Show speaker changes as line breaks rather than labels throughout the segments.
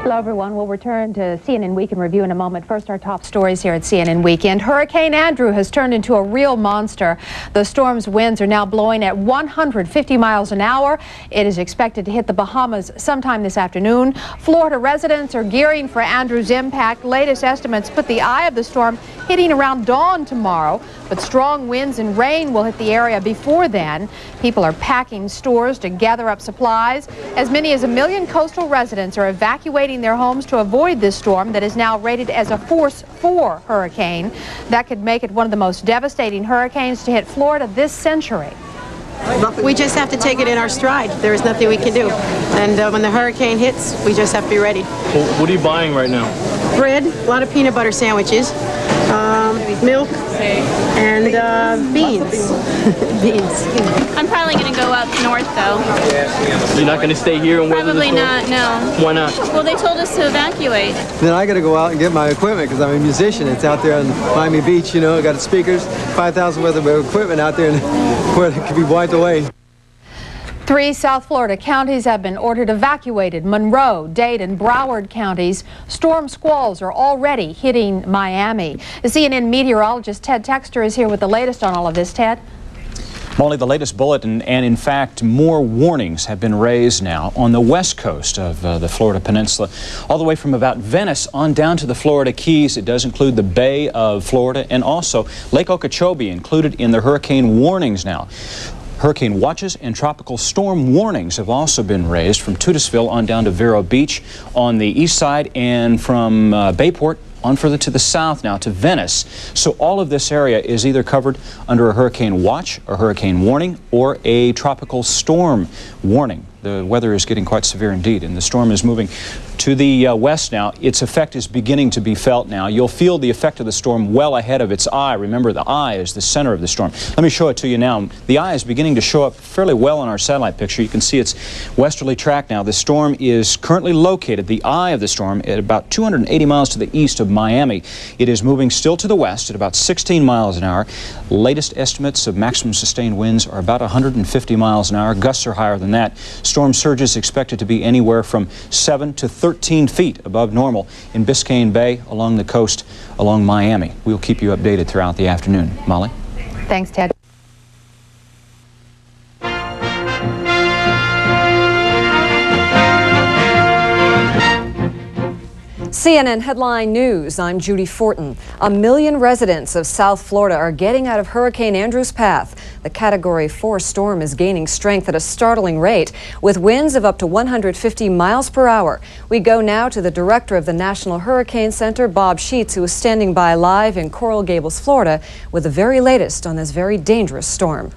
Hello, everyone. We'll return to CNN Week in Review in a moment. First, our top stories here at CNN Weekend. Hurricane Andrew has turned into a real monster. The storm's winds are now blowing at 150 miles an hour. It is expected to hit the Bahamas sometime this afternoon. Florida residents are gearing for Andrew's impact. Latest estimates put the eye of the storm hitting around dawn tomorrow, but strong winds and rain will hit the area before then. People are packing stores to gather up supplies. As many as 1 million coastal residents are evacuating their homes to avoid this storm that is now rated as a Force 4 hurricane. That could make it one of the most devastating hurricanes to hit Florida this century.
We just have to take it in our stride. There is nothing we can do. And when the hurricane hits, we just have to be ready.
Well, what are you buying right now?
Bread, a lot of peanut butter sandwiches, milk, and beans. Beans.
I'm probably going to go up north, though.
You're not going to stay here and weather the storm?
Probably not, no.
Why not?
Well, they told us to evacuate.
Then I got to go out and get my equipment because I'm a musician. It's out there on Miami Beach, you know. I got speakers, 5,000 worth of equipment out there, and where it could be wiped away.
3 South Florida counties have been ordered evacuated. Monroe, Dade, and Broward counties. Storm squalls are already hitting Miami. The CNN meteorologist Ted Texter is here with the latest on all of this. Ted?
Molly, the latest bulletin, and in fact more warnings have been raised now on the west coast of the Florida Peninsula, all the way from about Venice on down to the Florida Keys. It does include the Bay of Florida and also Lake Okeechobee included in the hurricane warnings now. Hurricane watches and tropical storm warnings have also been raised from Tudorville on down to Vero Beach on the east side, and from Bayport on further to the south now to Venice. So all of this area is either covered under a hurricane watch, a hurricane warning, or a tropical storm warning. The weather is getting quite severe indeed, and the storm is moving to the west now. Its effect is beginning to be felt now. You'll feel the effect of the storm well ahead of its eye. Remember, the eye is the center of the storm. Let me show it to you now. The eye is beginning to show up fairly well on our satellite picture. You can see its westerly track now. The storm is currently located, the eye of the storm, at about 280 miles to the east of Miami. It is moving still to the west at about 16 miles an hour. Latest estimates of maximum sustained winds are about 150 miles an hour. Gusts are higher than that. Storm surges expected to be anywhere from 7 to 13 feet above normal in Biscayne Bay, along the coast, along Miami. We'll keep you updated throughout the afternoon. Molly?
Thanks, Ted.
CNN Headline News, I'm Judy Fortin. 1 million residents of South Florida are getting out of Hurricane Andrew's path. The Category 4 storm is gaining strength at a startling rate, with winds of up to 150 miles per hour. We go now to the director of the National Hurricane Center, Bob Sheets, who is standing by live in Coral Gables, Florida, with the very latest on this very dangerous storm.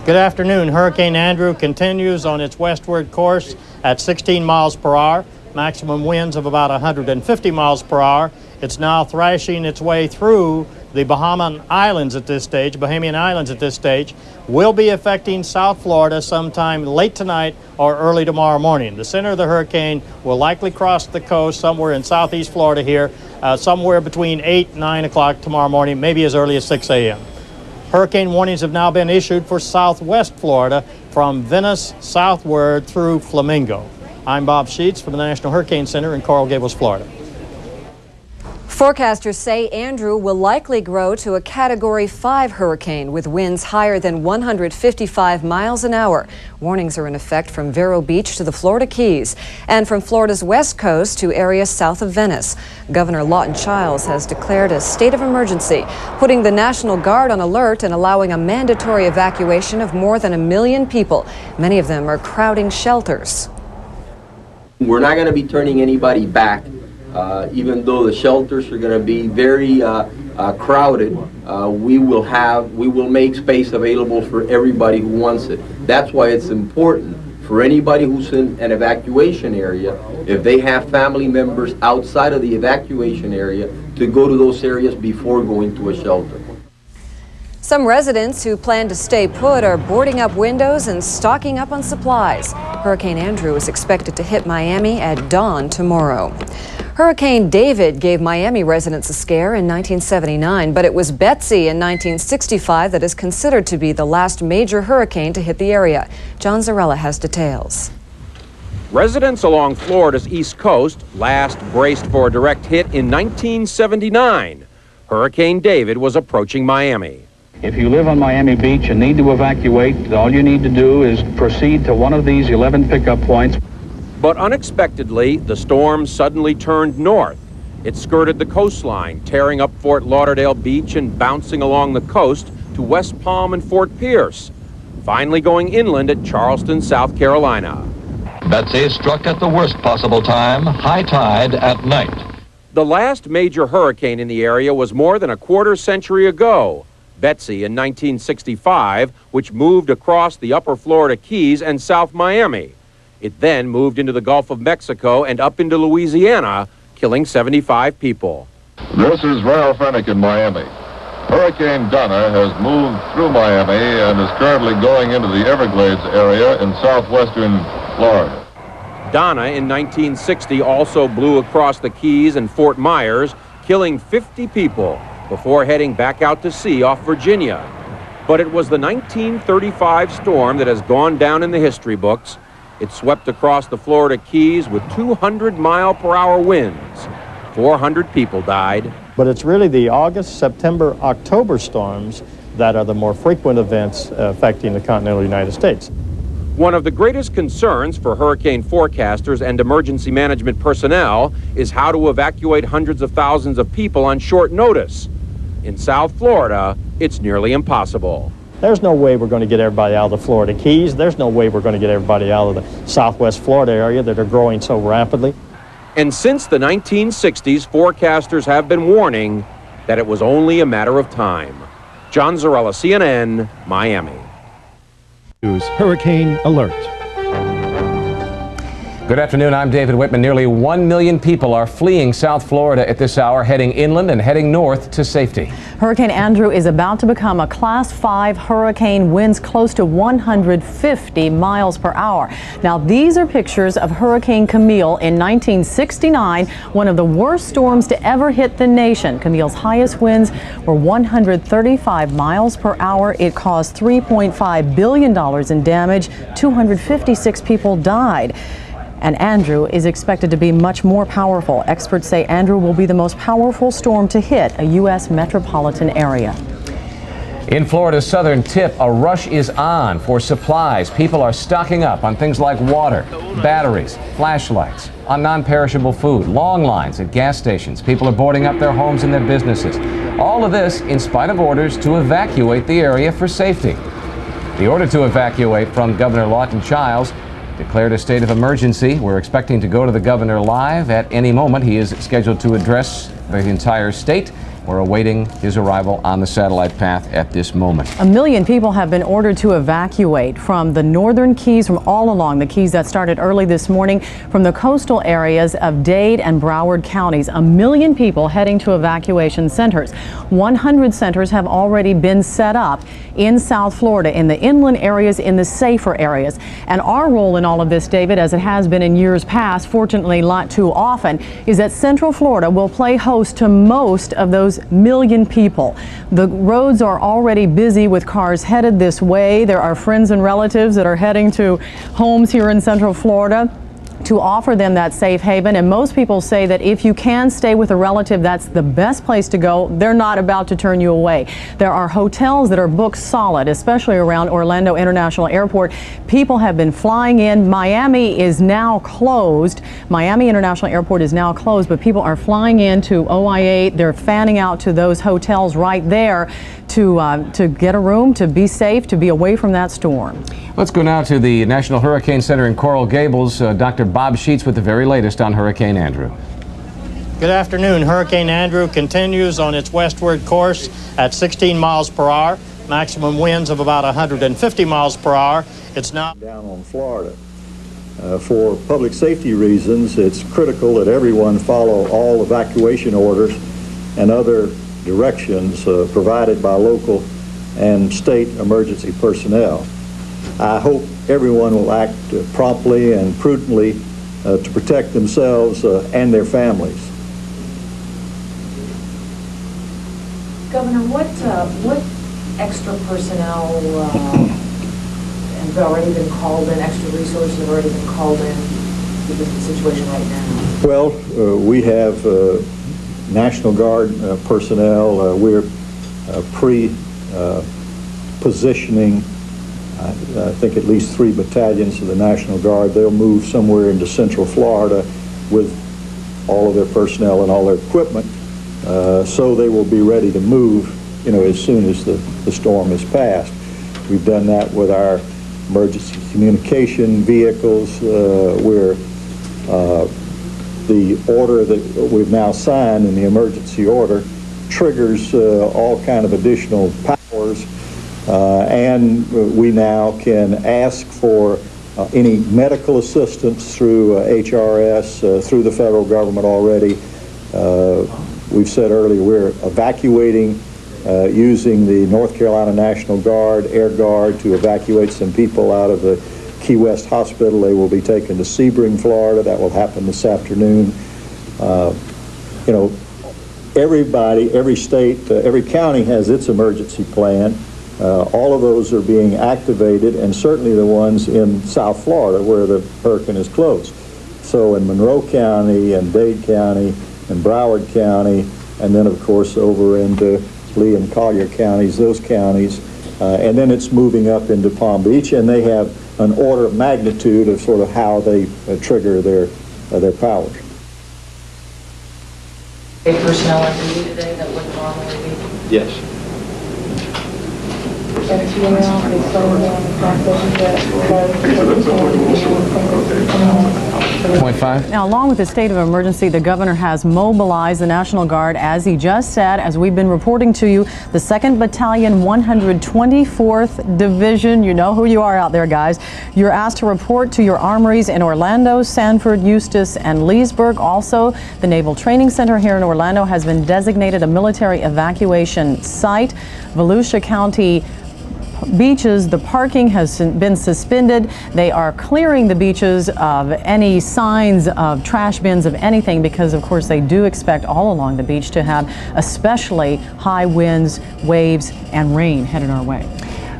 Good afternoon. Hurricane Andrew continues on its westward course at 16 miles per hour. Maximum winds of about 150 miles per hour. It's now thrashing its way through the Bahamian Islands at this stage, will be affecting South Florida sometime late tonight or early tomorrow morning. The center of the hurricane will likely cross the coast somewhere in southeast Florida here, somewhere between 8 and 9 o'clock tomorrow morning, maybe as early as 6 a.m. Hurricane warnings have now been issued for southwest Florida from Venice southward through Flamingo. I'm Bob Sheets from the National Hurricane Center in Coral Gables, Florida.
Forecasters say Andrew will likely grow to a Category 5 hurricane with winds higher than 155 miles an hour. Warnings are in effect from Vero Beach to the Florida Keys and from Florida's west coast to areas south of Venice. Governor Lawton Chiles has declared a state of emergency, putting the National Guard on alert and allowing a mandatory evacuation of more than 1 million people. Many of them are crowding shelters.
We're not going to be turning anybody back, even though the shelters are going to be very crowded. We will make space available for everybody who wants it. That's why it's important for anybody who's in an evacuation area, if they have family members outside of the evacuation area, to go to those areas before going to a shelter.
Some residents who plan to stay put are boarding up windows and stocking up on supplies. Hurricane Andrew is expected to hit Miami at dawn tomorrow. Hurricane David gave Miami residents a scare in 1979, but it was Betsy in 1965 that is considered to be the last major hurricane to hit the area. John Zarella has details.
Residents along Florida's East Coast last braced for a direct hit in 1979. Hurricane David was approaching Miami.
If you live on Miami Beach and need to evacuate, all you need to do is proceed to one of these 11 pickup points.
But unexpectedly, the storm suddenly turned north. It skirted the coastline, tearing up Fort Lauderdale Beach and bouncing along the coast to West Palm and Fort Pierce, finally going inland at Charleston, South Carolina.
Betsy struck at the worst possible time, high tide at night.
The last major hurricane in the area was more than a quarter century ago, Betsy in 1965, which moved across the upper Florida Keys and South Miami. It then moved into the Gulf of Mexico and up into Louisiana, killing 75 people.
This is Ralph Fennick in Miami. Hurricane Donna has moved through Miami and is currently going into the Everglades area in southwestern Florida.
Donna in 1960 also blew across the Keys and Fort Myers, killing 50 people before heading back out to sea off Virginia. But it was the 1935 storm that has gone down in the history books. It swept across the Florida Keys with 200-mile-per-hour winds. 400 people died.
But it's really the August, September, October storms that are the more frequent events affecting the continental United States.
One of the greatest concerns for hurricane forecasters and emergency management personnel is how to evacuate hundreds of thousands of people on short notice. In South Florida, it's nearly impossible.
There's no way we're going to get everybody out of the Florida Keys. There's no way we're going to get everybody out of the southwest Florida area that are growing so rapidly.
And since the 1960s, forecasters have been warning that it was only a matter of time. John Zarella, CNN, Miami.
Hurricane Alert.
Good afternoon, I'm David Whitman. Nearly 1 million people are fleeing South Florida at this hour, heading inland and heading north to safety.
Hurricane Andrew is about to become a Class 5 hurricane, winds close to 150 miles per hour. Now, these are pictures of Hurricane Camille in 1969, one of the worst storms to ever hit the nation. Camille's highest winds were 135 miles per hour. It caused $3.5 billion in damage. 256 people died. And Andrew is expected to be much more powerful. Experts say Andrew will be the most powerful storm to hit a U.S. metropolitan area.
In Florida's southern tip, a rush is on for supplies. People are stocking up on things like water, batteries, flashlights, on non-perishable food, long lines at gas stations. People are boarding up their homes and their businesses. All of this in spite of orders to evacuate the area for safety. The order to evacuate from Governor Lawton Chiles declared a state of emergency. We're expecting to go to the governor live at any moment. He is scheduled to address the entire state. We're awaiting his arrival on the satellite path at this moment.
1 million people have been ordered to evacuate from the northern Keys, from all along the Keys. That started early this morning from the coastal areas of Dade and Broward counties. 1 million people heading to evacuation centers. 100 centers have already been set up in South Florida, in the inland areas, in the safer areas. And our role in all of this, David, as it has been in years past, fortunately not too often, is that Central Florida will play host to most of those 1 million people. The roads are already busy with cars headed this way. There are friends and relatives that are heading to homes here in Central Florida to offer them that safe haven. And most people say that if you can stay with a relative, that's the best place to go. They're not about to turn you away. There are hotels that are booked solid, especially around Orlando International Airport. People have been flying in. Miami is now closed. Miami International Airport is now closed, but people are flying in to OI8. They're fanning out to those hotels right there to get a room, to be safe, to be away from that storm.
Let's go now to the National Hurricane Center in Coral Gables. Dr. Bob Sheets with the very latest on Hurricane Andrew.
Good afternoon. Hurricane Andrew continues on its westward course at 16 miles per hour, maximum winds of about 150 miles per hour. It's now
down on Florida. For public safety reasons, it's critical that everyone follow all evacuation orders and other directions provided by local and state emergency personnel. I hope everyone will act promptly and prudently to protect themselves and their families.
Governor, what extra personnel have already been called in, extra resources have already been called in with the situation right now?
Well, we have National Guard personnel. We're pre-positioning, I think, at least 3 battalions of the National Guard. They'll move somewhere into Central Florida with all of their personnel and all their equipment, so they will be ready to move, as soon as the storm has passed. We've done that with our emergency communication vehicles, where the order that we've now signed in the emergency order triggers all kind of additional powers, and we now can ask for any medical assistance through HRS, through the federal government already. We've said earlier we're evacuating using the North Carolina National Guard, Air Guard, to evacuate some people out of the Key West Hospital. They will be taken to Sebring, Florida. That will happen this afternoon. Everybody, every state, every county has its emergency plan. All of those are being activated, and certainly the ones in South Florida where the hurricane is close. So in Monroe County and Dade County and Broward County, and then of course over into Lee and Collier counties, those counties, and then it's moving up into Palm Beach, and they have an order of magnitude of sort of how they trigger their powers.
Personnel under you today that would normally be?
Yes.
Now, along with the state of emergency, the governor has mobilized the National Guard, as he just said, as we've been reporting to you, the 2nd Battalion, 124th Division. You know who you are out there, guys. You're asked to report to your armories in Orlando, Sanford, Eustis, and Leesburg. Also, the Naval Training Center here in Orlando has been designated a military evacuation site. Volusia County beaches, the parking has been suspended. They are clearing the beaches of any signs of trash bins, of anything, because of course they do expect all along the beach to have especially high winds, waves, and rain headed our way.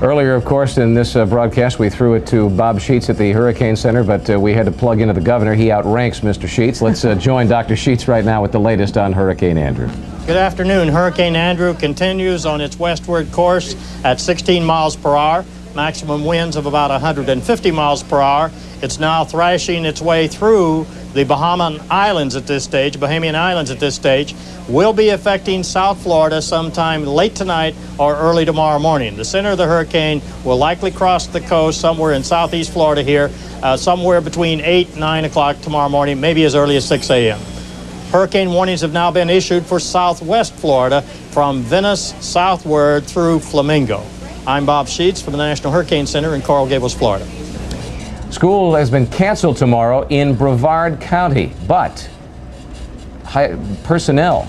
Earlier, of course, in this broadcast, we threw it to Bob Sheets at the Hurricane Center, but we had to plug into the governor. He outranks Mr. Sheets. Let's join Dr. Sheets right now with the latest on Hurricane Andrew.
Good afternoon. Hurricane Andrew continues on its westward course at 16 miles per hour, maximum winds of about 150 miles per hour. It's now thrashing its way through the Bahamian Islands at this stage, will be affecting South Florida sometime late tonight or early tomorrow morning. The center of the hurricane will likely cross the coast somewhere in southeast Florida here, somewhere between 8 and 9 o'clock tomorrow morning, maybe as early as 6 a.m. Hurricane warnings have now been issued for southwest Florida from Venice southward through Flamingo. I'm Bob Sheets for the National Hurricane Center in Coral Gables, Florida.
School has been canceled tomorrow in Brevard County, but personnel,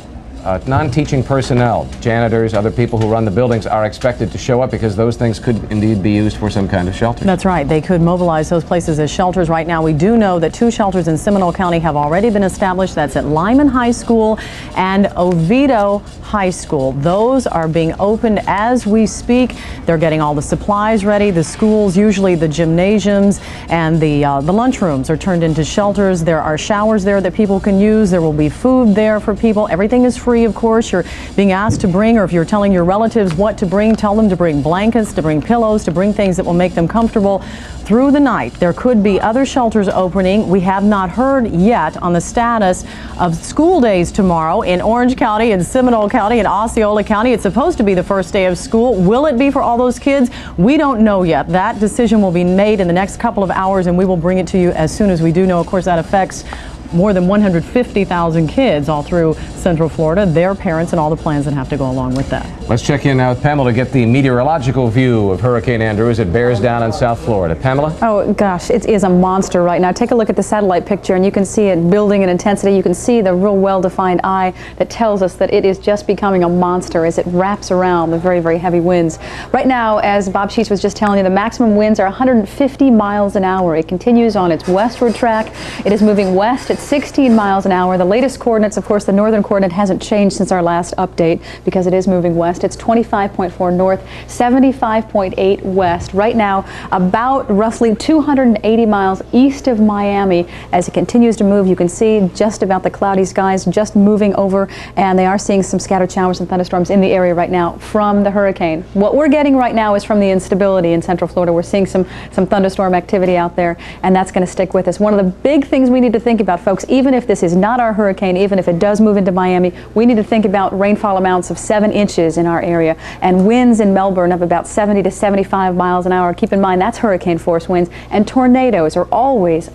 non-teaching personnel, janitors, other people who run the buildings are expected to show up because those things could indeed be used for some kind of shelter.
That's right. They could mobilize those places as shelters. Right now, we do know that 2 shelters in Seminole County have already been established. That's at Lyman High School and Oviedo High School. Those are being opened as we speak. They're getting all the supplies ready. The schools, usually the gymnasiums and the lunchrooms, are turned into shelters. There are showers there that people can use. There will be food there for people. Everything is free, of course. You're being asked to bring, or if you're telling your relatives what to bring, tell them to bring blankets, to bring pillows, to bring things that will make them comfortable through the night. There could be other shelters opening. We have not heard yet on the status of school days tomorrow in Orange County, in Seminole County, in Osceola County. It's supposed to be the first day of school. Will it be for all those kids? We don't know yet. That decision will be made in the next couple of hours, and we will bring it to you as soon as we do know. Of course, that affects more than 150,000 kids all through Central Florida, their parents, and all the plans that have to go along with that.
Let's check in now with Pamela to get the meteorological view of Hurricane Andrew as it bears down in South Florida. Pamela?
Oh gosh, it is a monster right now. Take a look at the satellite picture and you can see it building in intensity. You can see the real well-defined eye that tells us that it is just becoming a monster as it wraps around the very, very heavy winds. Right now, as Bob Sheets was just telling you, the maximum winds are 150 miles an hour. It continues on its westward track. It is moving west at 16 miles an hour. The latest coordinates, of course, the northern coordinate hasn't changed since our last update because it is moving west. It's 25.4 north, 75.8 west. Right now, about roughly 280 miles east of Miami. As it continues to move, you can see just about the cloudy skies just moving over, and they are seeing some scattered showers and thunderstorms in the area right now from the hurricane. What we're getting right now is from the instability in Central Florida. We're seeing some thunderstorm activity out there, and that's going to stick with us. One of the big things we need to think about, folks, even if this is not our hurricane, even if it does move into Miami, we need to think about rainfall amounts of 7 inches in our area and winds in Melbourne of about 70 to 75 miles an hour. Keep in mind that's hurricane force winds, and tornadoes are always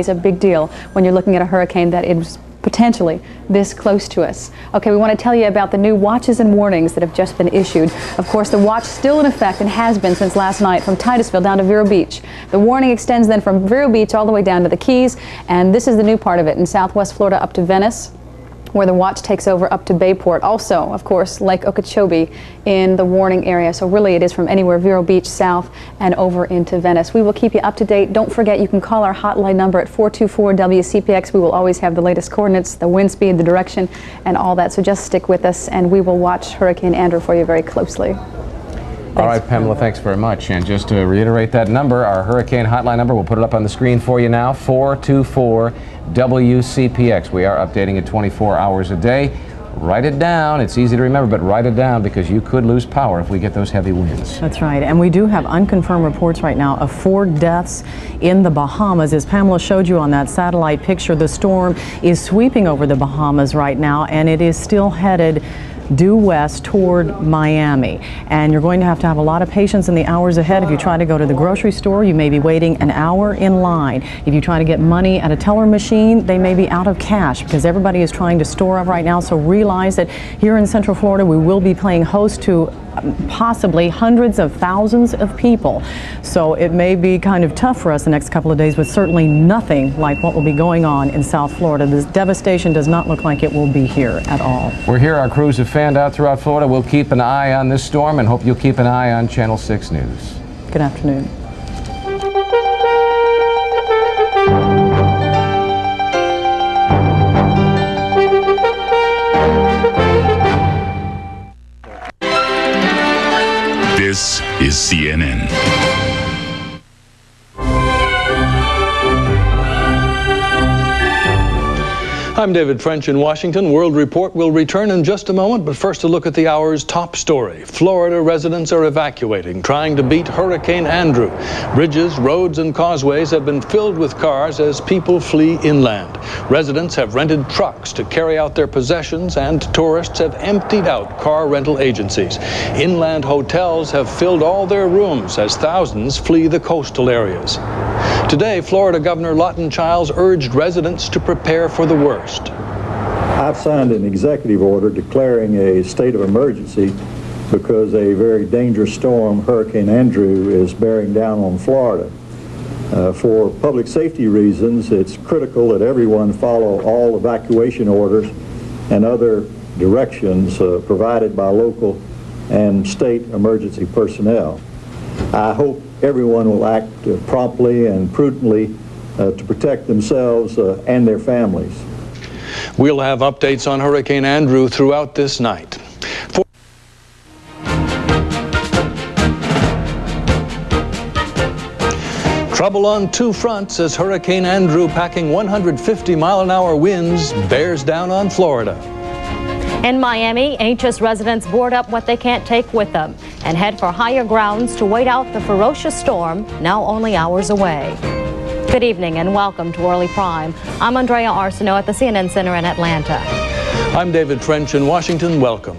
a big deal when you're looking at a hurricane that is potentially this close to us. Okay, we want to tell you about the new watches and warnings that have just been issued. Of course, the watch still in effect and has been since last night from Titusville down to Vero Beach. The warning extends then from Vero Beach all the way down to the Keys, and this is the new part of it in Southwest Florida up to Venice, where the watch takes over up to Bayport. Also, of course, Lake Okeechobee in the warning area. So really it is from anywhere Vero Beach south and over into Venice. We will keep you up to date. Don't forget you can call our hotline number at 424-WCPX. We will always have the latest coordinates, the wind speed, the direction, and all that. So just stick with us and we will watch Hurricane Andrew for you very closely.
All right, Pamela, thanks very much. And just to reiterate that number, our hurricane hotline number, we'll put it up on the screen for you now, 424-WCPX. We are updating it 24 hours a day. Write it down. It's easy to remember, but write it down because you could lose power if we get those heavy winds.
That's right. And we do have unconfirmed reports right now of 4 deaths in the Bahamas. As Pamela showed you on that satellite picture, the storm is sweeping over the Bahamas right now, and it is still headed due west toward Miami. And you're going to have a lot of patience in the hours ahead. If you try to go to the grocery store, you may be waiting an hour in line. If you try to get money at a teller machine, they may be out of cash because everybody is trying to store up right now. So realize that here in Central Florida, we will be playing host to possibly hundreds of thousands of people. So it may be kind of tough for us the next couple of days, but certainly nothing like what will be going on in South Florida. This devastation does not look like it will be here at all.
We're here. Our crews have fanned out throughout Florida. We'll keep an eye on this storm and hope you'll keep an eye on Channel 6 News.
Good afternoon.
This is CNN.
I'm David French in Washington. World Report will return in just a moment, but first a look at the hour's top story. Florida residents are evacuating, trying to beat Hurricane Andrew. Bridges, roads, and causeways have been filled with cars as people flee inland. Residents have rented trucks to carry out their possessions, and tourists have emptied out car rental agencies. Inland hotels have filled all their rooms as thousands flee the coastal areas. Today, Florida Governor Lawton Chiles urged residents to prepare for the worst.
I've signed an executive order declaring a state of emergency because a very dangerous storm, Hurricane Andrew, is bearing down on Florida. For public safety reasons, it's critical that everyone follow all evacuation orders and other directions provided by local and state emergency personnel. I hope everyone will act promptly and prudently to protect themselves and their families.
We'll have updates on Hurricane Andrew throughout this night. Trouble on 2 fronts as Hurricane Andrew, packing 150-mile-an-hour winds, bears down on Florida.
In Miami, anxious residents board up what they can't take with them and head for higher grounds to wait out the ferocious storm, now only hours away. Good evening and welcome to Early Prime. I'm Andrea Arsenault at the CNN Center in Atlanta.
I'm David French in Washington. Welcome.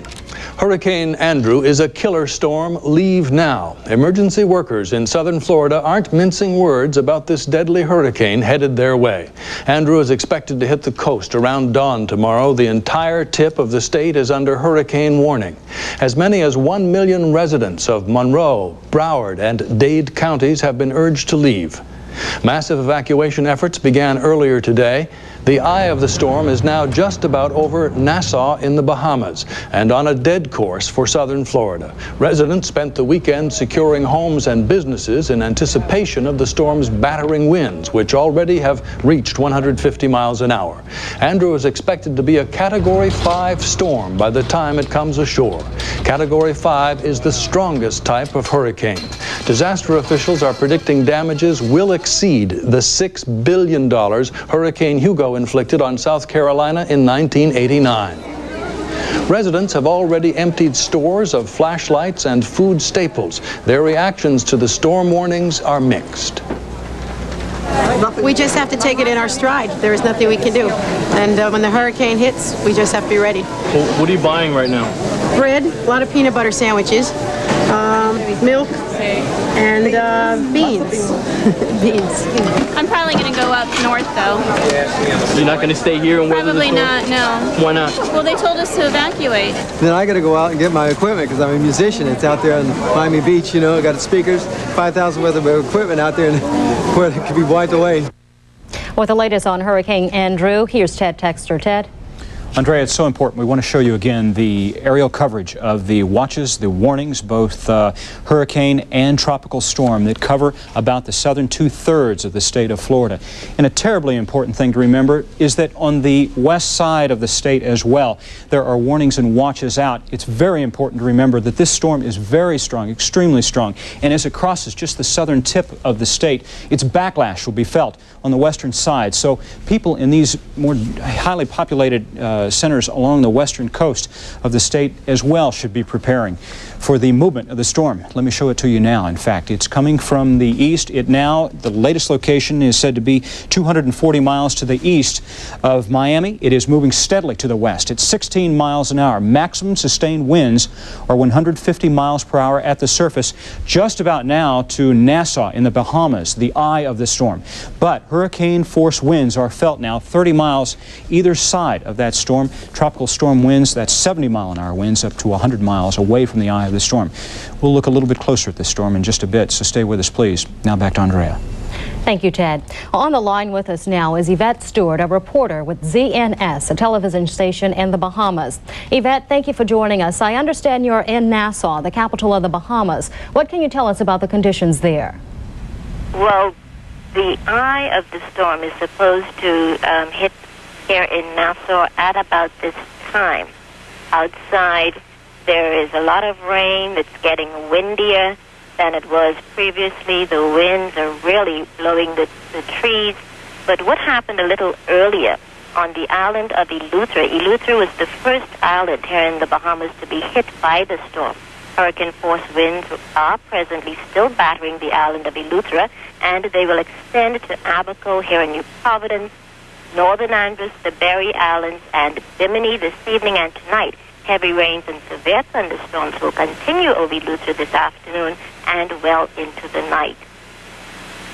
Hurricane Andrew is a killer storm. Leave now. Emergency workers in southern Florida aren't mincing words about this deadly hurricane headed their way. Andrew is expected to hit the coast around dawn tomorrow. The entire tip of the state is under hurricane warning. As many as 1 million residents of Monroe, Broward, and Dade counties have been urged to leave. Massive evacuation efforts began earlier today. The eye of the storm is now just about over Nassau in the Bahamas and on a dead course for southern Florida. Residents spent the weekend securing homes and businesses in anticipation of the storm's battering winds, which already have reached 150 miles an hour. Andrew is expected to be a Category 5 storm by the time it comes ashore. Category 5 is the strongest type of hurricane. Disaster officials are predicting damages will exceed the $6 billion Hurricane Hugo inflicted on South Carolina in 1989. Residents have already emptied stores of flashlights and food staples. Their reactions to the storm warnings are mixed.
We just have to take it in our stride. There is nothing we can do. And when the hurricane hits, we just have to be ready.
Well, what are you buying right now?
Bread, a lot of peanut butter sandwiches, milk, and beans. Beans.
I'm probably going to go up north, though.
You're not going to stay here and weather the
Probably
storm?
not, no.
Why not?
Well, they told us to evacuate.
Then I got to go out and get my equipment because I'm a musician. It's out there on Miami Beach, you know. I got speakers, 5,000 worth of equipment out there where it could be wiped away.
With the latest on Hurricane Andrew, here's Ted Texter. Ted?
Andrea, it's so important. We want to show you again the aerial coverage of the watches, the warnings, both hurricane and tropical storm that cover about the southern two-thirds of the state of Florida. And a terribly important thing to remember is that on the west side of the state as well, there are warnings and watches out. It's very important to remember that this storm is very strong, extremely strong. And as it crosses just the southern tip of the state, its backlash will be felt on the western side. So people in these more highly populated centers along the western coast of the state as well should be preparing for the movement of the storm. Let me show it to you now. In fact, it's coming from the east. The latest location is said to be 240 miles to the east of Miami. It is moving steadily to the west. It's 16 miles an hour. Maximum sustained winds are 150 miles per hour at the surface, just about now to Nassau in the Bahamas, the eye of the storm. But hurricane force winds are felt now 30 miles either side of that storm. Tropical storm winds, that's 70-mile-an-hour winds up to 100 miles away from the eye of the storm. We'll look a little bit closer at this storm in just a bit, so stay with us, please. Now back to Andrea.
Thank you, Ted. On the line with us now is Yvette Stewart, a reporter with ZNS, a television station in the Bahamas. Yvette, thank you for joining us. I understand you're in Nassau, the capital of the Bahamas. What can you tell us about the conditions there?
Well, the eye of the storm is supposed to hit here in Nassau at about this time. Outside, there is a lot of rain. It's getting windier than it was previously. The winds are really blowing the trees. But what happened a little earlier on the island of Eleuthera? Eleuthera was the first island here in the Bahamas to be hit by the storm. Hurricane force winds are presently still battering the island of Eleuthera, and they will extend to Abaco here in New Providence, Northern Andros, the Berry Islands, and Bimini this evening and tonight. Heavy rains and severe thunderstorms will continue over Eleuthera this afternoon and well into the night.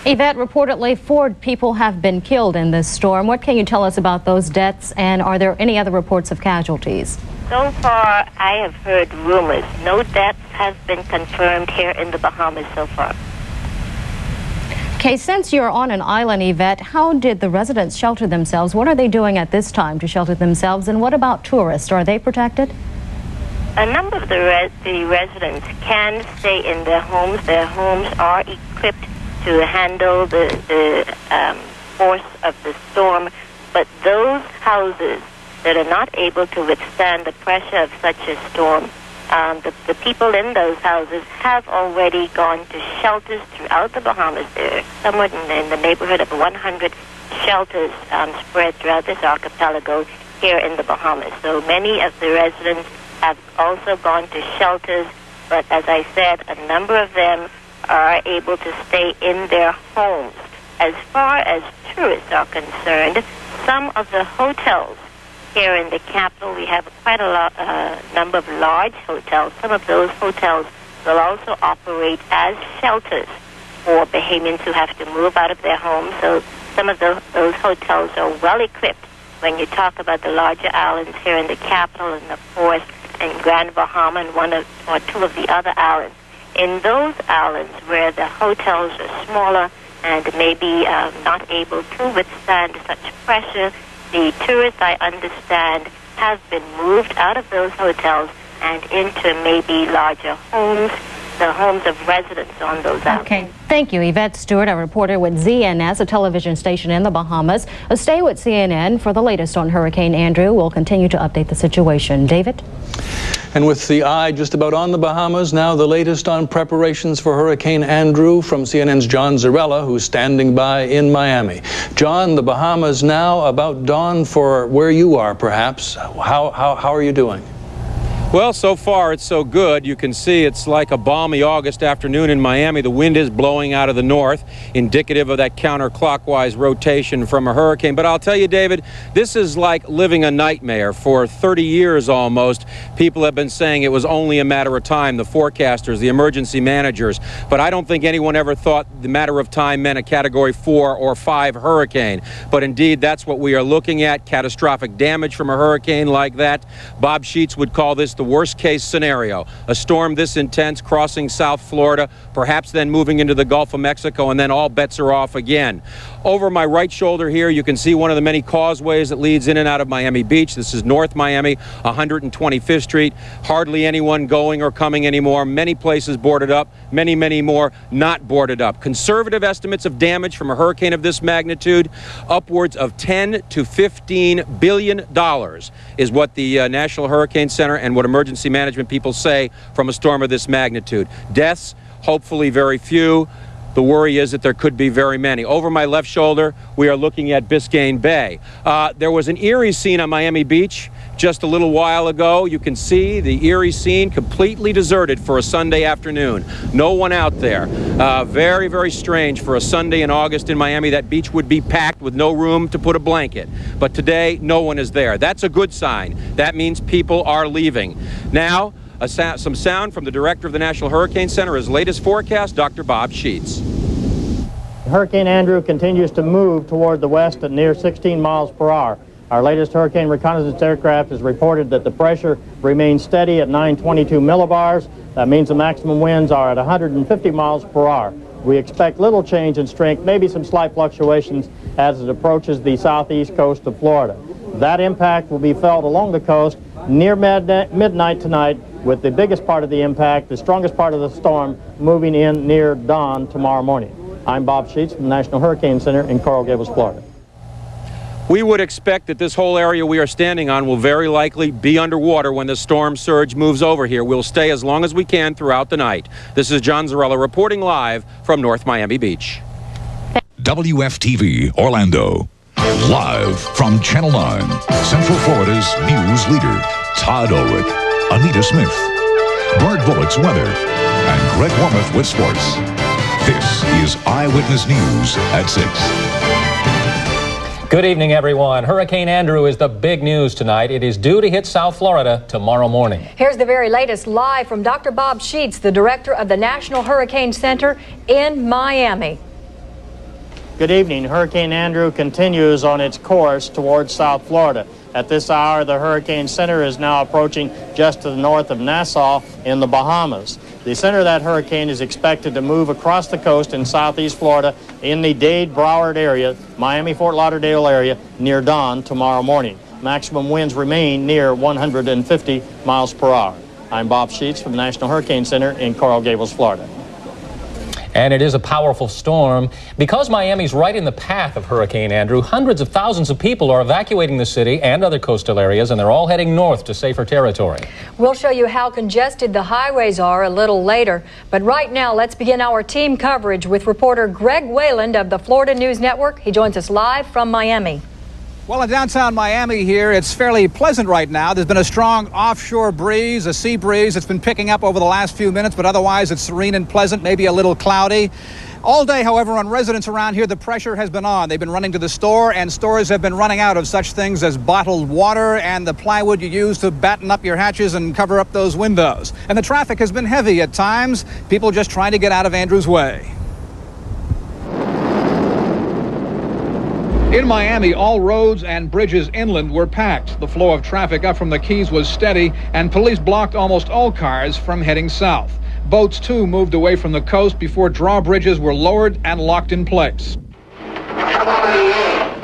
Yvette, reportedly 4 people have been killed in this storm. What can you tell us about those deaths, and are there any other reports of casualties?
So far, I have heard rumors. No deaths have been confirmed here in the Bahamas so far.
Okay, since you're on an island, Yvette, how did the residents shelter themselves? What are they doing at this time to shelter themselves? And what about tourists? Are they protected?
A number of the residents can stay in their homes. Their homes are equipped to handle the force of the storm. But those houses that are not able to withstand the pressure of such a storm, the people in those houses have already gone to shelters throughout the Bahamas. There are somewhat in the neighborhood of 100 shelters spread throughout this archipelago here in the Bahamas. So many of the residents have also gone to shelters, but as I said, a number of them are able to stay in their homes. As far as tourists are concerned, some of the hotels here in the capital, we have quite a number of large hotels. Some of those hotels will also operate as shelters for Bahamians who have to move out of their homes. So some of those hotels are well equipped when you talk about the larger islands here in the capital and, of course, in Grand Bahama and one or two of the other islands. In those islands where the hotels are smaller and maybe not able to withstand such pressure, The tourists, I understand, have been moved out of those hotels and into maybe larger homes, the homes of residents on those islands.
Okay. Thank you, Yvette Stewart, a reporter with ZNS, a television station in the Bahamas. Stay with CNN for the latest on Hurricane Andrew. We'll continue to update the situation. David?
And with the eye just about on the Bahamas, now the latest on preparations for Hurricane Andrew from CNN's John Zarella, who's standing by in Miami. John, the Bahamas now about dawn for where you are, perhaps. How are you doing?
Well, so far it's so good. You can see it's like a balmy August afternoon in Miami. The wind is blowing out of the north, indicative of that counterclockwise rotation from a hurricane. But I'll tell you, David, this is like living a nightmare. For 30 years almost, people have been saying it was only a matter of time, the forecasters, the emergency managers. But I don't think anyone ever thought the matter of time meant a Category 4 or 5 hurricane. But indeed, that's what we are looking at, catastrophic damage from a hurricane like that. Bob Sheets would call this the worst case scenario. A storm this intense crossing South Florida, perhaps then moving into the Gulf of Mexico, and then all bets are off again. Over my right shoulder here, you can see one of the many causeways that leads in and out of Miami Beach. This is North Miami, 125th Street. Hardly anyone going or coming anymore. Many places boarded up, many more not boarded up. Conservative estimates of damage from a hurricane of this magnitude, upwards of $10 to $15 billion is what the National Hurricane Center and what emergency management people say from a storm of this magnitude. Deaths, hopefully very few. The worry is that there could be very many. Over my left shoulder, we are looking at Biscayne Bay. There was an eerie scene on Miami Beach just a little while ago. You can see the eerie scene completely deserted for a Sunday afternoon. No one out there. Very strange for a Sunday in August in Miami. That beach would be packed with no room to put a blanket. But today, no one is there. That's a good sign. That means people are leaving. Now, some sound from the director of the National Hurricane Center, his latest forecast, Dr. Bob Sheets.
Hurricane Andrew continues to move toward the west at near 16 miles per hour. Our latest hurricane reconnaissance aircraft has reported that the pressure remains steady at 922 millibars. That means the maximum winds are at 150 miles per hour. We expect little change in strength, maybe some slight fluctuations as it approaches the southeast coast of Florida. That impact will be felt along the coast near midnight tonight, with the biggest part of the impact, the strongest part of the storm, moving in near dawn tomorrow morning. I'm Bob Sheets from the National Hurricane Center in Coral Gables, Florida.
We would expect that this whole area we are standing on will very likely be underwater when the storm surge moves over here. We'll stay as long as we can throughout the night. This is John Zarella reporting live from North Miami Beach.
WFTV Orlando. Live from Channel 9, Central Florida's news leader, Todd Ulrich, Anita Smith, Bart Bullock's weather, and Greg Wormuth with sports. This is Eyewitness News at 6.
Good evening, everyone. Hurricane Andrew is the big news tonight. It is due to hit South Florida tomorrow morning.
Here's the very latest live from Dr. Bob Sheets, the director of the National Hurricane Center in Miami.
Good evening. Hurricane Andrew continues on its course towards South Florida. At this hour, the Hurricane Center is now approaching just to the north of Nassau in the Bahamas. The center of that hurricane is expected to move across the coast in southeast Florida in the Dade-Broward area, Miami-Fort Lauderdale area, near dawn tomorrow morning. Maximum winds remain near 150 miles per hour. I'm Bob Sheets from the National Hurricane Center in Coral Gables, Florida.
And it is a powerful storm. Because Miami's right in the path of Hurricane Andrew, hundreds of thousands of people are evacuating the city and other coastal areas, and they're all heading north to safer territory.
We'll show you how congested the highways are a little later. But right now, let's begin our team coverage with reporter Greg Wayland of the Florida News Network. He joins us live from Miami.
Well, in downtown Miami here, it's fairly pleasant right now. There's been a strong offshore breeze, a sea breeze that's been picking up over the last few minutes, but otherwise it's serene and pleasant, maybe a little cloudy. All day, however, on residents around here, the pressure has been on. They've been running to the store, and stores have been running out of such things as bottled water and the plywood you use to batten up your hatches and cover up those windows. And the traffic has been heavy at times, people just trying to get out of Andrew's way. In Miami, all roads and bridges inland were packed. The flow of traffic up from the Keys was steady, and police blocked almost all cars from heading south. Boats, too, moved away from the coast before drawbridges were lowered and locked in place.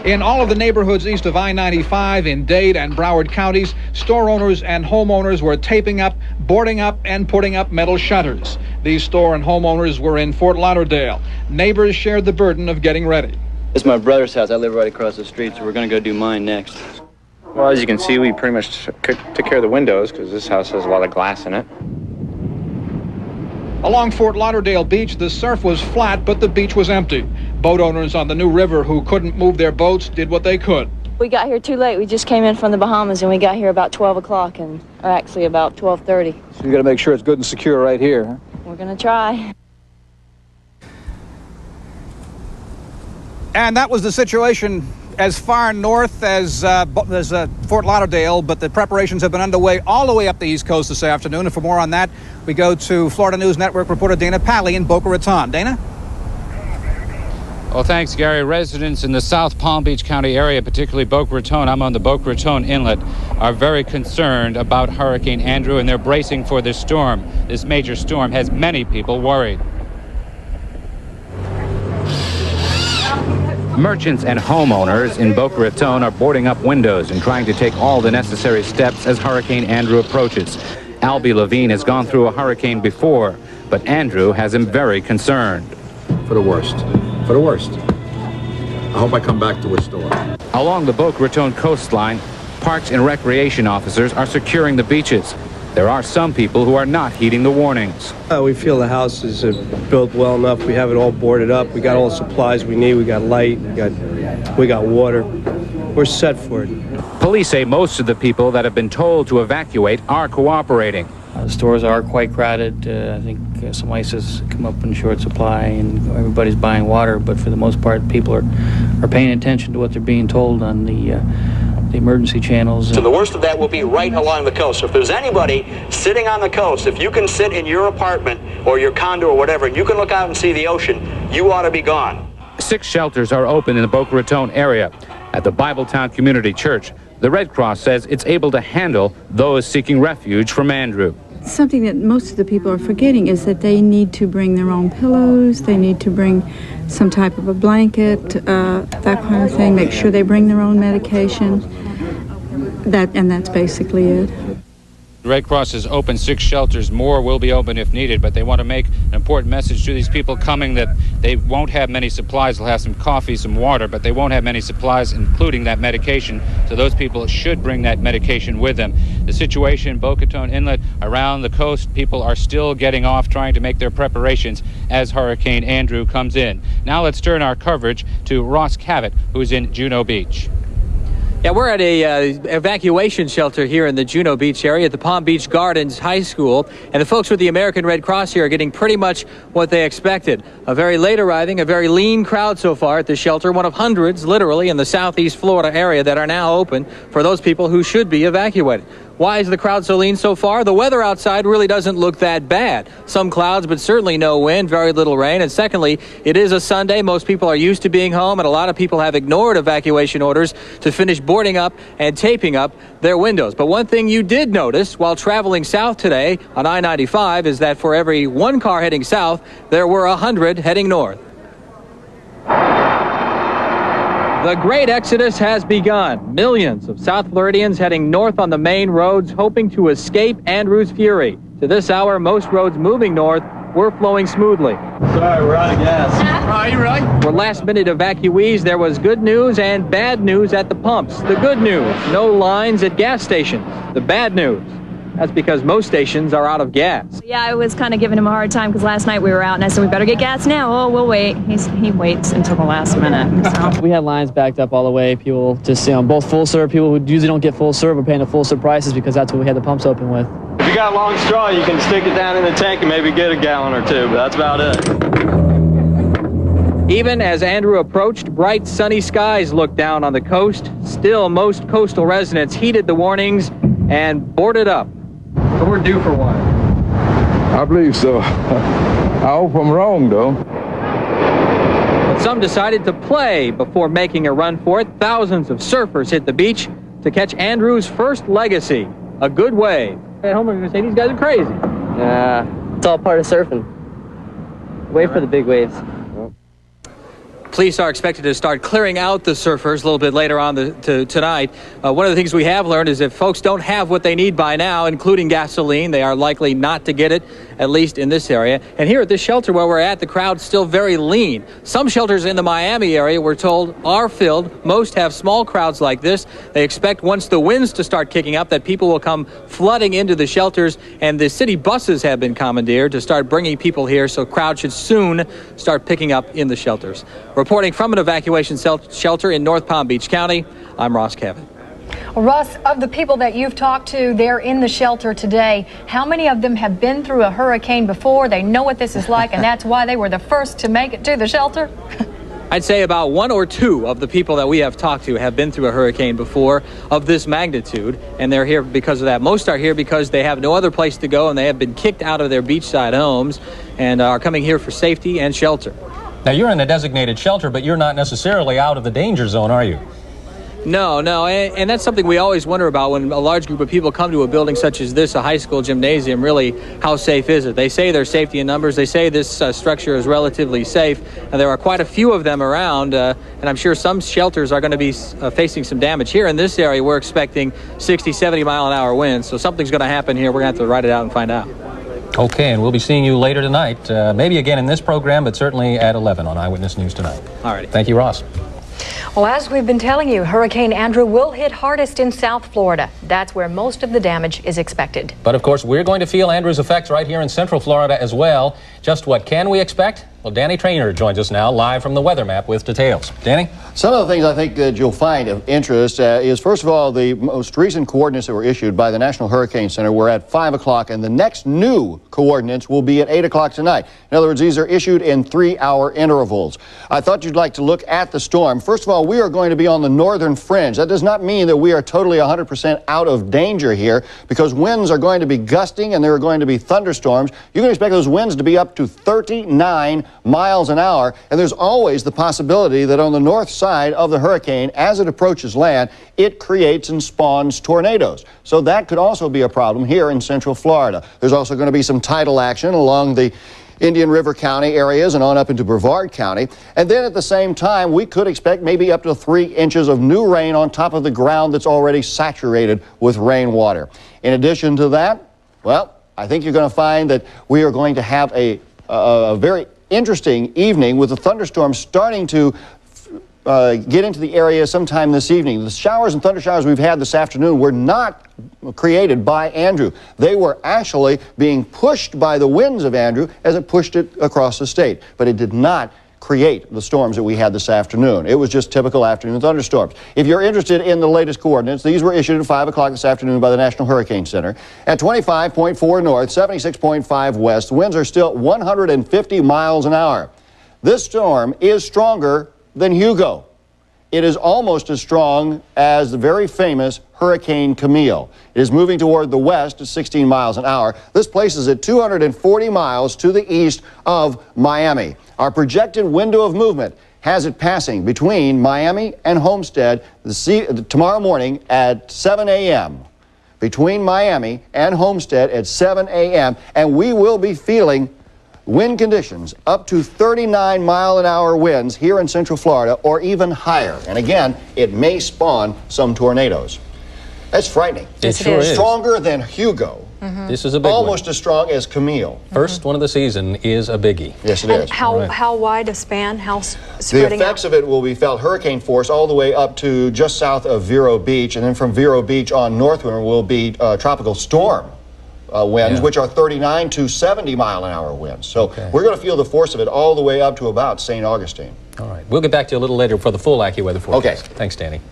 In all of the neighborhoods east of I-95 in Dade and Broward counties, store owners and homeowners were taping up, boarding up, and putting up metal shutters. These store and homeowners were in Fort Lauderdale. Neighbors shared the burden of getting ready.
It's my brother's house. I live right across the street, so we're going to go do mine next.
Well, as you can see, we pretty much took care of the windows because this house has a lot of glass in it.
Along Fort Lauderdale Beach, the surf was flat, but the beach was empty. Boat owners on the New River who couldn't move their boats did what they could.
We got here too late. We just came in from the Bahamas, and we got here about 12 o'clock, or actually about 12:30.
So you got to make sure it's good and secure right here, huh?
We're going to try.
And that was the situation as far north as Fort Lauderdale, but the preparations have been underway all the way up the East Coast this afternoon. And for more on that, we go to Florida News Network reporter Dana Pally in Boca Raton. Dana?
Well, thanks, Gary. Residents in the South Palm Beach County area, particularly Boca Raton, I'm on the Boca Raton Inlet, are very concerned about Hurricane Andrew, and they're bracing for this storm. This major storm has many people worried. Merchants and homeowners in Boca Raton are boarding up windows and trying to take all the necessary steps as Hurricane Andrew approaches. Albie Levine has gone through a hurricane before, but Andrew has him very concerned.
For the worst. For the worst. I hope I come back to a storm.
Along the Boca Raton coastline, parks and recreation officers are securing the beaches. There are some people who are not heeding the warnings.
We feel the house is built well enough. We have it all boarded up. We got all the supplies we need. We got light. We got water. We're set for it.
Police say most of the people that have been told to evacuate are cooperating.
The stores are quite crowded. I think some ice has come up in short supply and everybody's buying water, but for the most part people are paying attention to what they're being told on the emergency channels.
So the worst of that will be right along the coast. So if there's anybody sitting on the coast, if you can sit in your apartment or your condo or whatever and you can look out and see the ocean, you ought to be gone.
6 shelters are open in the Boca Raton area. At the Bibletown Community Church, the Red Cross says it's able to handle those seeking refuge from Andrew.
Something that most of the people are forgetting is that they need to bring their own pillows, they need to bring some type of a blanket, that kind of thing, make sure they bring their own medication, and that's basically it.
The Red Cross has opened 6 shelters. More will be open if needed, but they want to make an important message to these people coming that they won't have many supplies. They'll have some coffee, some water, but they won't have many supplies, including that medication. So those people should bring that medication with them. The situation in Boca Raton Inlet, around the coast, people are still getting off, trying to make their preparations as Hurricane Andrew comes in. Now let's turn our coverage to Ross Cavett, who's in Juno Beach.
Yeah, we're at a evacuation shelter here in the Juno Beach area at the Palm Beach Gardens High School, and the folks with the American Red Cross here are getting pretty much what they expected. A very late arriving, a very lean crowd so far at the shelter, one of hundreds literally in the southeast Florida area that are now open for those people who should be evacuated. Why is the crowd so lean so far? The weather outside really doesn't look that bad. Some clouds, but certainly no wind, very little rain. And secondly, it is a Sunday. Most people are used to being home, and a lot of people have ignored evacuation orders to finish boarding up and taping up their windows. But one thing you did notice while traveling south today on I-95 is that for every 1 car heading south, there were 100 heading north. The great exodus has begun. Millions of South Floridians heading north on the main roads, hoping to escape Andrew's fury. To this hour, most roads moving north were flowing smoothly.
Sorry, we're out of gas.
Are you really? For last-minute evacuees, there was good news and bad news at the pumps. The good news, no lines at gas stations. The bad news, that's because most stations are out of gas.
Yeah, I was kind of giving him a hard time because last night we were out and I said, we better get gas now. Oh, we'll wait. He waits until the last minute. So.
We had lines backed up all the way. People just, both full serve, people who usually don't get full serve are paying the full serve prices because that's what we had the pumps open with.
If you got a long straw, you can stick it down in the tank and maybe get a gallon or 2, but that's about it.
Even as Andrew approached, bright sunny skies looked down on the coast. Still, most coastal residents heeded the warnings and boarded up. So we're due for one.
I believe so. I hope I'm wrong, though.
But some decided to play before making a run for it. Thousands of surfers hit the beach to catch Andrew's first legacy, a good wave. At home, I'm going to say these guys are crazy.
Yeah, it's all part of surfing. Wait for the big waves.
Police are expected to start clearing out the surfers a little bit later on tonight. One of the things we have learned is if folks don't have what they need by now, including gasoline, they are likely not to get it, at least in this area. And here at this shelter where we're at, the crowd's still very lean. Some shelters in the Miami area, we're told, are filled. Most have small crowds like this. They expect once the winds to start kicking up that people will come flooding into the shelters, and the city buses have been commandeered to start bringing people here, so crowds should soon start picking up in the shelters. Reporting from an evacuation shelter in North Palm Beach County, I'm Ross Cavett.
Well, Russ, of the people that you've talked to there in the shelter today, how many of them have been through a hurricane before? They know what this is like, and that's why they were the first to make it to the shelter?
I'd say about 1 or 2 of the people that we have talked to have been through a hurricane before of this magnitude, and they're here because of that. Most are here because they have no other place to go, and they have been kicked out of their beachside homes and are coming here for safety and shelter.
Now, you're in a designated shelter, but you're not necessarily out of the danger zone, are you?
No, and that's something we always wonder about when a large group of people come to a building such as this, a high school gymnasium. Really, how safe is it? They say there's safety in numbers. They say this structure is relatively safe, and there are quite a few of them around, and I'm sure some shelters are going to be facing some damage. Here in this area, we're expecting 60, 70-mile-an-hour winds, so something's going to happen here. We're going to have to write it out and find out.
Okay, and we'll be seeing you later tonight, maybe again in this program, but certainly at 11 on Eyewitness News Tonight.
All right.
Thank you, Ross.
Well, as we've been telling you, Hurricane Andrew will hit hardest in South Florida. That's where most of the damage is expected.
But, of course, we're going to feel Andrew's effects right here in Central Florida as well. Just what can we expect? Well, Danny Traynor joins us now live from the weather map with details. Danny?
Some of the things I think that you'll find of interest is, first of all, the most recent coordinates that were issued by the National Hurricane Center were at 5 o'clock, and the next new coordinates will be at 8 o'clock tonight. In other words, these are issued in 3-hour intervals. I thought you'd like to look at the storm. First of all, we are going to be on the northern fringe. That does not mean that we are totally 100% out of danger here, because winds are going to be gusting and there are going to be thunderstorms. You can expect those winds to be up to 39 miles an hour, and there's always the possibility that on the north side of the hurricane, as it approaches land, it creates and spawns tornadoes. So that could also be a problem here in Central Florida. There's also going to be some tidal action along the Indian River County areas and on up into Brevard County. And then at the same time, we could expect maybe up to 3 inches of new rain on top of the ground that's already saturated with rainwater. In addition to that, well, I think you're going to find that we are going to have a very interesting evening with the thunderstorms starting to get into the area sometime this evening. The showers and thunder showers we've had this afternoon were not created by Andrew. They were actually being pushed by the winds of Andrew as it pushed it across the state. But it did not create the storms that we had this afternoon. It was just typical afternoon thunderstorms. If you're interested in the latest coordinates, these were issued at 5 o'clock this afternoon by the National Hurricane Center. At 25.4 north, 76.5 west, the winds are still 150 miles an hour. This storm is stronger than Hugo. It is almost as strong as the very famous Hurricane Camille. It is moving toward the west at 16 miles an hour. This places it 240 miles to the east of Miami. Our projected window of movement has it passing between Miami and Homestead tomorrow morning at 7 a.m. Between Miami and Homestead at 7 a.m. And we will be feeling wind conditions up to 39-mile-an-hour winds here in Central Florida, or even higher. And again, it may spawn some tornadoes. That's frightening.
It sure is.
Stronger than Hugo.
Mm-hmm.
This is a big
Almost
one.
as strong as Camille.
First one of the season is a biggie.
Yes, it is.
How wide a span? How
The
spreading
effects
out?
of it will be felt hurricane force all the way up to just south of Vero Beach, and then from Vero Beach on northward will be tropical storm winds, which are 39 to 70 mile an hour winds. So we're going to feel the force of it all the way up to about St. Augustine.
All right. We'll get back to you a little later for the full AccuWeather forecast. Okay. Thanks, Danny.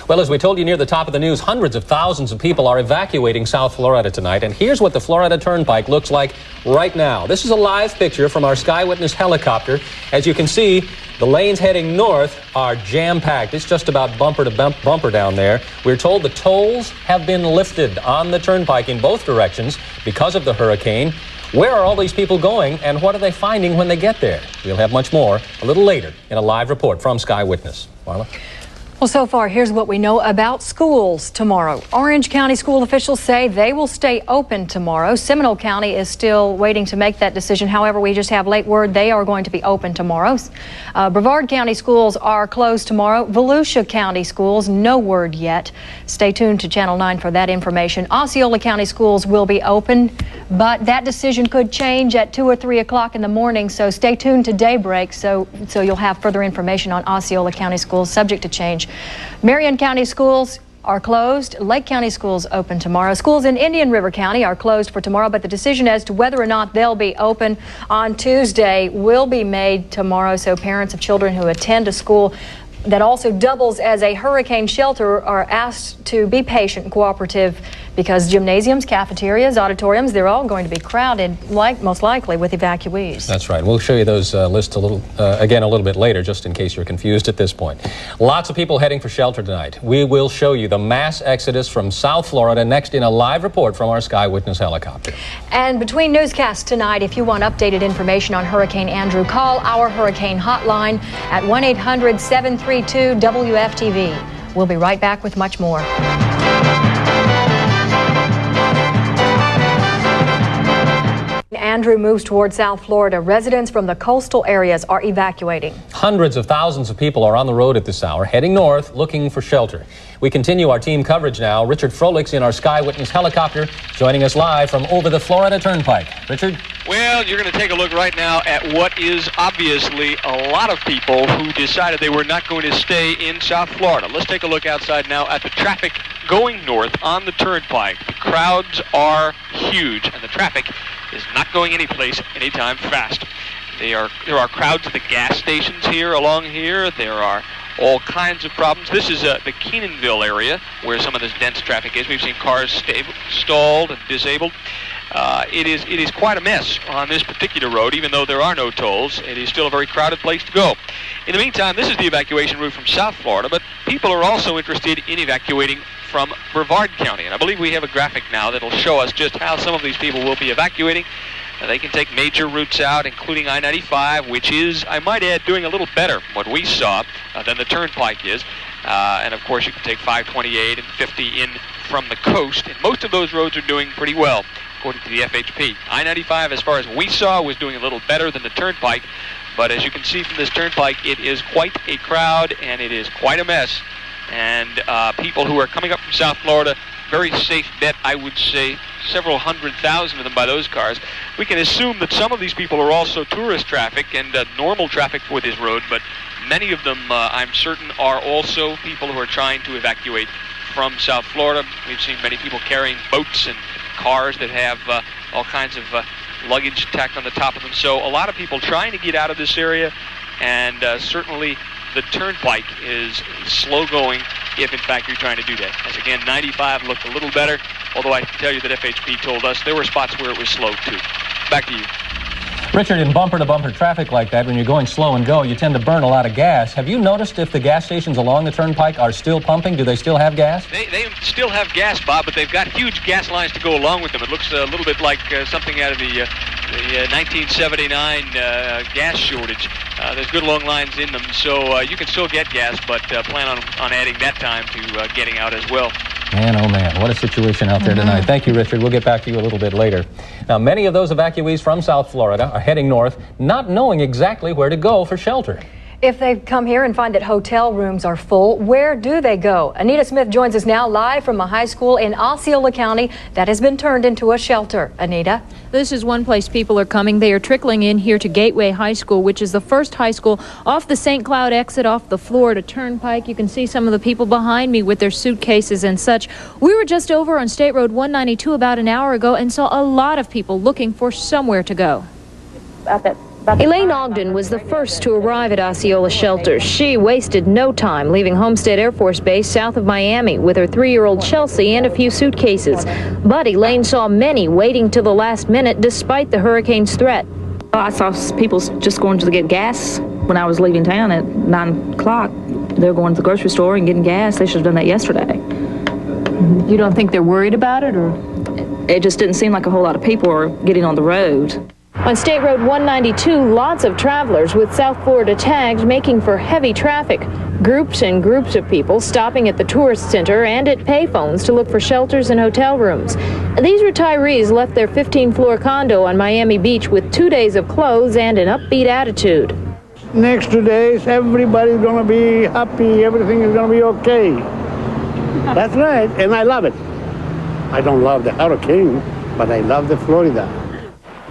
Well, as we told you near the top of the news, hundreds of thousands of people are evacuating South Florida tonight. And here's what the Florida Turnpike looks like right now. This is a live picture from our Sky Witness helicopter. As you can see, the lanes heading north are jam-packed. It's just about bumper to bumper down there. We're told the tolls have been lifted on the turnpike in both directions because of the hurricane. Where are all these people going, and what are they finding when they get there? We'll have much more a little later in a live report from Sky Witness. Marla?
Well, Well, so far, here's what we know about schools tomorrow. Orange County school officials say they will stay open tomorrow. Seminole County is still waiting to make that decision. However, we just have late word they are going to be open tomorrow. Brevard County schools are closed tomorrow. Volusia County schools, no word yet. Stay tuned to Channel 9 for that information. Osceola County schools will be open, but that decision could change at 2 or 3 o'clock in the morning, so stay tuned to Daybreak so you'll have further information on Osceola County schools, subject to change. Marion County schools are closed. Lake County schools open tomorrow. Schools in Indian River County are closed for tomorrow, but the decision as to whether or not they'll be open on Tuesday will be made tomorrow, so parents of children who attend a school that also doubles as a hurricane shelter are asked to be patient and cooperative, because gymnasiums, cafeterias, auditoriums, they're all going to be crowded, most likely with evacuees.
That's right. We'll show you those lists again a little bit later, just in case you're confused at this point. Lots of people heading for shelter tonight. We will show you the mass exodus from South Florida next in a live report from our Sky Witness helicopter.
And between newscasts tonight, if you want updated information on Hurricane Andrew, call our hurricane hotline at 1-800-732-WFTV. We'll be right back with much more. Andrew moves toward South Florida. Residents from the coastal areas are evacuating.
Hundreds of thousands of people are on the road at this hour, heading north, looking for shelter. We continue our team coverage now. Richard Froelic's in our Sky Witness helicopter, joining us live from over the Florida Turnpike. Richard?
Well, you're going to take a look right now at what is obviously a lot of people who decided they were not going to stay in South Florida. Let's take a look outside now at the traffic going north on the Turnpike. The crowds are huge, and the traffic is not going anyplace anytime fast. There are crowds at the gas stations here along here. There are all kinds of problems. This is the Keenanville area where some of this dense traffic is. We've seen cars stalled and disabled. It is quite a mess on this particular road. Even though there are no tolls, it is still a very crowded place to go. In the meantime, this is the evacuation route from South Florida, but people are also interested in evacuating from Brevard County. And I believe we have a graphic now that'll show us just how some of these people will be evacuating. They can take major routes out, including I-95, which is, I might add, doing a little better what we saw than the Turnpike is. And of course, you can take 528 and 50 in from the coast, and most of those roads are doing pretty well, according to the FHP. I-95, as far as we saw, was doing a little better than the Turnpike, but as you can see from this Turnpike, it is quite a crowd, and it is quite a mess. And people who are coming up from South Florida, very safe bet, I would say, several 100,000 of them by those cars. We can assume that some of these people are also tourist traffic and normal traffic for this road, but many of them, I'm certain, are also people who are trying to evacuate from South Florida. We've seen many people carrying boats and cars that have all kinds of luggage tacked on the top of them. So a lot of people trying to get out of this area, and certainly the Turnpike is slow going if in fact you're trying to do that. As again, 95 looked a little better, although I can tell you that FHP told us there were spots where it was slow too. Back to you.
Richard, in bumper-to-bumper traffic like that, when you're going slow and go, you tend to burn a lot of gas. Have you noticed if the gas stations along the Turnpike are still pumping? Do they still have gas?
They still have gas, Bob, but they've got huge gas lines to go along with them. It looks a little bit like something out of the 1979 gas shortage. There's good long lines in them, so you can still get gas, but plan on adding that time to getting out as well.
Man, oh man, what a situation out there tonight. Thank you, Richard. We'll get back to you a little bit later. Now, many of those evacuees from South Florida are heading north, not knowing exactly where to go for shelter.
If they come here and find that hotel rooms are full, where do they go? Anita Smith joins us now live from a high school in Osceola County that has been turned into a shelter. Anita?
This is one place people are coming. They are trickling in here to Gateway High School, which is the first high school off the St. Cloud exit off the Florida Turnpike. You can see some of the people behind me with their suitcases and such. We were just over on State Road 192 about an hour ago and saw a lot of people looking for somewhere to go. Elaine Ogden was the first to arrive at Osceola shelter. She wasted no time leaving Homestead Air Force Base south of Miami with her 3-year-old Chelsea and a few suitcases. But Elaine saw many waiting till the last minute despite the hurricane's threat.
I saw people just going to get gas when I was leaving town at 9 o'clock. They're going to the grocery store and getting gas. They should have done that yesterday.
You don't think they're worried about it, or?
It just didn't seem like a whole lot of people were getting on the road.
On State Road 192, lots of travelers with South Florida tags making for heavy traffic. Groups and groups of people stopping at the tourist center and at payphones to look for shelters and hotel rooms. These retirees left their 15-floor condo on Miami Beach with 2 days of clothes and an upbeat attitude.
Next 2 days, everybody's going to be happy. Everything is going to be okay. That's right, and I love it. I don't love the hurricane, but I love the Florida.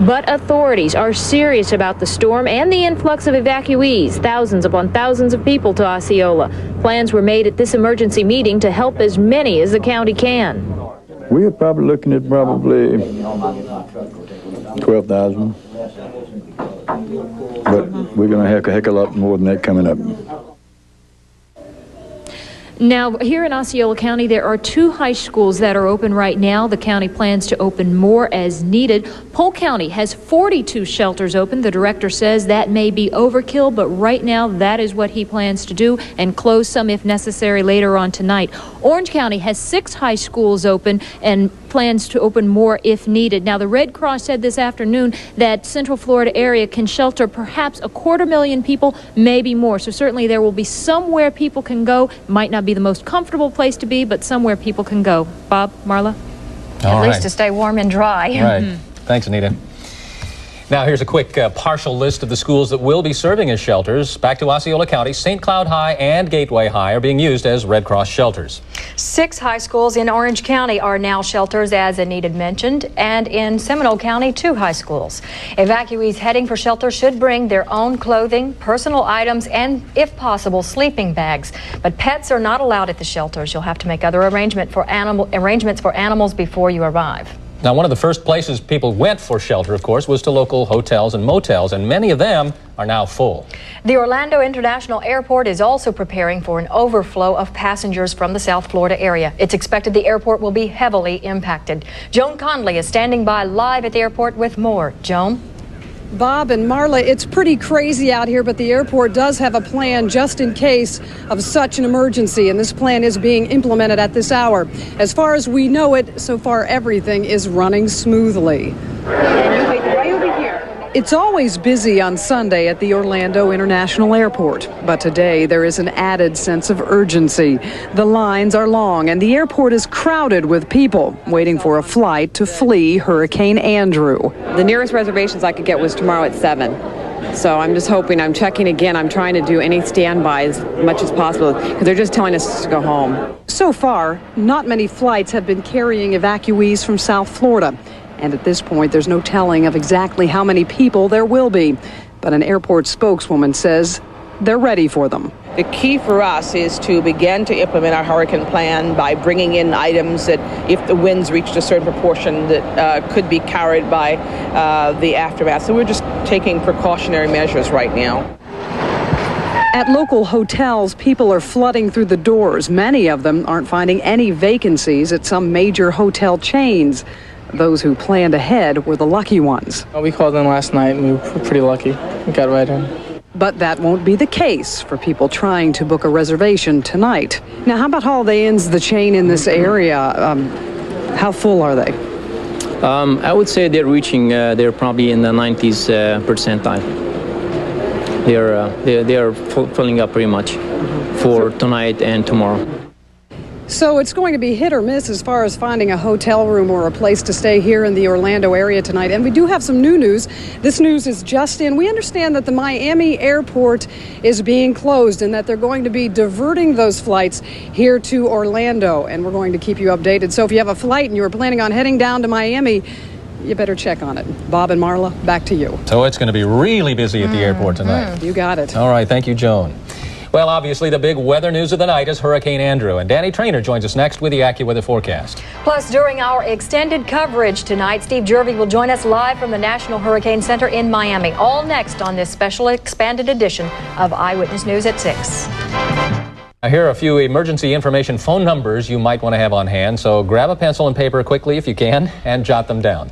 But authorities are serious about the storm and the influx of evacuees, thousands upon thousands of people to Osceola. Plans were made at this emergency meeting to help as many as the county can.
We are probably looking at 12,000. But we're going to have a heck of a lot more than that coming up.
Now, here in Osceola County, there are 2 high schools that are open right now. The county plans to open more as needed. Polk County has 42 shelters open. The director says that may be overkill, but right now that is what he plans to do, and close some if necessary later on tonight. Orange County has 6 high schools open and plans to open more if needed. Now, the Red Cross said this afternoon that Central Florida area can shelter perhaps 250,000 people, maybe more. So certainly there will be somewhere people can go. Might not be the most comfortable place to be, but somewhere people can go. Bob, Marla?
At least to stay warm and dry.
Right. Thanks, Anita. Now, here's a quick partial list of the schools that will be serving as shelters. Back to Osceola County, St. Cloud High and Gateway High are being used as Red Cross shelters.
6 high schools in Orange County are now shelters, as Anita mentioned, and in Seminole County, 2 high schools. Evacuees heading for shelter should bring their own clothing, personal items, and, if possible, sleeping bags. But pets are not allowed at the shelters. You'll have to make other arrangements for animals before you arrive.
Now, one of the first places people went for shelter, of course, was to local hotels and motels, and many of them are now full.
The Orlando International Airport is also preparing for an overflow of passengers from the South Florida area. It's expected the airport will be heavily impacted. Joan Conley is standing by live at the airport with more. Joan?
Bob and Marla, it's pretty crazy out here, but the airport does have a plan just in case of such an emergency, and this plan is being implemented at this hour. As far as we know it, so far everything is running smoothly. It's always busy on Sunday at the Orlando International Airport, but today there is an added sense of urgency. The lines are long and the airport is crowded with people waiting for a flight to flee Hurricane Andrew.
The nearest reservations I could get was tomorrow at 7. So I'm just hoping, I'm checking again, I'm trying to do any standby as much as possible because they're just telling us to go home.
So far, not many flights have been carrying evacuees from South Florida. And at this point, there's no telling of exactly how many people there will be. But an airport spokeswoman says they're ready for them.
The key for us is to begin to implement our hurricane plan by bringing in items that, if the winds reached a certain proportion, that could be carried by the aftermath. So we're just taking precautionary measures right now.
At local hotels, people are flooding through the doors. Many of them aren't finding any vacancies at some major hotel chains. Those who planned ahead were the lucky ones.
We called in last night and we were pretty lucky. We got right in.
But that won't be the case for people trying to book a reservation tonight. Now, how about Holiday Inns, the chain in this area? How full are they?
I would say they're reaching, they're probably in the 90s percentile. They are filling up pretty much for tonight and tomorrow.
So it's going to be hit or miss as far as finding a hotel room or a place to stay here in the Orlando area tonight. And we do have some new news. This news is just in. We understand that the Miami airport is being closed and that they're going to be diverting those flights here to Orlando. And we're going to keep you updated. So if you have a flight and you were planning on heading down to Miami, you better check on it. Bob and Marla, back to you.
So it's going to be really busy at the airport tonight.
You got it.
All right. Thank you, Joan. Well, obviously, the big weather news of the night is Hurricane Andrew. And Danny Trainer joins us next with the AccuWeather forecast.
Plus, during our extended coverage tonight, Steve Jervey will join us live from the National Hurricane Center in Miami. All next on this special expanded edition of Eyewitness News at 6.
Here are a few emergency information phone numbers you might want to have on hand. So grab a pencil and paper quickly if you can and jot them down.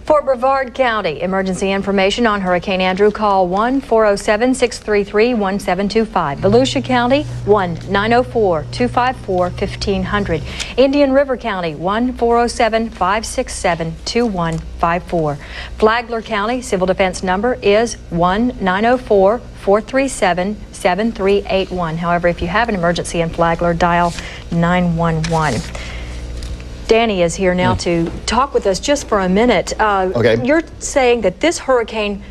For Brevard County, emergency information on Hurricane Andrew, call 1-407-633-1725. Volusia County, 1-904-254-1500. Indian River County, 1-407-567-2154. Flagler County, civil defense number is 1-904-437-7381. However, if you have an emergency in Flagler, dial 911. Danny is here now to talk with us just for a minute.
Okay.
You're saying that this hurricane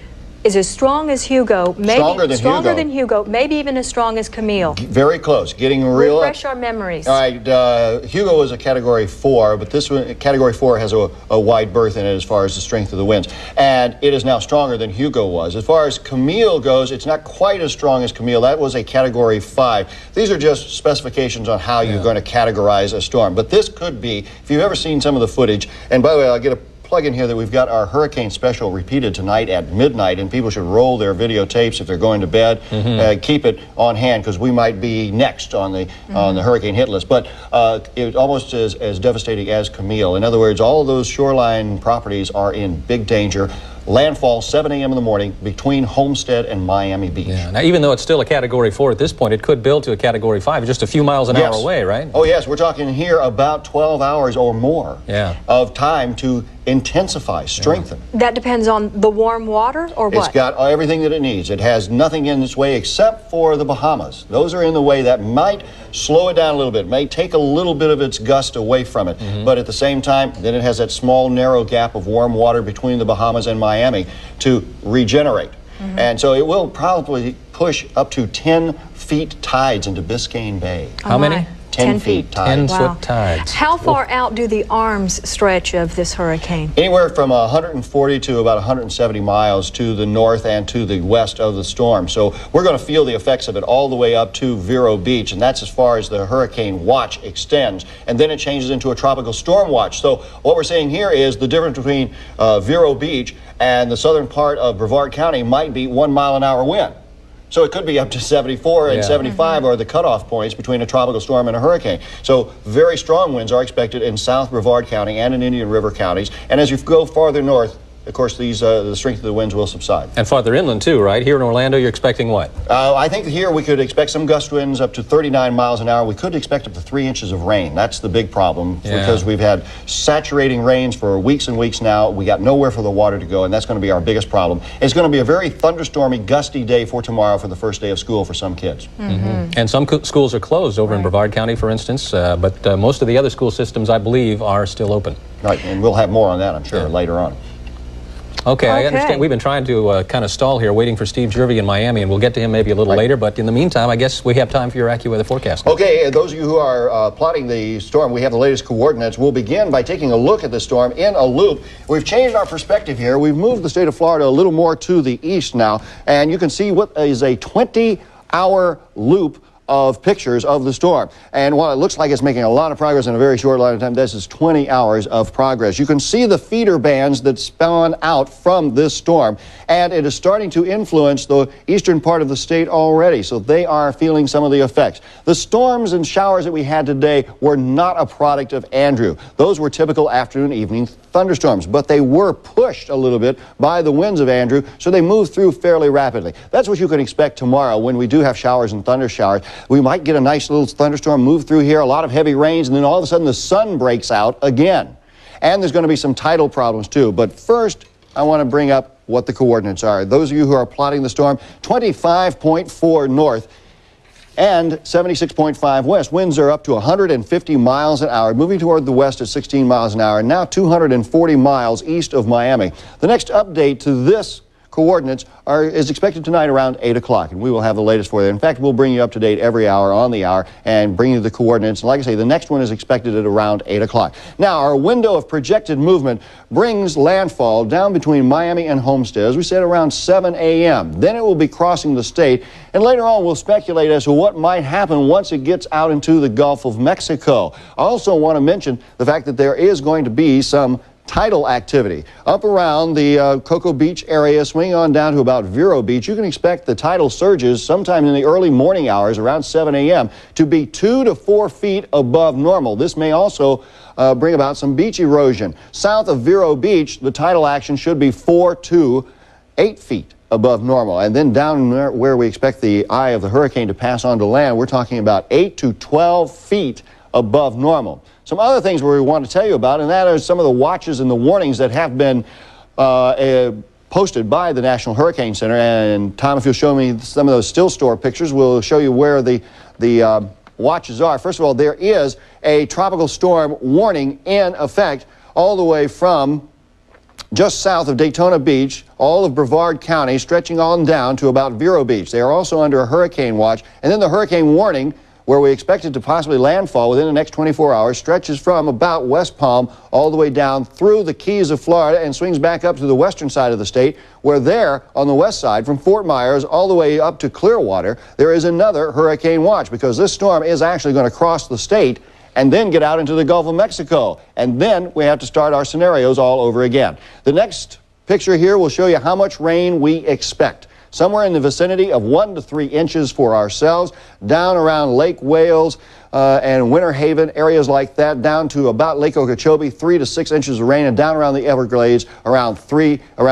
is as strong as Hugo, maybe stronger than Hugo, maybe even as strong as Camille.
Very close, getting real.
Refresh our memories.
All right, Hugo was a Category 4, but this one, Category 4 has a wide berth in it as far as the strength of the winds, and it is now stronger than Hugo was. As far as Camille goes, it's not quite as strong as Camille. That was a Category 5. These are just specifications on how you're going to categorize a storm, but this could be, if you've ever seen some of the footage, and by the way, I'll get a plug in here that we've got our hurricane special repeated tonight at midnight, and people should roll their videotapes if they're going to bed. Keep it on hand because we might be next on the hurricane hit list. But it almost is as devastating as Camille. In other words, all of those shoreline properties are in big danger. Landfall 7 a.m. in the morning between Homestead and Miami Beach.
Yeah. Now, even though it's still a Category 4 at this point, it could build to a Category 5 just a few miles an hour away, right?
Oh, yes. We're talking here about 12 hours or more of time to intensify, strengthen.
That depends on the warm water or what?
It's got everything that it needs. It has nothing in its way except for the Bahamas. Those are in the way that might slow it down a little bit, may take a little bit of its gust away from it. But at the same time, then it has that small, narrow gap of warm water between the Bahamas and Miami to regenerate. And so it will probably push up to 10 feet tides into Biscayne Bay.
How many?
10 feet tides.
10-foot tides.
How far out do the arms stretch of this hurricane?
Anywhere from 140 to about 170 miles to the north and to the west of the storm. So we're going to feel the effects of it all the way up to Vero Beach, and that's as far as the hurricane watch extends. And then it changes into a tropical storm watch. So what we're saying here is the difference between Vero Beach and the southern part of Brevard County might be 1 mile an hour wind. So it could be up to 74 and 75 are the cutoff points between a tropical storm and a hurricane. So very strong winds are expected in South Brevard County and in Indian River counties. And as you go farther north, of course, the strength of the winds will subside.
And farther inland, too, right? Here in Orlando, you're expecting what?
I think here we could expect some gust winds up to 39 miles an hour. We could expect up to 3 inches of rain. That's the big problem because we've had saturating rains for weeks and weeks now. We got nowhere for the water to go, and that's going to be our biggest problem. It's going to be a very thunderstormy, gusty day for tomorrow for the first day of school for some kids.
And some schools are closed over in Brevard County, for instance, but most of the other school systems, I believe, are still open.
Right, and we'll have more on that, I'm sure, later on.
Okay, I understand. We've been trying to kind of stall here, waiting for Steve Jervey in Miami, and we'll get to him maybe a little later. But in the meantime, I guess we have time for your AccuWeather forecast.
Okay, those of you who are plotting the storm, we have the latest coordinates. We'll begin by taking a look at the storm in a loop. We've changed our perspective here. We've moved the state of Florida a little more to the east now, and you can see what is a 20-hour loop of pictures of the storm. And while it looks like it's making a lot of progress in a very short amount of time, this is 20 hours of progress. You can see the feeder bands that spawn out from this storm, and it is starting to influence the eastern part of the state already, so they are feeling some of the effects. The storms and showers that we had today were not a product of Andrew. Those were typical afternoon, evening thunderstorms, but they were pushed a little bit by the winds of Andrew, so they moved through fairly rapidly. That's what you can expect tomorrow when we do have showers and thunder showers. We might get a nice little thunderstorm move through here, a lot of heavy rains, and then all of a sudden the sun breaks out again. And there's going to be some tidal problems too. But first, I want to bring up what the coordinates are. Those of you who are plotting the storm, 25.4 north and 76.5 west. Winds are up to 150 miles an hour, moving toward the west at 16 miles an hour, and now 240 miles east of Miami. The next update to this coordinates is expected tonight around 8 o'clock, and we will have the latest for you. In fact, we'll bring you up to date every hour on the hour and bring you the coordinates. And like I say, the next one is expected at around 8 o'clock. Now, our window of projected movement brings landfall down between Miami and Homestead, as we said, around 7 a.m. Then it will be crossing the state, and later on we'll speculate as to what might happen once it gets out into the Gulf of Mexico. I also want to mention the fact that there is going to be some tidal activity. Up around the Cocoa Beach area, swinging on down to about Vero Beach, you can expect the tidal surges sometime in the early morning hours, around 7 a.m., to be 2 to 4 feet above normal. This may also bring about some beach erosion. South of Vero Beach, the tidal action should be 4 to 8 feet above normal. And then down where we expect the eye of the hurricane to pass onto land, we're talking about 8 to 12 feet above normal. Some other things we want to tell you about, and that are some of the watches and the warnings that have been posted by the National Hurricane Center. And Tom, if you'll show me some of those still store pictures, we'll show you where the watches are. First of all, there is a tropical storm warning in effect all the way from just south of Daytona Beach, all of Brevard County, stretching on down to about Vero Beach. They are also under a hurricane watch. And then the hurricane warning, where we expect it to possibly landfall within the next 24 hours, stretches from about West Palm all the way down through the Keys of Florida and swings back up to the western side of the state, where there, on the west side, from Fort Myers all the way up to Clearwater, there is another hurricane watch, because this storm is actually going to cross the state and then get out into the Gulf of Mexico. And then we have to start our scenarios all over again. The next picture here will show you how much rain we expect. Somewhere in the vicinity of 1 to 3 inches for ourselves, down around Lake Wales and Winter Haven, areas like that, down to about Lake Okeechobee, 3 to 6 inches of rain, and down around the Everglades, around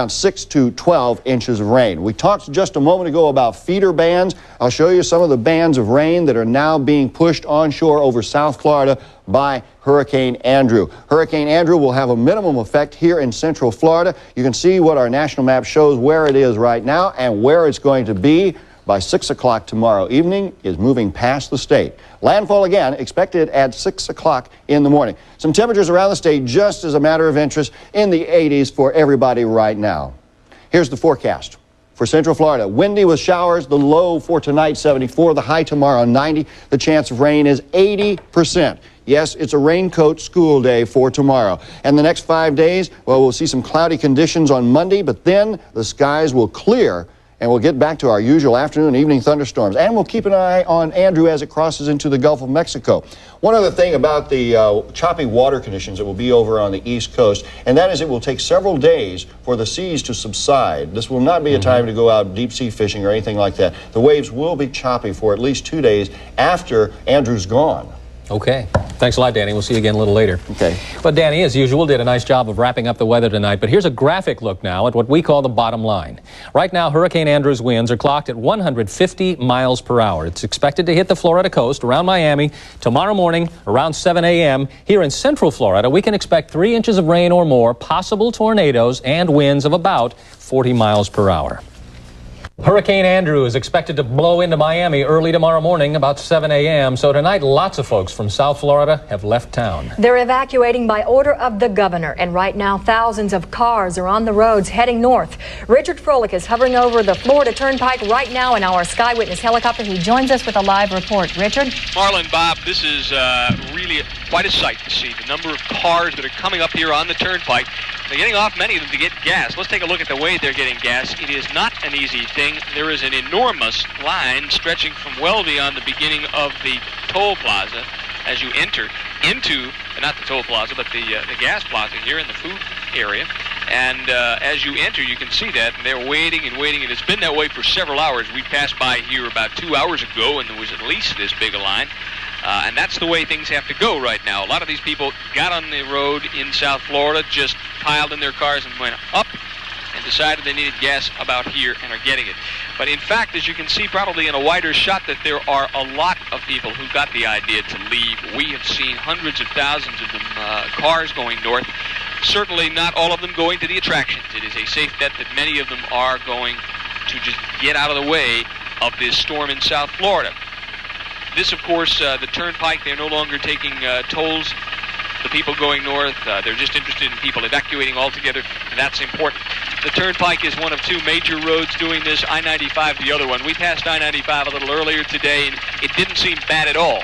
6 to 12 inches of rain. We talked just a moment ago about feeder bands. I'll show you some of the bands of rain that are now being pushed onshore over South Florida by Hurricane Andrew. Hurricane Andrew will have a minimum effect here in Central Florida. You can see what our national map shows where it is right now and where it's going to be by 6 o'clock tomorrow evening. Is moving past the state. Landfall again expected at 6 o'clock in the morning. Some temperatures around the state just as a matter of interest in the 80s for everybody right now. Here's the forecast. For Central Florida, windy with showers, the low for tonight 74, the high tomorrow 90. The chance of rain is 80%. Yes, it's a raincoat school day for tomorrow. And the next 5 days, well, we'll see some cloudy conditions on Monday, but then the skies will clear and we'll get back to our usual afternoon and evening thunderstorms. And we'll keep an eye on Andrew as it crosses into the Gulf of Mexico. One other thing about the choppy water conditions that will be over on the East Coast, and that is it will take several days for the seas to subside. This will not be a time to go out deep sea fishing or anything like that. The waves will be choppy for at least 2 days after Andrew's gone.
Okay. Thanks a lot, Danny. We'll see you again a little later.
Okay.
But Danny, as usual, did a nice job of wrapping up the weather tonight. But here's a graphic look now at what we call the bottom line. Right now, Hurricane Andrew's winds are clocked at 150 miles per hour. It's expected to hit the Florida coast around Miami tomorrow morning around 7 a.m. Here in Central Florida, we can expect 3 inches of rain or more, possible tornadoes, and winds of about 40 miles per hour. Hurricane Andrew is expected to blow into Miami early tomorrow morning, about 7 a.m. So tonight, lots of folks from South Florida have left town.
They're evacuating by order of the governor, and right now thousands of cars are on the roads heading north. Richard Froelich is hovering over the Florida Turnpike right now in our Sky Witness helicopter. He joins us with a live report. Richard?
Marlon, Bob, this is really quite a sight to see. The number of cars that are coming up here on the Turnpike. They're getting off, many of them, to get gas. Let's take a look at the way they're getting gas. It is not an easy thing. There is an enormous line stretching from well beyond the beginning of the toll plaza as you enter into, not the toll plaza, but the gas plaza here in the food area. And as you enter, you can see that, and they're waiting and waiting, and it's been that way for several hours. We passed by here about 2 hours ago, and there was at least this big a line. And that's the way things have to go right now. A lot of these people got on the road in South Florida, just piled in their cars and went up and decided they needed gas about here and are getting it. But in fact, as you can see probably in a wider shot, that there are a lot of people who got the idea to leave. We have seen hundreds of thousands of them, cars going north. Certainly not all of them going to the attractions. It is a safe bet that many of them are going to just get out of the way of this storm in South Florida. This, of course, the Turnpike, they're no longer taking tolls. The people going north, they're just interested in people evacuating altogether, and that's important. The Turnpike is one of two major roads doing this. I-95, the other one. We passed I-95 a little earlier today, and it didn't seem bad at all.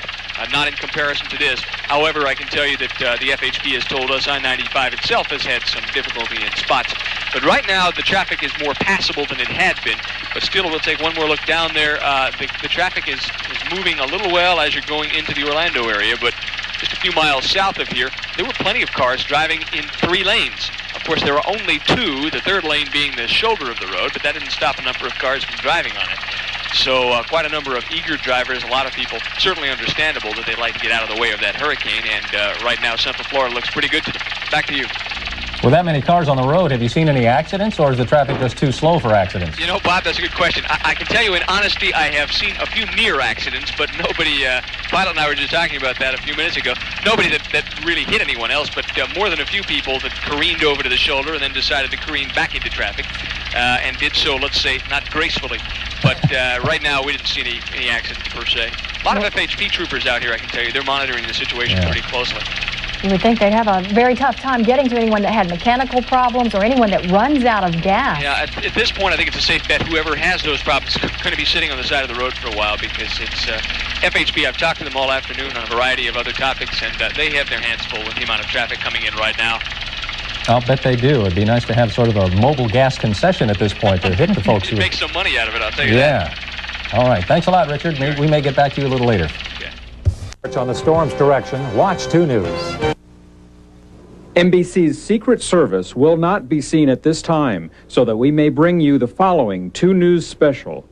Not in comparison to this. However, I can tell you that the FHP has told us I-95 itself has had some difficulty in spots. But right now, the traffic is more passable than it had been. But still, we'll take one more look down there. The traffic is moving a little well as you're going into the Orlando area, but just a few miles south of here, there were plenty of cars driving in 3 lanes. Of course, there were only 2, the third lane being the shoulder of the road, but that didn't stop a number of cars from driving on it. So quite a number of eager drivers, a lot of people, certainly understandable that they'd like to get out of the way of that hurricane, and right now Central Florida looks pretty good to them. Back to you.
With that many cars on the road, have you seen any accidents, or is the traffic just too slow for accidents?
You know, Bob, that's a good question. I can tell you in honesty, I have seen a few near accidents, but nobody, Pilot and I were just talking about that a few minutes ago, nobody that really hit anyone else, but more than a few people that careened over to the shoulder and then decided to careen back into traffic, and did so, let's say, not gracefully. But right now, we didn't see any accidents per se. A lot of FHP troopers out here, I can tell you. They're monitoring the situation pretty closely.
You would think they'd have a very tough time getting to anyone that had mechanical problems or anyone that runs out of gas.
Yeah, at this point, I think it's a safe bet whoever has those problems is going to be sitting on the side of the road for a while, because it's FHP. I've talked to them all afternoon on a variety of other topics, and they have their hands full with the amount of traffic coming in right now.
I'll bet they do. It'd be nice to have sort of a mobile gas concession at this point to hit the folks who
make some money out of it, I'll tell you that.
Yeah. All right. Thanks a lot, Richard. We may get back to you a little later.
Okay.
On the storm's direction, watch 2 News. NBC's Secret Service will not be seen at this time, so that we may bring you the following 2 News special.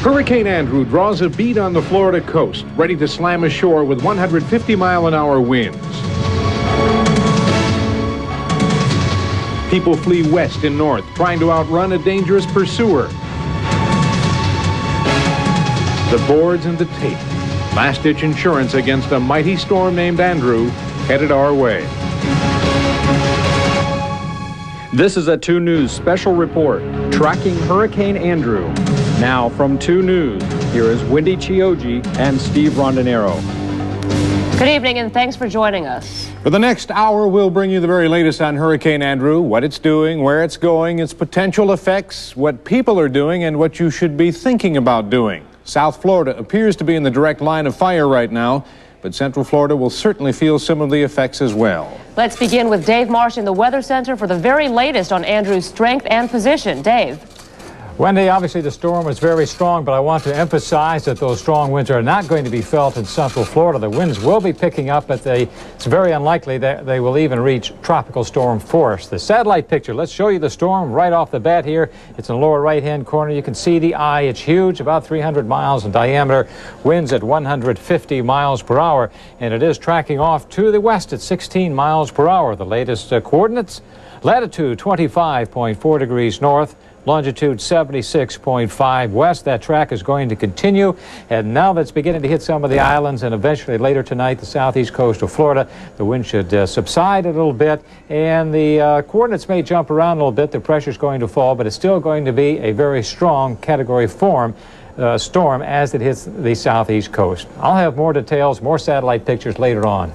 Hurricane Andrew draws a bead on the Florida coast, ready to slam ashore with 150-mile-an-hour winds. People flee west and north, trying to outrun a dangerous pursuer. The boards and the tape. Last-ditch insurance against a mighty storm named Andrew headed our way.
This is a 2 News special report tracking Hurricane Andrew. Now from 2 News, here is Wendy Chioji and Steve Rondinero.
Good evening, and thanks for joining us.
For the next hour, we'll bring you the very latest on Hurricane Andrew, what it's doing, where it's going, its potential effects, what people are doing, and what you should be thinking about doing. South Florida appears to be in the direct line of fire right now, but Central Florida will certainly feel some of the effects as well.
Let's begin with Dave Marsh in the Weather Center for the very latest on Andrew's strength and position. Dave.
Wendy, obviously the storm was very strong, but I want to emphasize that those strong winds are not going to be felt in Central Florida. The winds will be picking up, but it's very unlikely that they will even reach tropical storm force. The satellite picture, let's show you the storm right off the bat here. It's in the lower right-hand corner. You can see the eye. It's huge, about 300 miles in diameter, winds at 150 miles per hour, and it is tracking off to the west at 16 miles per hour. The latest coordinates, latitude 25.4 degrees north, longitude 76.5 west. That track is going to continue, and now that's beginning to hit some of the islands, and eventually later tonight the southeast coast of Florida. The wind should subside a little bit, and the coordinates may jump around a little bit. The pressure's going to fall, but it's still going to be a very strong Category 4 storm as it hits the southeast coast. I'll have more details, more satellite pictures later on.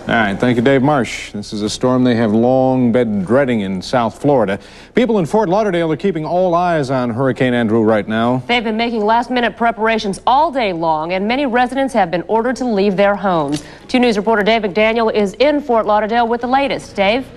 All right, thank you, Dave Marsh. This is a storm they have long been dreading in South Florida. People in Fort Lauderdale are keeping all eyes on Hurricane Andrew right now.
They've been making last-minute preparations all day long, and many residents have been ordered to leave their homes. 2 News reporter Dave McDaniel is in Fort Lauderdale with the latest. Dave?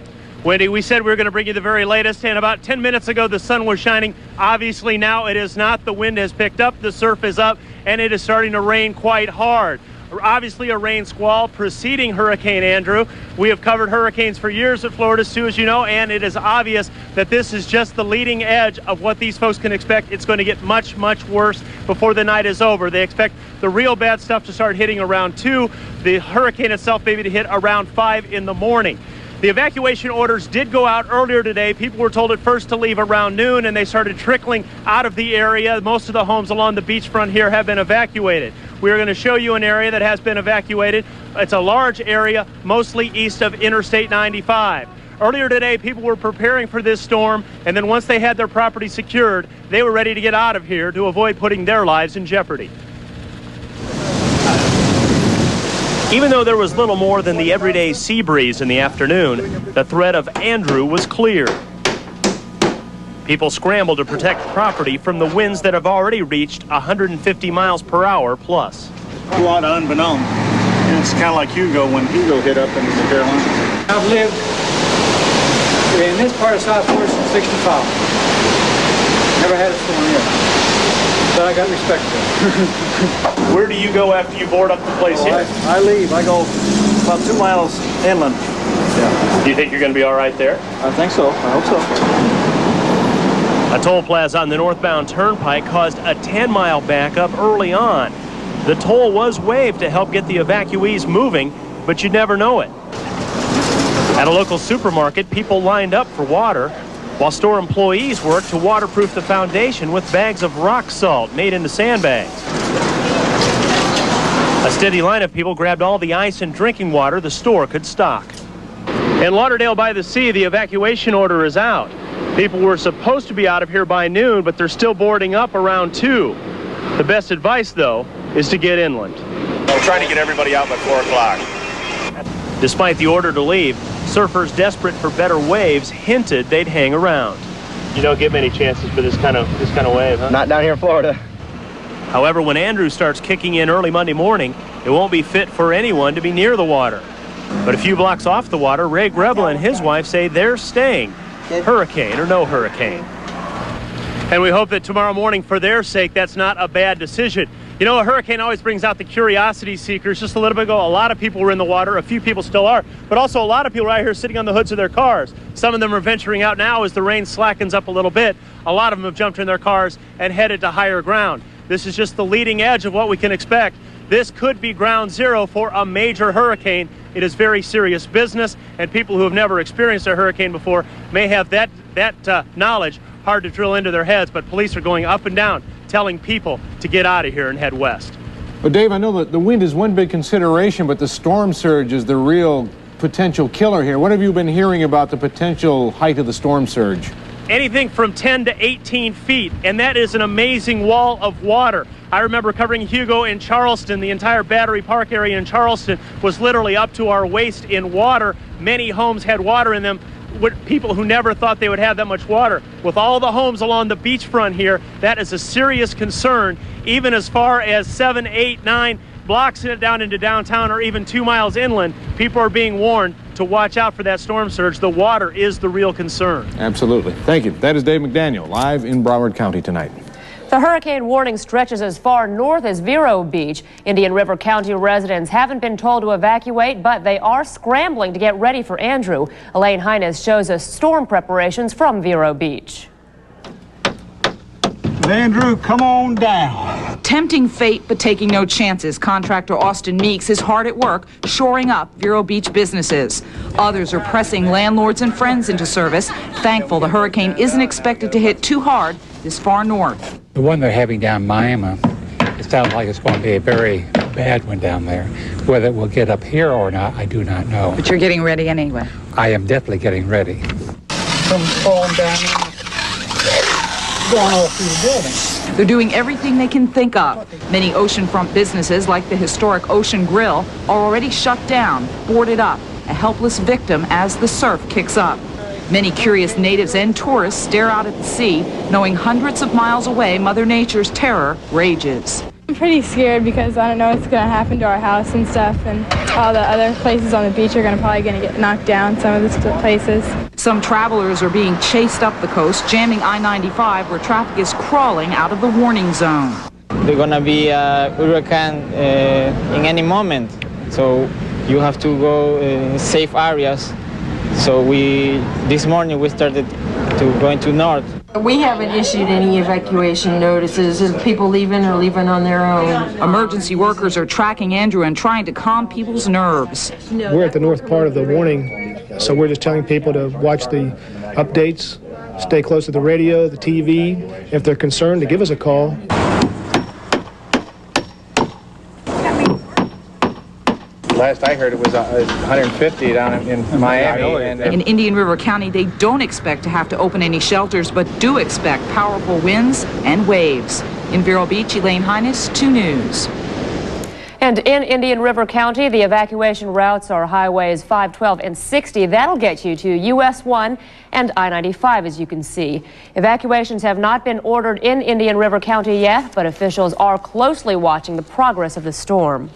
Wendy, we said we were going to bring you the very latest, and about 10 minutes ago the sun was shining. Obviously now it is not. The wind has picked up, the surf is up, and it is starting to rain quite hard. Obviously a rain squall preceding Hurricane Andrew. We have covered hurricanes for years at Florida, Sue, as you know, and it is obvious that this is just the leading edge of what these folks can expect. It's going to get much, much worse before the night is over. They expect the real bad stuff to start hitting around 2, the hurricane itself maybe to hit around 5 in the morning. The evacuation orders did go out earlier today. People were told at first to leave around noon, and they started trickling out of the area. Most of the homes along the beachfront here have been evacuated. We are going to show you an area that has been evacuated. It's a large area, mostly east of Interstate 95. Earlier today, people were preparing for this storm, and then once they had their property secured, they were ready to get out of here to avoid putting their lives in jeopardy. Even though there was little more than the everyday sea breeze in the afternoon, the threat of Andrew was clear. People scrambled to protect property from the winds that have already reached 150 miles per hour plus.
A lot of unbeknown. And it's kind of like Hugo when Hugo hit up into the Carolinas.
I've lived in this part of South Florida since '65. Never had a storm here. but I got respect for it.
Where do you go after you board up the place here?
I leave. I go about 2 miles inland.
Do you think you're going to be all right there?
I think so. I hope so.
A toll plaza on the northbound turnpike caused a 10-mile backup early on. The toll was waived to help get the evacuees moving, but you'd never know it. At a local supermarket, people lined up for water, while store employees worked to waterproof the foundation with bags of rock salt made into sandbags. A steady line of people grabbed all the ice and drinking water the store could stock. In Lauderdale by the Sea, the evacuation order is out. People were supposed to be out of here by noon, but they're still boarding up around 2. The best advice, though, is to get inland.
We're trying to get everybody out by 4 o'clock.
Despite the order to leave, surfers desperate for better waves hinted they'd hang around. You don't get many chances for this kind of wave, huh?
Not down here in Florida.
However, when Andrew starts kicking in early Monday morning, it won't be fit for anyone to be near the water. But a few blocks off the water, Ray Grebel and his wife say they're staying, hurricane or no hurricane. And we hope that tomorrow morning, for their sake, that's not a bad decision. You know, a hurricane always brings out the curiosity seekers. Just a little bit ago, a lot of people were in the water. A few people still are. But also a lot of people right here sitting on the hoods of their cars. Some of them are venturing out now as the rain slackens up a little bit. A lot of them have jumped in their cars and headed to higher ground. This is just the leading edge of what we can expect. This could be ground zero for a major hurricane. It is very serious business, and people who have never experienced a hurricane before may have that knowledge hard to drill into their heads, but police are going up and down telling people to get out of here and head west.
But Dave, I know that the wind is one big consideration, but the storm surge is the real potential killer here. What have you been hearing about the potential height of the storm surge?
Anything from 10 to 18 feet, and that is an amazing wall of water. I remember covering Hugo in Charleston. The entire Battery Park area in Charleston was literally up to our waist in water. Many homes had water in them. People who never thought they would have that much water. With all the homes along the beachfront here, that is a serious concern. Even as far as 7, 8, 9 blocks down into downtown or even 2 miles inland, people are being warned to watch out for that storm surge. The water is the real concern.
Absolutely. Thank you. That is Dave McDaniel, live in Broward County tonight.
The hurricane warning stretches as far north as Vero Beach. Indian River County residents haven't been told to evacuate, but they are scrambling to get ready for Andrew. Elaine Hines shows us storm preparations from Vero Beach.
Andrew, come on down.
Tempting fate, but taking no chances. Contractor Austin Meeks is hard at work shoring up Vero Beach businesses. Others are pressing landlords and friends into service, thankful the hurricane isn't expected to hit too hard this far north.
The one they're having down Miami, it sounds like it's going to be a very bad one down there. Whether it will get up here or not, I do not know.
But you're getting ready anyway.
I am definitely getting ready.
Come falling down, going all through the building.
They're doing everything they can think of. Many oceanfront businesses, like the historic Ocean Grill, are already shut down, boarded up, a helpless victim as the surf kicks up. Many curious natives and tourists stare out at the sea, knowing hundreds of miles away Mother Nature's terror rages.
I'm pretty scared because I don't know what's going to happen to our house and stuff, and all the other places on the beach are probably going to get knocked down, some of the places.
Some travelers are being chased up the coast, jamming I-95 where traffic is crawling out of the warning zone.
There's going to be a hurricane in any moment, so you have to go in safe areas. So this morning we started to going to north.
We haven't issued any evacuation notices. People leaving or leaving on their own.
Emergency workers are tracking Andrew and trying to calm people's nerves.
We're at the north part of the warning, so we're just telling people to watch the updates, stay close to the radio, the TV. If they're concerned, to give us a call.
Last I heard it was 150 down in Miami.
In Indian River County, they don't expect to have to open any shelters, but do expect powerful winds and waves. In Vero Beach, Elaine Hines, 2 News.
And in Indian River County, the evacuation routes are highways 512 and 60. That'll get you to US 1 and I-95, as you can see. Evacuations have not been ordered in Indian River County yet, but officials are closely watching the progress of the storm.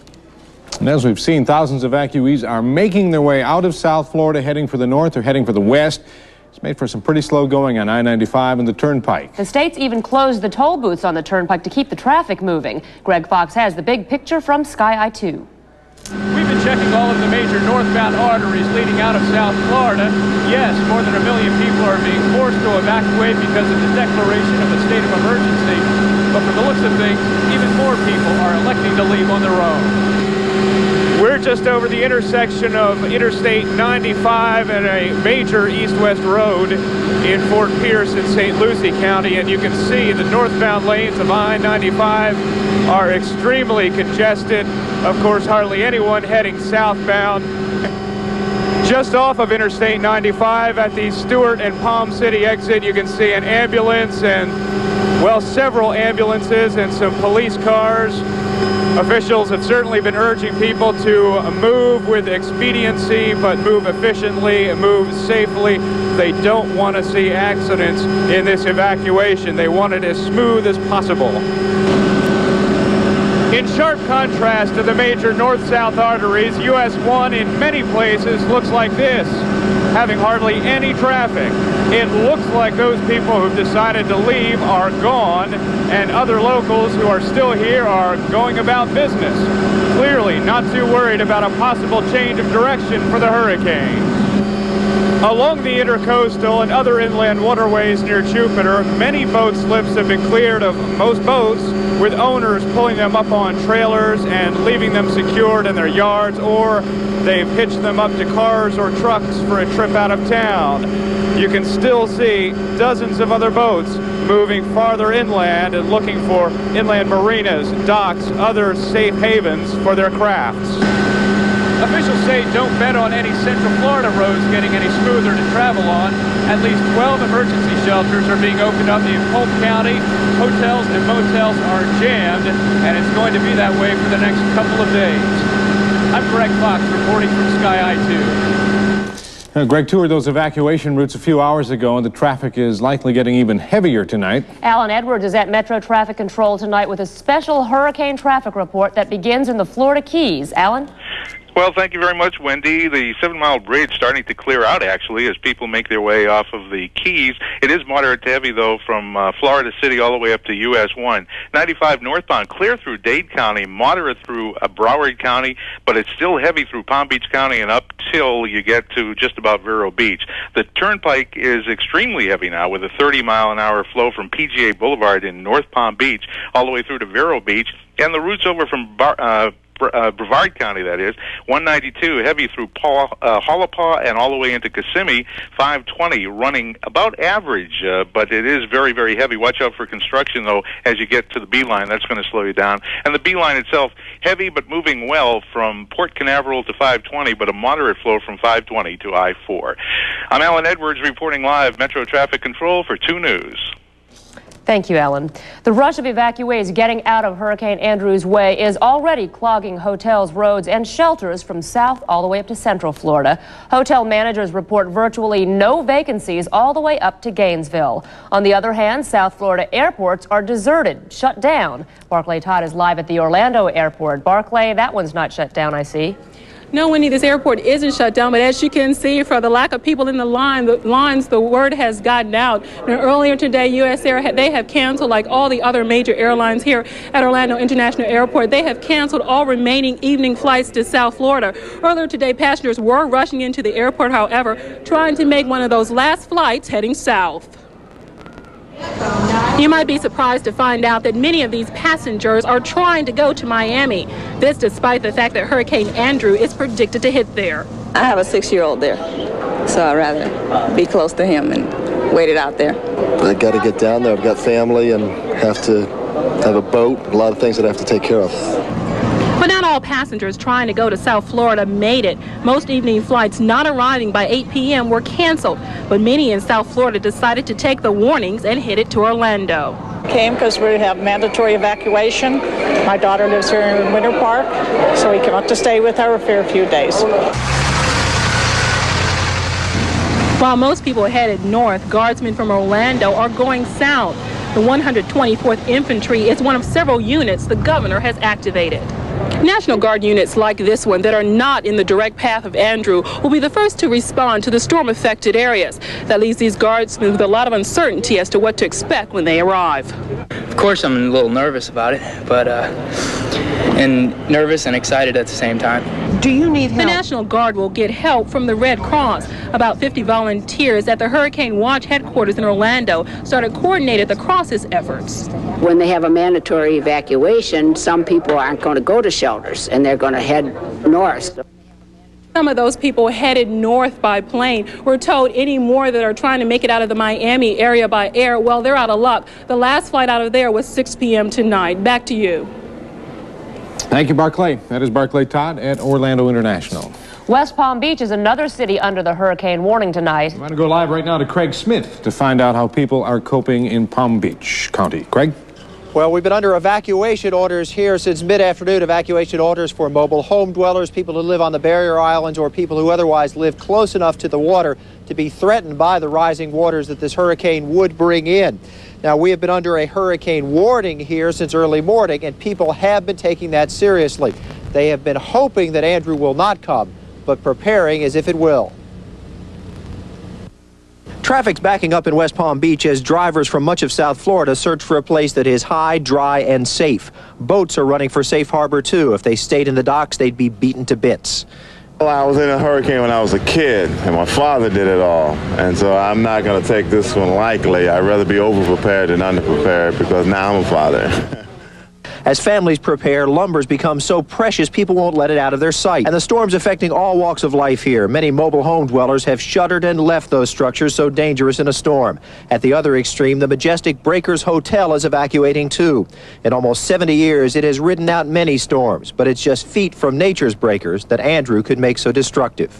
And as we've seen, thousands of evacuees are making their way out of South Florida, heading for the north or heading for the west. It's made for some pretty slow going on I-95 and the Turnpike.
The state's even closed the toll booths on the Turnpike to keep the traffic moving. Greg Fox has the big picture from Sky I-2.
We've been checking all of the major northbound arteries leading out of South Florida. Yes, more than 1 million people are being forced to evacuate because of the declaration of a state of emergency. But from the looks of things, even more people are electing to leave on their own. We're just over the intersection of Interstate 95 and a major east-west road in Fort Pierce in St. Lucie County, and you can see the northbound lanes of I-95 are extremely congested. Of course, hardly anyone heading southbound. Just off of Interstate 95 at the Stewart and Palm City exit, you can see an ambulance and, well, several ambulances and some police cars. Officials have certainly been urging people to move with expediency, but move efficiently, move safely. They don't want to see accidents in this evacuation. They want it as smooth as possible. In sharp contrast to the major north-south arteries, US 1 in many places looks like this, having hardly any traffic. It looks like those people who've decided to leave are gone, and other locals who are still here are going about business. Clearly not too worried about a possible change of direction for the hurricane. Along the intercoastal and other inland waterways near Jupiter, many boat slips have been cleared of most boats, with owners pulling them up on trailers and leaving them secured in their yards, or they've hitched them up to cars or trucks for a trip out of town. You can still see dozens of other boats moving farther inland and looking for inland marinas, docks, other safe havens for their crafts. Officials say don't bet on any Central Florida roads getting any smoother to travel on. At least 12 emergency shelters are being opened up in Polk County. Hotels and motels are jammed, and it's going to be that way for the next couple of days. I'm Greg Fox reporting from Sky I-2.
Greg toured those evacuation routes a few hours ago, and the traffic is likely getting even heavier tonight.
Alan Edwards is at Metro Traffic Control tonight with a special hurricane traffic report that begins in the Florida Keys. Alan?
Well, thank you very much, Wendy. The 7-mile bridge starting to clear out, actually, as people make their way off of the Keys. It is moderate to heavy, though, from Florida City all the way up to US 1. 95 northbound, clear through Dade County, moderate through Broward County, but it's still heavy through Palm Beach County and up till you get to just about Vero Beach. The Turnpike is extremely heavy now, with a 30-mile-an-hour flow from PGA Boulevard in North Palm Beach all the way through to Vero Beach, and the routes over from Brevard County, that is. 192 heavy through Hollipaw and all the way into Kissimmee. 520 running about average, but it is very, very heavy. Watch out for construction, though, as you get to the B-line. That's going to slow you down. And the B-line itself, heavy but moving well from Port Canaveral to 520, but a moderate flow from 520 to I-4. I'm Alan Edwards reporting live, Metro Traffic Control for 2 News.
Thank you, Alan. The rush of evacuees getting out of Hurricane Andrew's way is already clogging hotels, roads, and shelters from south all the way up to central Florida. Hotel managers report virtually no vacancies all the way up to Gainesville. On the other hand, South Florida airports are deserted, shut down. Barclay Todd is live at the Orlando airport. Barclay, that one's not shut down, I see.
No, Wendy, this airport isn't shut down, but as you can see, for the lack of people in the lines, the word has gotten out. And earlier today, U.S. Air, they have canceled, like all the other major airlines here at Orlando International Airport, they have canceled all remaining evening flights to South Florida. Earlier today, passengers were rushing into the airport, however, trying to make one of those last flights heading south. You might be surprised to find out that many of these passengers are trying to go to Miami. This despite the fact that Hurricane Andrew is predicted to hit there.
I have a 6-year-old there, so I'd rather be close to him and wait it out there.
I got to get down there. I've got family and have to have a boat, a lot of things that I have to take care of.
But not all passengers trying to go to South Florida made it. Most evening flights not arriving by 8 p.m. were canceled, but many in South Florida decided to take the warnings and headed to Orlando.
Came because we have mandatory evacuation. My daughter lives here in Winter Park, so we came up to stay with her for a few days.
While most people headed north, guardsmen from Orlando are going south. The 124th Infantry is one of several units the governor has activated. National Guard units like this one that are not in the direct path of Andrew will be the first to respond to the storm-affected areas. That leaves these guards with a lot of uncertainty as to what to expect when they arrive.
Of course, I'm a little nervous about it, but and nervous and excited at the same time.
Do you need help? The National Guard will get help from the Red Cross. About 50 volunteers at the Hurricane Watch headquarters in Orlando started coordinating the Cross's efforts.
When they have a mandatory evacuation, some people aren't going to go to shelters, and they're going to head north.
Some of those people headed north by plane. We're told any more that are trying to make it out of the Miami area by air, well, they're out of luck. The last flight out of there was 6 p.m. tonight. Back to you.
Thank you, Barclay. That is Barclay Todd at Orlando International.
West Palm Beach is another city under the hurricane warning tonight.
I'm going to go live right now to Craig Smith to find out how people are coping in Palm Beach County. Craig?
Well, we've been under evacuation orders here since mid-afternoon. Evacuation orders for mobile home dwellers, people who live on the barrier islands, or people who otherwise live close enough to the water to be threatened by the rising waters that this hurricane would bring in. Now, we have been under a hurricane warning here since early morning, and people have been taking that seriously. They have been hoping that Andrew will not come, but preparing as if it will. Traffic's backing up in West Palm Beach as drivers from much of South Florida search for a place that is high, dry, and safe. Boats are running for safe harbor, too. If they stayed in the docks, they'd be beaten to bits.
Well, I was in a hurricane when I was a kid, and my father did it all. And so I'm not going to take this one lightly. I'd rather be over-prepared than under-prepared because now I'm a father. As families prepare, lumber's become so precious people won't let it out of their sight. And the storm's affecting all walks of life here. Many mobile home dwellers have shuttered and left those structures so dangerous in a storm. At the other extreme, the majestic Breakers Hotel is evacuating too. In almost 70 years, it has ridden out many storms, but it's just feet from nature's breakers that Andrew could make so destructive.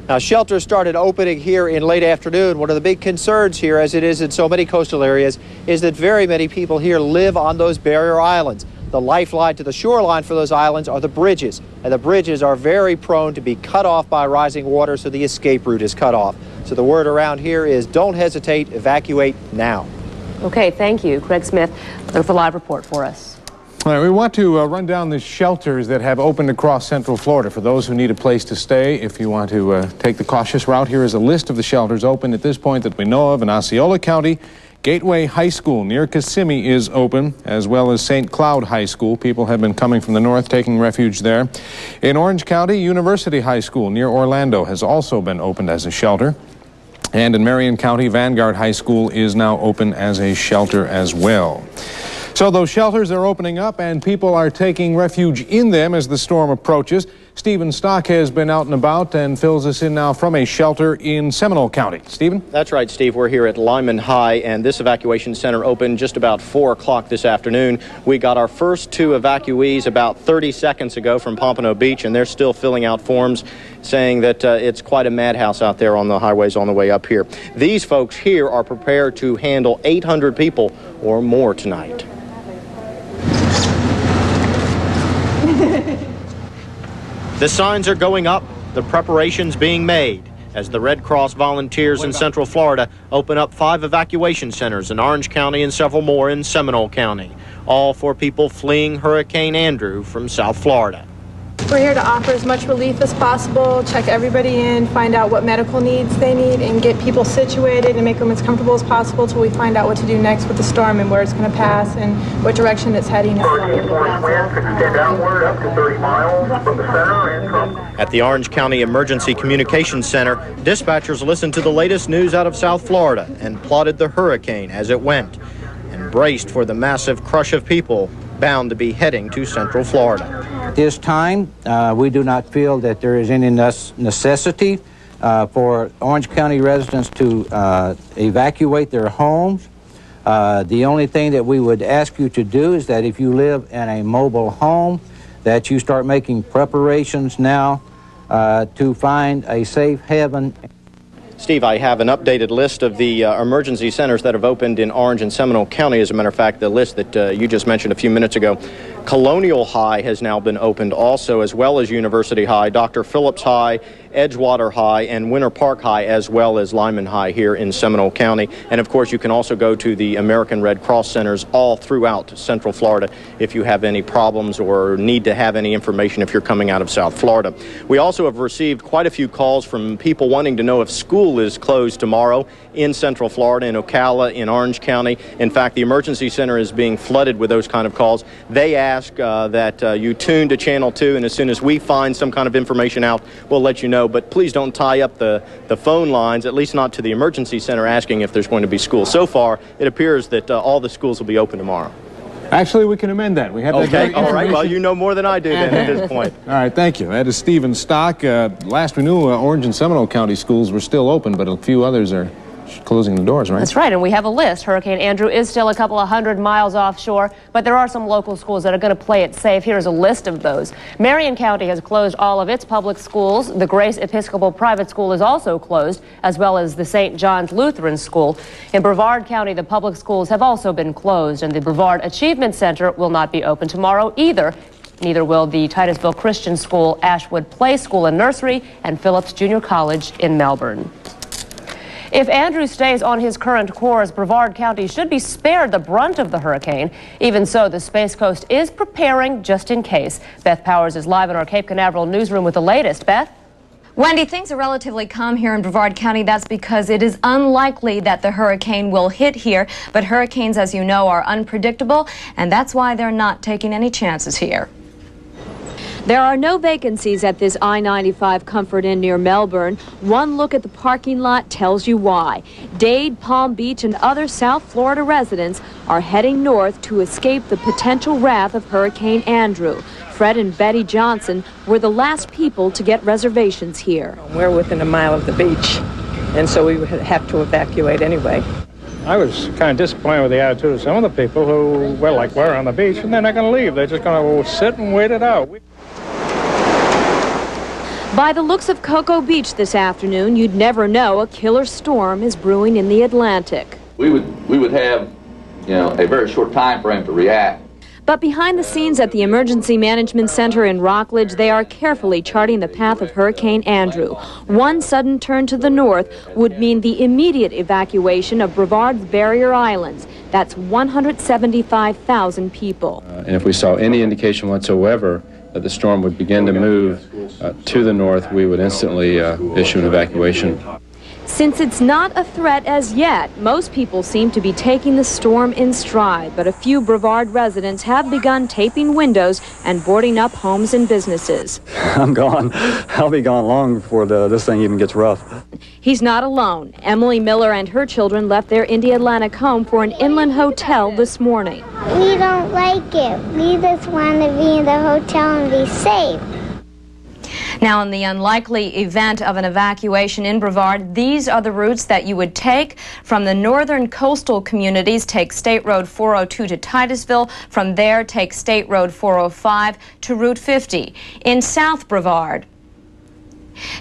Now, shelters started opening here in late afternoon. One of the big concerns here, as it is in so many coastal areas, is that very many people here live on those barrier islands. The lifeline to the shoreline for those islands are the bridges, and the bridges are very prone to be cut off by rising water, so the escape route is cut off. So the word around here is don't hesitate, evacuate now.
Okay, thank you. Craig Smith with a live report for us.
All right, we want to run down the shelters that have opened across Central Florida for those who need a place to stay. If you want to take the cautious route, here is a list of the shelters open at this point that we know of. In Osceola County, Gateway High School near Kissimmee is open, as well as St. Cloud High School. People have been coming from the north taking refuge there. In Orange County, University High School near Orlando has also been opened as a shelter. And in Marion County, Vanguard High School is now open as a shelter as well. So those shelters are opening up and people are taking refuge in them as the storm approaches. Stephen Stock has been out and about and fills us in now from a shelter in Seminole County. Stephen?
That's right, Steve. We're here at Lyman High, and this evacuation center opened just about 4 o'clock this afternoon. We got our first 2 evacuees about 30 seconds ago from Pompano Beach, and they're still filling out forms saying that it's quite a madhouse out there on the highways on the way up here. These folks here are prepared to handle 800 people or more tonight. The signs are going up, the preparations being made as the Red Cross volunteers in Central Florida open up 5 evacuation centers in Orange County and several more in Seminole County, all for people fleeing Hurricane Andrew from South Florida.
We're here to offer as much relief as possible, check everybody in, find out what medical needs they need, and get people situated and make them as comfortable as possible until we find out what to do next with the storm and where it's going to pass and what direction it's heading.
At the Orange County Emergency Communications Center, dispatchers listened to the latest news out of South Florida and plotted the hurricane as it went and braced for the massive crush of people bound to be heading to Central Florida.
At this time, we do not feel that there is any necessity for Orange County residents to evacuate their homes. The only thing that we would ask you to do is that if you live in a mobile home, that you start making preparations now to find a safe haven.
Steve, I have an updated list of the emergency centers that have opened in Orange and Seminole County. As a matter of fact, the list that you just mentioned a few minutes ago, Colonial High has now been opened also, as well as University High, Dr. Phillips High, Edgewater High, and Winter Park High, as well as Lyman High here in Seminole County. And of course, you can also go to the American Red Cross centers all throughout Central Florida if you have any problems or need to have any information if you're coming out of South Florida. We also have received quite a few calls from people wanting to know if school is closed tomorrow in Central Florida, in Ocala, in Orange County. In fact, the emergency center is being flooded with those kind of calls. They ask that you tune to Channel 2, and as soon as we find some kind of information out, we'll let you know. But please don't tie up the phone lines, at least not to the emergency center, asking if there's going to be school. So far, it appears that all the schools will be open tomorrow.
Actually, we can amend that. We have
okay, all right. Well, you know more than I do then at this point.
All right, thank you. That is Stephen Stock. Last we knew, Orange and Seminole County schools were still open, but a few others are closing the doors, right?
That's right, and we have a list. Hurricane Andrew is still a couple of 100 miles offshore, but there are some local schools that are going to play it safe. Here's a list of those. Marion County has closed all of its public schools. The Grace Episcopal Private School is also closed, as well as the St. John's Lutheran School. In Brevard County, the public schools have also been closed, and the Brevard Achievement Center will not be open tomorrow either. Neither will the Titusville Christian School, Ashwood Play School and Nursery, and Phillips Junior College in Melbourne. If Andrew stays on his current course, Brevard County should be spared the brunt of the hurricane. Even so, the Space Coast is preparing just in case. Beth Powers is live in our Cape Canaveral newsroom with the latest. Beth?
Wendy, things are relatively calm here in Brevard County. That's because it is unlikely that the hurricane will hit here. But hurricanes, as you know, are unpredictable, and that's why they're not taking any chances here.
There are no vacancies at this I-95 Comfort Inn near Melbourne. One look at the parking lot tells you why. Dade, Palm Beach, and other South Florida residents are heading north to escape the potential wrath of Hurricane Andrew. Fred and Betty Johnson were the last people to get reservations here.
We're within a mile of the beach, and so we would have to evacuate anyway.
I was kind of disappointed with the attitude of some of the people who, well, like we're on the beach, and they're not going to leave. They're just going to sit and wait it out.
By the looks of Cocoa Beach this afternoon, you'd never know a killer storm is brewing in the Atlantic.
We would have, a very short time frame to react.
But behind the scenes at the Emergency Management Center in Rockledge, they are carefully charting the path of Hurricane Andrew. One sudden turn to the north would mean the immediate evacuation of Brevard's barrier islands. That's 175,000 people.
And if we saw any indication whatsoever that the storm would begin to move to the north, we would instantly issue an evacuation.
Since it's not a threat as yet, most people seem to be taking the storm in stride, but a few Brevard residents have begun taping windows and boarding up homes and businesses.
I'm gone. I'll be gone long before this thing even gets rough.
He's not alone. Emily Miller and her children left their Indy Atlantic home for an inland hotel this morning.
We don't like it. We just want to be in the hotel and be safe.
Now, in the unlikely event of an evacuation in Brevard, these are the routes that you would take. From the northern coastal communities, take State Road 402 to Titusville. From there, take State Road 405 to Route 50. In South Brevard,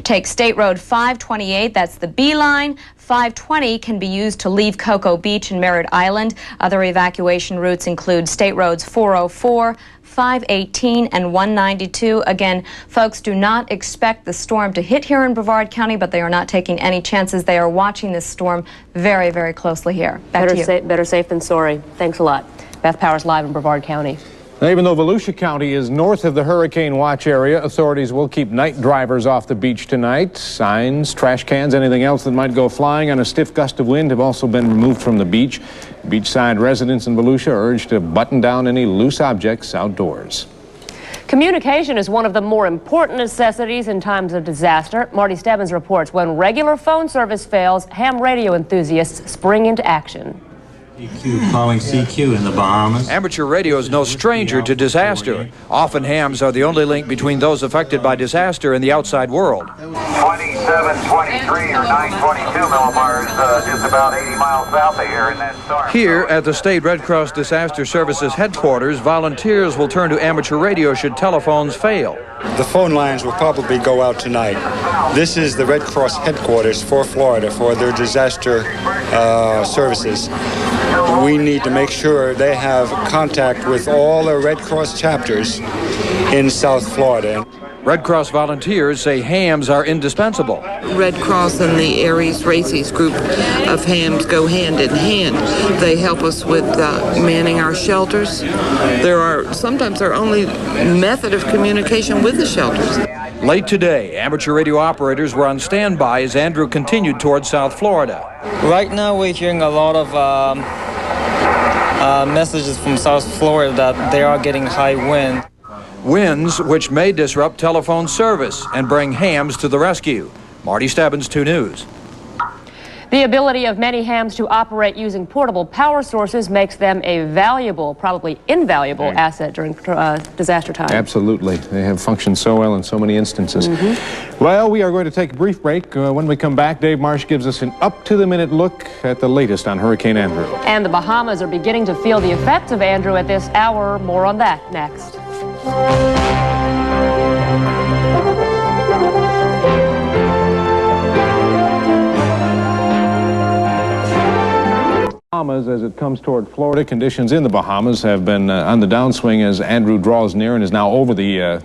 take State Road 528, that's the B line. 520 can be used to leave Cocoa Beach and Merritt Island. Other evacuation routes include State Roads 404, 518, and 192. Again, folks do not expect the storm to hit here in Brevard County, but they are not taking any chances. They are watching this storm very, very closely here. Back to you.
Better safe than sorry. Thanks a lot. Beth Powers live in Brevard County.
Now, even though Volusia County is north of the hurricane watch area, authorities will keep night drivers off the beach tonight. Signs, trash cans, anything else that might go flying on a stiff gust of wind have also been removed from the beach. Beachside residents in Volusia are urged to button down any loose objects outdoors.
Communication is one of the more important necessities in times of disaster. Marty Stebbins reports when regular phone service fails, ham radio enthusiasts spring into action.
CQ calling CQ in the Bahamas. Amateur radio is no stranger to disaster. Often hams are the only link between those affected by disaster and the outside world.
2723 or 922 millibars, just about 80 miles south of here in that storm.
Here at the State Red Cross Disaster Services headquarters, volunteers will turn to amateur radio should telephones fail.
The phone lines will probably go out tonight. This is the Red Cross headquarters for Florida for their disaster services. we need to make sure they have contact with all the Red Cross chapters in South Florida.
Red Cross volunteers say hams are indispensable.
Red Cross and the Aries Races group of hams go hand in hand. They help us with manning our shelters. Sometimes our only method of communication with the shelters.
Late today, amateur radio operators were on standby as Andrew continued towards South Florida.
Right now we're hearing a lot of messages from South Florida that they are getting high wind.
Winds which may disrupt telephone service and bring hams to the rescue. Marty Stebbins, 2 News.
The ability of many hams to operate using portable power sources makes them a valuable, probably invaluable asset during disaster time.
Absolutely. They have functioned so well in so many instances. Well, we are going to take a brief break. When we come back, Dave Marsh gives us an up-to-the-minute look at the latest on Hurricane Andrew.
And the Bahamas are beginning to feel the effects of Andrew at this hour. More on that next.
Bahamas, as it comes toward Florida, conditions in the Bahamas have been on the downswing as Andrew draws near and is now over the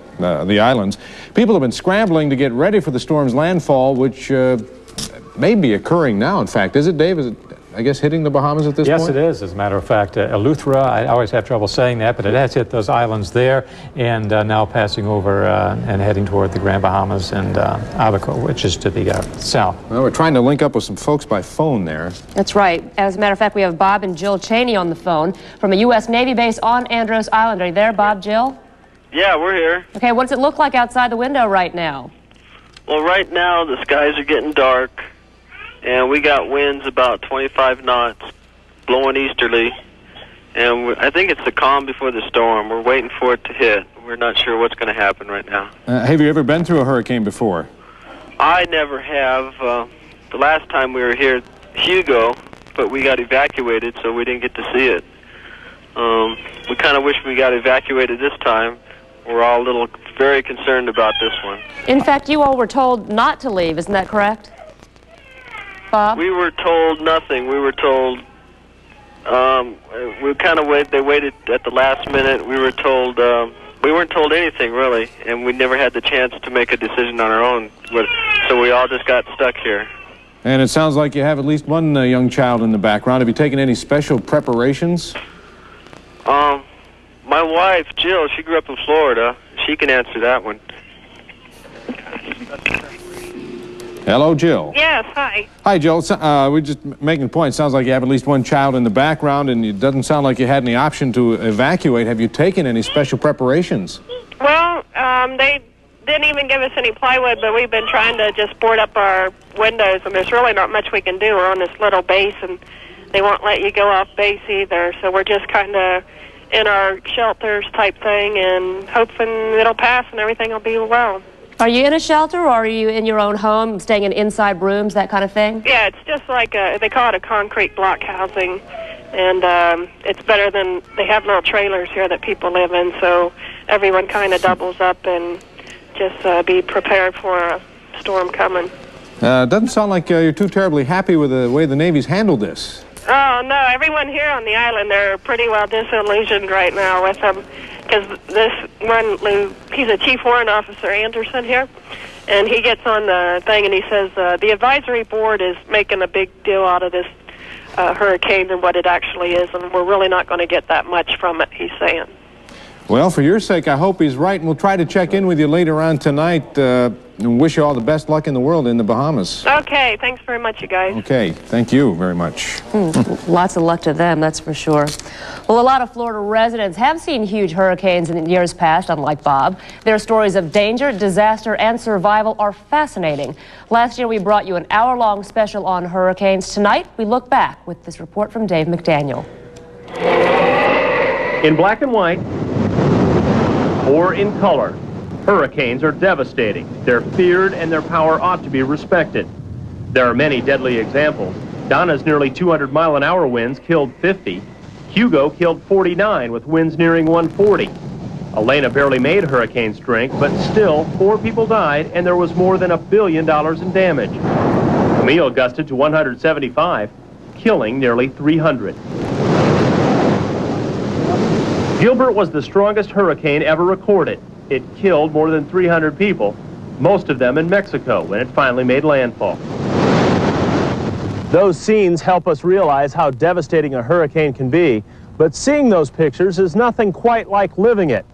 islands. People have been scrambling to get ready for the storm's landfall, which may be occurring now. In fact, is it, Dave? Is it, I guess, hitting the Bahamas at this point?
Yes, it is. As a matter of fact, Eleuthera, I always have trouble saying that, but it has hit those islands there and now passing over and heading toward the Grand Bahamas and Abaco, which is to the south.
Well, we're trying to link up with some folks by phone there.
That's right. As a matter of fact, we have Bob and Jill Cheney on the phone from a U.S. Navy base on Andros Island. Are you there, Bob, Jill?
Yeah, we're here.
Okay, what does it look like outside the window right now?
Well, right now the skies are getting dark, and we got winds about 25 knots, blowing easterly, and I think it's the calm before the storm. We're waiting for it to hit. We're not sure what's going to happen right now.
Have you ever been through a hurricane before?
I never have. The last time we were here, Hugo, but we got evacuated, so we didn't get to see it. We kind of wish we got evacuated this time. We're all very concerned about this one.
In fact, you all were told not to leave, isn't that correct? Bob?
We were told nothing. We were told, they waited at the last minute. We were told, we weren't told anything really, and we never had the chance to make a decision on our own. So we all just got stuck here.
And it sounds like you have at least one young child in the background. Have you taken any special preparations?
My wife, Jill, she grew up in Florida. She can answer that one.
Hello, Jill.
Yes, hi.
Hi, Jill. We're just making a point. Sounds like you have at least one child in the background, and it doesn't sound like you had any option to evacuate. Have you taken any special preparations?
Well, they didn't even give us any plywood, but we've been trying to just board up our windows, and there's really not much we can do. We're on this little base, and they won't let you go off base either, so we're just kind of in our shelters type thing and hoping it'll pass and everything will be well.
Are you in a shelter, or are you in your own home, staying in inside rooms, that kind of thing?
Yeah, it's just like they call it a concrete block housing, and it's better than, they have little trailers here that people live in, so everyone kind of doubles up and just be prepared for a storm coming.
Doesn't sound like you're too terribly happy with the way the Navy's handled this.
Oh, no, everyone here on the island, they're pretty well disillusioned right now with them. Because this one, he's a chief warrant officer, Anderson, here, and he gets on the thing and he says, the advisory board is making a big deal out of this hurricane than what it actually is, and we're really not going to get that much from it, he's saying.
Well, for your sake, I hope he's right, and we'll try to check in with you later on tonight and wish you all the best luck in the world in the Bahamas.
Okay, thanks very much, you guys.
Okay, thank you very much.
Lots of luck to them, that's for sure. Well, a lot of Florida residents have seen huge hurricanes in years past, unlike Bob. Their stories of danger, disaster, and survival are fascinating. Last year, we brought you an hour-long special on hurricanes. Tonight, we look back with this report from Dave McDaniel.
In black and white, or in color, hurricanes are devastating. They're feared and their power ought to be respected. There are many deadly examples. Donna's nearly 200-mile-an-hour winds killed 50. Hugo killed 49 with winds nearing 140. Elena barely made hurricane strength, but still 4 people died and there was more than $1 billion in damage. Camille gusted to 175, killing nearly 300. Gilbert was the strongest hurricane ever recorded. It killed more than 300 people, most of them in Mexico, when it finally made landfall. Those scenes help us realize how devastating a hurricane can be, but seeing those pictures is nothing quite like living it.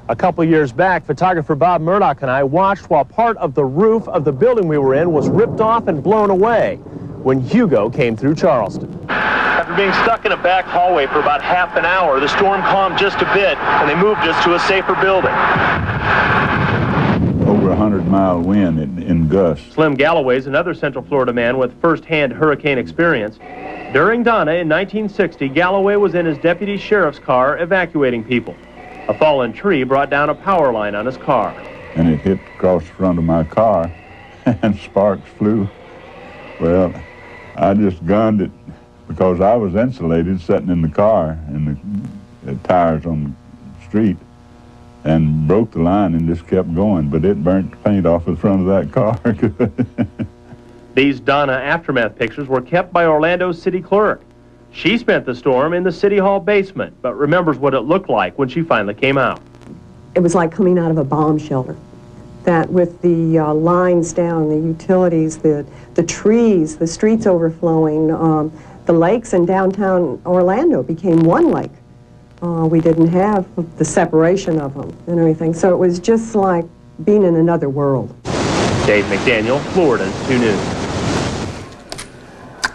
A couple years back, photographer Bob Murdoch and I watched while part of the roof of the building we were in was ripped off and blown away when Hugo came through Charleston. After being stuck in a back hallway for about half an hour, the storm calmed just a bit and they moved us to a safer building.
Over 100-mile wind in gusts.
Slim Galloway is another Central Florida man with first-hand hurricane experience. During Donna in 1960, Galloway was in his deputy sheriff's car evacuating people. A fallen tree brought down a power line on his car.
And it hit across the front of my car, and sparks flew. Well, I just gunned it because I was insulated sitting in the car, and the tires on the street, and broke the line and just kept going, but it burnt the paint off the front of that car.
These Donna aftermath pictures were kept by Orlando's city clerk. She spent the storm in the City Hall basement, but remembers what it looked like when she finally came out.
It was like coming out of a bomb shelter. That with the lines down, the utilities, the trees, the streets overflowing, the lakes in downtown Orlando became one lake. We didn't have the separation of them and everything, so it was just like being in another world.
Dave McDaniel, Florida's 2 News.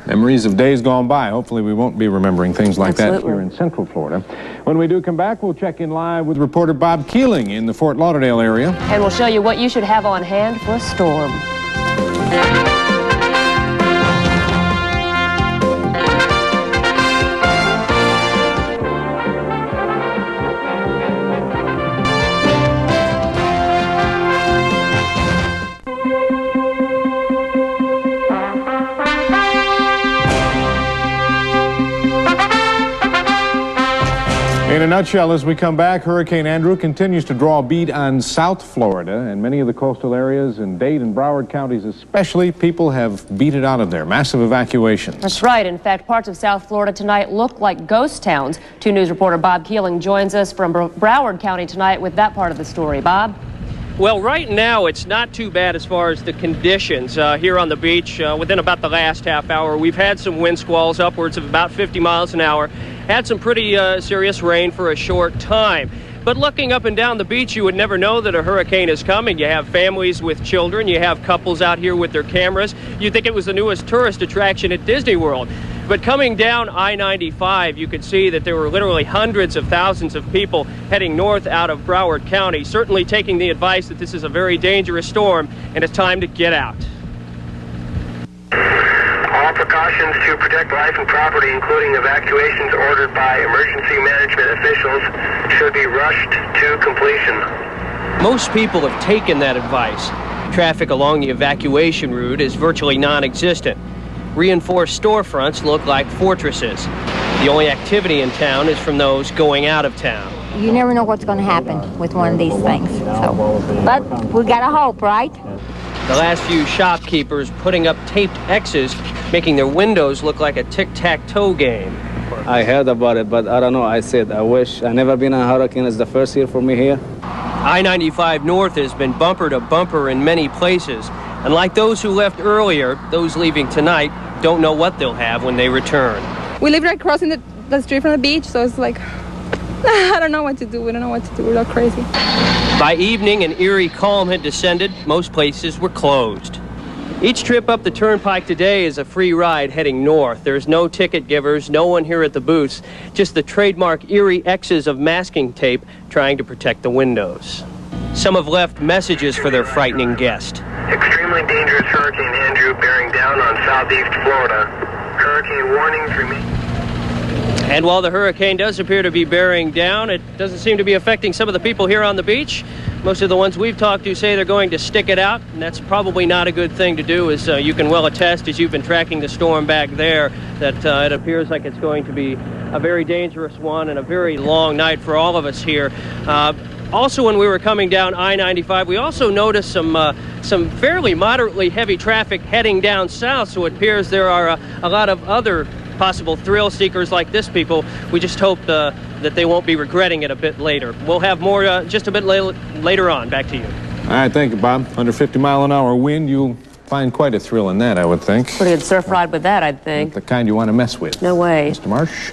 Memories of days gone by. Hopefully we won't be remembering things like that here in Central Florida. When we do come back, we'll check in live with reporter Bob Keeling in the Fort Lauderdale area.
And we'll show you what you should have on hand for a storm.
In a nutshell, as we come back, Hurricane Andrew continues to draw a bead on South Florida, and many of the coastal areas in Dade and Broward counties especially, people have beat it out of there. Massive evacuations.
That's right. In fact, parts of South Florida tonight look like ghost towns. 2 News reporter Bob Keeling joins us from Broward County tonight with that part of the story. Bob?
Well, right now it's not too bad as far as the conditions here on the beach. Within about the last half hour, we've had some wind squalls upwards of about 50 miles an hour. Had some pretty serious rain for a short time. But looking up and down the beach, you would never know that a hurricane is coming. You have families with children. You have couples out here with their cameras. You'd think it was the newest tourist attraction at Disney World. But coming down I-95, you could see that there were literally hundreds of thousands of people heading north out of Broward County, certainly taking the advice that this is a very dangerous storm and it's time to get out.
All precautions to protect life and property, including evacuations ordered by emergency management officials, should be rushed to completion.
Most people have taken that advice. Traffic along the evacuation route is virtually non-existent. Reinforced storefronts look like fortresses. The only activity in town is from those going out of town.
You never know what's going to happen with one of these things. But we got to hope, right?
The last few shopkeepers putting up taped X's, making their windows look like a tic-tac-toe game.
I heard about it, but I don't know. I said, I wish. I've never been in a hurricane. It's the first year for me here.
I-95 North has been bumper to bumper in many places. And like those who left earlier, those leaving tonight don't know what they'll have when they return.
We live right crossing the street from the beach, so it's like, I don't know what to do. We don't know what to do. We're all crazy.
By evening, an eerie calm had descended. Most places were closed. Each trip up the turnpike today is a free ride heading north. There's no ticket givers, no one here at the booths, just the trademark eerie X's of masking tape trying to protect the windows. Some have left messages for their frightening guest.
Extremely dangerous Hurricane Andrew bearing down on southeast Florida. Hurricane warnings remain.
And while the hurricane does appear to be bearing down, it doesn't seem to be affecting some of the people here on the beach. Most of the ones we've talked to say they're going to stick it out, and that's probably not a good thing to do, as you can well attest as you've been tracking the storm back there, that it appears like it's going to be a very dangerous one and a very long night for all of us here. Also, when we were coming down I-95, we also noticed some fairly moderately heavy traffic heading down south, so it appears there are a lot of other possible thrill seekers like this people. We just hope that they won't be regretting it a bit later. We'll have more just a bit later on. Back to you.
All right, thank you, Bob. Under 50-mile-an-hour wind, you'll find quite a thrill in that, I would think.
Pretty good surf ride with that, I'd think.
Not the kind you want to mess with.
No way.
Mr. Marsh?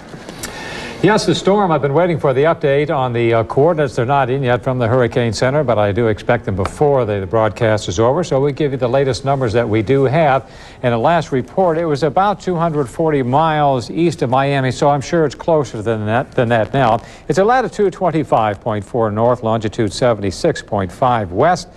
Yes, the storm. I've been waiting for the update on the coordinates. They're not in yet from the Hurricane Center, but I do expect them before the broadcast is over. So we give you the latest numbers that we do have. And the last report, it was about 240 miles east of Miami, so I'm sure it's closer than that now. It's at latitude 25.4 north, longitude 76.5 west.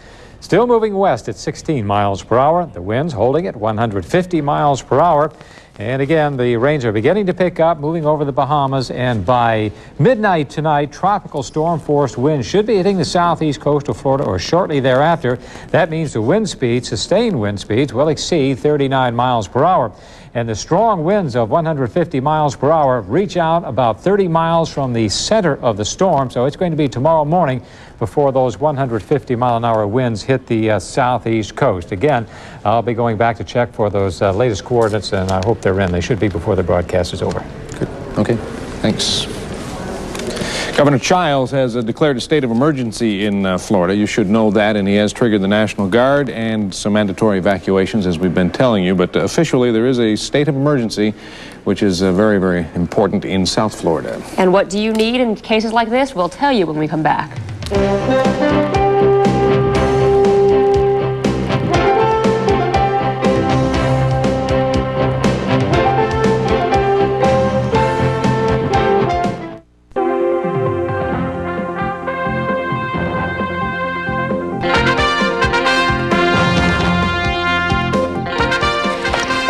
Still moving west at 16 miles per hour. The winds holding at 150 miles per hour. And again, the rains are beginning to pick up, moving over the Bahamas, and by midnight tonight, tropical storm-force winds should be hitting the southeast coast of Florida or shortly thereafter. That means the wind speeds, sustained wind speeds, will exceed 39 miles per hour. And the strong winds of 150 miles per hour reach out about 30 miles from the center of the storm, so it's going to be tomorrow morning before those 150-mile-an-hour winds hit the southeast coast. Again, I'll be going back to check for those latest coordinates, and I hope they're in. They should be before the broadcast is over.
Good. Okay. Thanks. Governor Childs has declared a state of emergency in Florida. You should know that, and he has triggered the National Guard and some mandatory evacuations, as we've been telling you. But officially, there is a state of emergency, which is very, very important in South Florida.
And what do you need in cases like this? We'll tell you when we come back.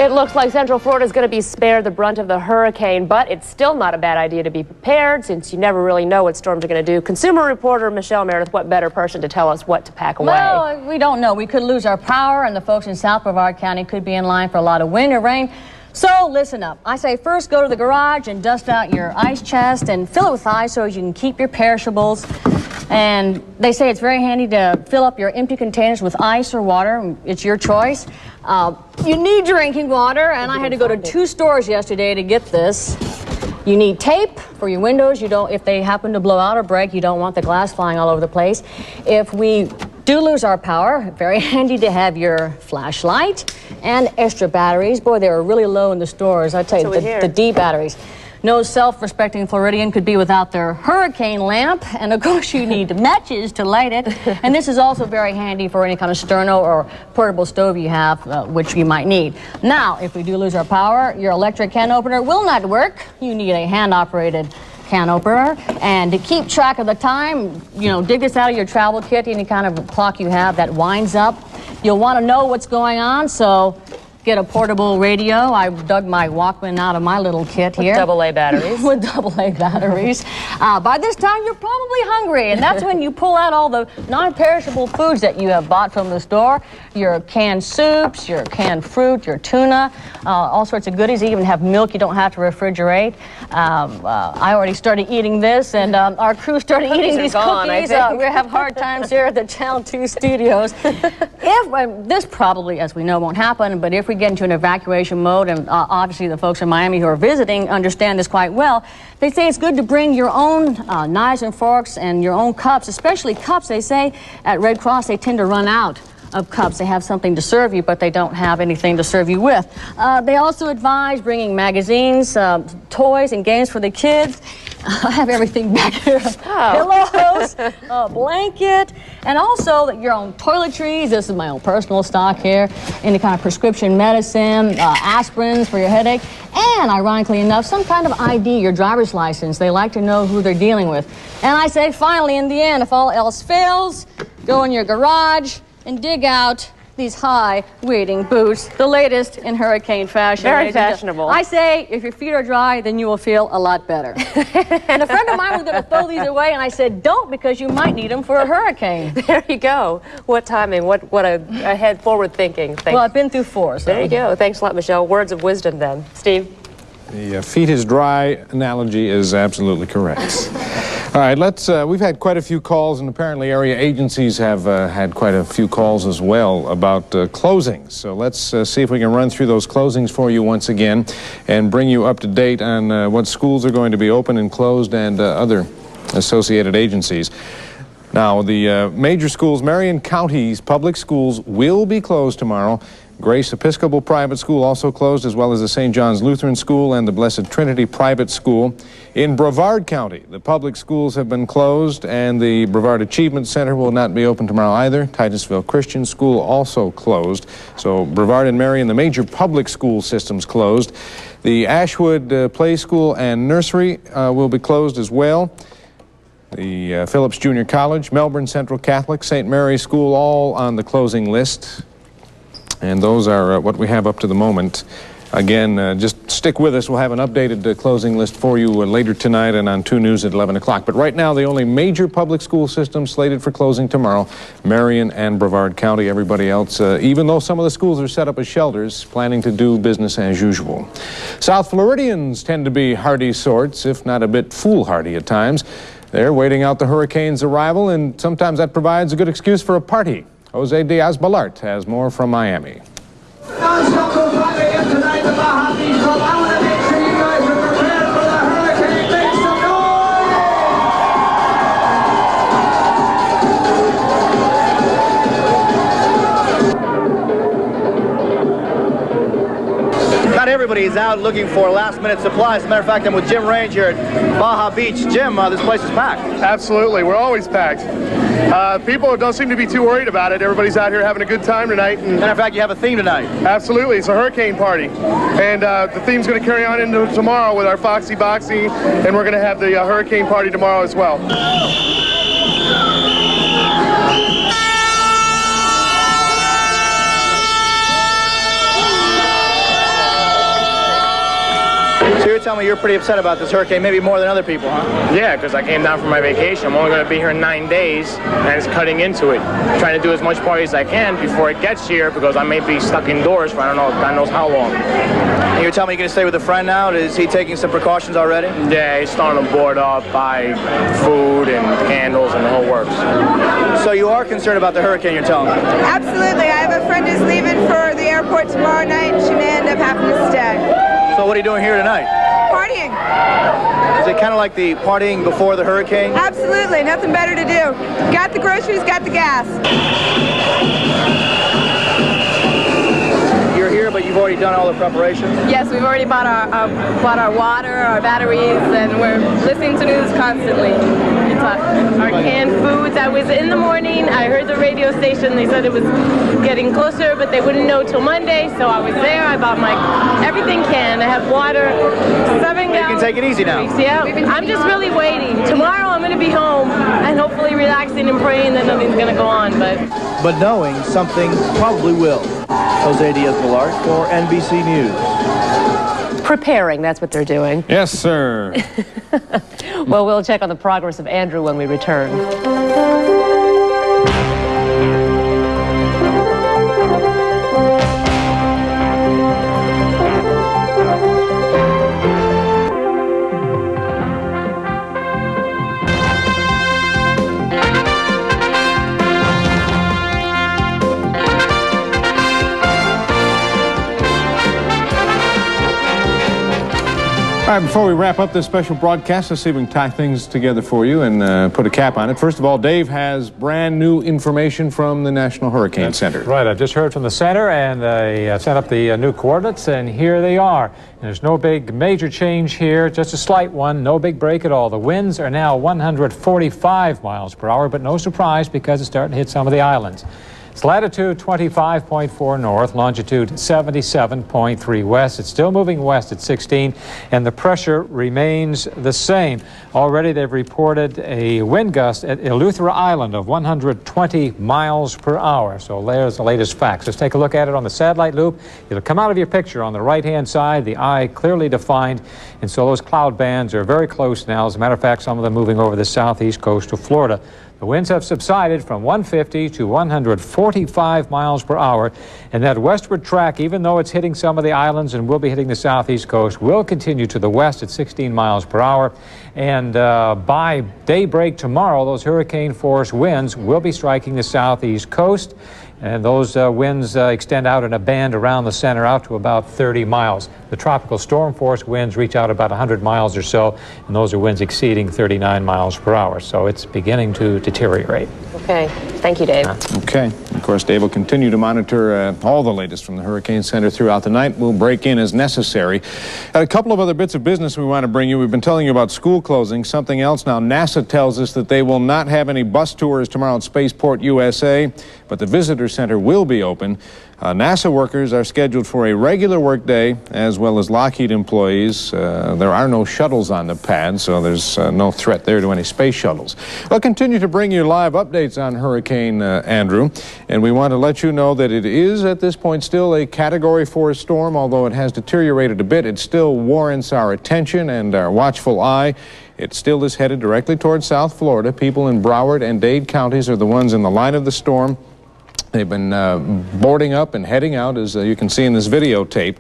It looks like Central Florida is going to be spared the brunt of the hurricane, but it's still not a bad idea to be prepared since you never really know what storms are going to do. Consumer reporter Michelle Meredith, what better person to tell us what to pack away?
Well, we don't know. We could lose our power, and the folks in South Brevard County could be in line for a lot of wind or rain. So listen up. I say first go to the garage and dust out your ice chest and fill it with ice so you can keep your perishables. And they say it's very handy to fill up your empty containers with ice or water. It's your choice. You need drinking water, and I had to go to 2 stores yesterday to get this. You need tape for your windows. You don't, if they happen to blow out or break, you don't want the glass flying all over the place. If we do lose our power, very handy to have your flashlight and extra batteries. Boy, they were really low in the stores. I tell you, the D batteries. No self-respecting Floridian could be without their hurricane lamp, and of course you need matches to light it. And this is also very handy for any kind of sterno or portable stove you have, which you might need. Now, if we do lose our power, your electric can opener will not work. You need a hand-operated can opener. And to keep track of the time, you know, dig this out of your travel kit, any kind of clock you have that winds up. You'll want to know what's going on, so get a portable radio. I dug my Walkman out of my little kit here.
With AA batteries.
With AA batteries. By this time, you're probably hungry, and that's when you pull out all the non-perishable foods that you have bought from the store. Your canned soups, your canned fruit, your tuna, all sorts of goodies. You even have milk you don't have to refrigerate. I already started eating this, and our crew started eating these cookies. We have hard times here at the Channel 2 studios. This probably, as we know, won't happen, but if we get into an evacuation mode, and obviously the folks in Miami who are visiting understand this quite well, they say it's good to bring your own knives and forks and your own cups, especially cups. They say at Red Cross they tend to run out of cups. They have something to serve you, but they don't have anything to serve you with. They also advise bringing magazines, toys, and games for the kids. I have everything back here. Pillows, a blanket, and also your own toiletries. This is my own personal stock here. Any kind of prescription medicine, aspirins for your headache, and ironically enough, some kind of ID, your driver's license. They like to know who they're dealing with. And I say, finally, in the end, if all else fails, go in your garage and dig out these high wading boots, the latest in hurricane fashion.
Very fashionable.
I say, if your feet are dry, then you will feel a lot better. And a friend of mine was going to throw these away, and I said, don't, because you might need them for a hurricane.
There you go. What timing, what a head forward thinking.
Well, I've been through 4, so.
There you go. Thanks a lot, Michelle. Words of wisdom then. Steve?
The feet is dry analogy is absolutely correct. All right, we've had quite a few calls, and apparently area agencies have had quite a few calls as well about closings. So let's see if we can run through those closings for you once again and bring you up to date on what schools are going to be open and closed and other associated agencies. Now, the major schools, Marion County's public schools will be closed tomorrow. Grace Episcopal Private School also closed, as well as the St. John's Lutheran School and the Blessed Trinity Private School. In Brevard County, the public schools have been closed, and the Brevard Achievement Center will not be open tomorrow either. Titusville Christian School also closed. So Brevard and Marion, the major public school systems closed. The Ashwood Play School and Nursery will be closed as well. The Phillips Junior College, Melbourne Central Catholic, St. Mary's School, all on the closing list. And those are what we have up to the moment. Again, just stick with us. We'll have an updated closing list for you later tonight and on 2 News at 11 o'clock. But right now, the only major public school system slated for closing tomorrow, Marion and Brevard County. Everybody else, even though some of the schools are set up as shelters, planning to do business as usual. South Floridians tend to be hardy sorts, if not a bit foolhardy at times. They're waiting out the hurricane's arrival, and sometimes that provides a good excuse for a party. Jose Diaz-Balart has more from Miami.
Not everybody is out looking for last-minute supplies. As a matter of fact, I'm with Jim Range here at Baja Beach. Jim, this place is packed.
Absolutely. We're always packed. People don't seem to be too worried about it. Everybody's out here having a good time tonight. And
matter of fact, you have a theme tonight.
Absolutely. It's a hurricane party. And the theme's going to carry on into tomorrow with our Foxy Boxy, and we're going to have the hurricane party tomorrow as well.
So you're telling me you're pretty upset about this hurricane, maybe more than other people, huh?
Yeah, because I came down for my vacation. I'm only going to be here 9 days, and it's cutting into it. I'm trying to do as much party as I can before it gets here, because I may be stuck indoors for I don't know, God knows how long.
And you're telling me you're going to stay with a friend now? Is he taking some precautions already?
Yeah, he's starting to board up, buy food and candles and the whole works.
So you are concerned about the hurricane, you're telling me?
Absolutely. I have a friend who's leaving for the airport tomorrow night, and she may end up having to stay.
So what are you doing here tonight?
Partying.
Is it kind of like the partying before the hurricane?
Absolutely. Nothing better to do. Got the groceries, got the gas.
You're here, but you've already done all the preparations?
Yes, we've already bought our water, our batteries, and we're listening to news constantly. Our canned foods. I was in the morning. I heard the radio station. They said it was getting closer, but they wouldn't know till Monday. So I was there. I bought my everything canned. I have water, 7 gallons.
You can take it easy now.
Yeah, I'm just really waiting. Tomorrow I'm going to be home and hopefully relaxing and praying that nothing's going to go on.
But knowing something probably will. Jose Diaz-Balart for NBC News.
Preparing, that's what they're doing.
Yes, sir.
Well, we'll check on the progress of Andrew when we return.
All right, before we wrap up this special broadcast, let's see if we can tie things together for you and put a cap on it. First of all, Dave has brand new information from the National Hurricane Center.
Right, I've just heard from the center, and they sent up the new coordinates, and here they are. And there's no big major change here, just a slight one, no big break at all. The winds are now 145 miles per hour, but no surprise because it's starting to hit some of the islands. It's latitude 25.4 north, longitude 77.3 west. It's still moving west at 16, and the pressure remains the same. Already they've reported a wind gust at Eleuthera Island of 120 miles per hour. So there's the latest facts. Let's take a look at it on the satellite loop. It'll come out of your picture on the right-hand side, the eye clearly defined, and so those cloud bands are very close now. As a matter of fact, some of them moving over the southeast coast of Florida. The winds have subsided from 150 to 145 miles per hour, and that westward track, even though it's hitting some of the islands and will be hitting the southeast coast, will continue to the west at 16 miles per hour. And by daybreak tomorrow, those hurricane-force winds will be striking the southeast coast. And those winds extend out in a band around the center out to about 30 miles. The tropical storm force winds reach out about 100 miles or so, and those are winds exceeding 39 miles per hour. So it's beginning to deteriorate.
Okay. Thank you, Dave.
Okay. Of course, Dave will continue to monitor all the latest from the Hurricane Center throughout the night. We'll break in as necessary. A couple of other bits of business we want to bring you. We've been telling you about school closing. Something else now. NASA tells us that they will not have any bus tours tomorrow at Spaceport USA, but the visitor center will be open. NASA workers are scheduled for a regular work day, as well as Lockheed employees. There are no shuttles on the pad, so there's no threat there to any space shuttles. We'll continue to bring you live updates on Hurricane Andrew, and we want to let you know that it is, at this point, still a Category 4 storm. Although it has deteriorated a bit, it still warrants our attention and our watchful eye. It still is headed directly towards South Florida. People in Broward and Dade counties are the ones in the line of the storm. They've been boarding up and heading out, as you can see in this videotape.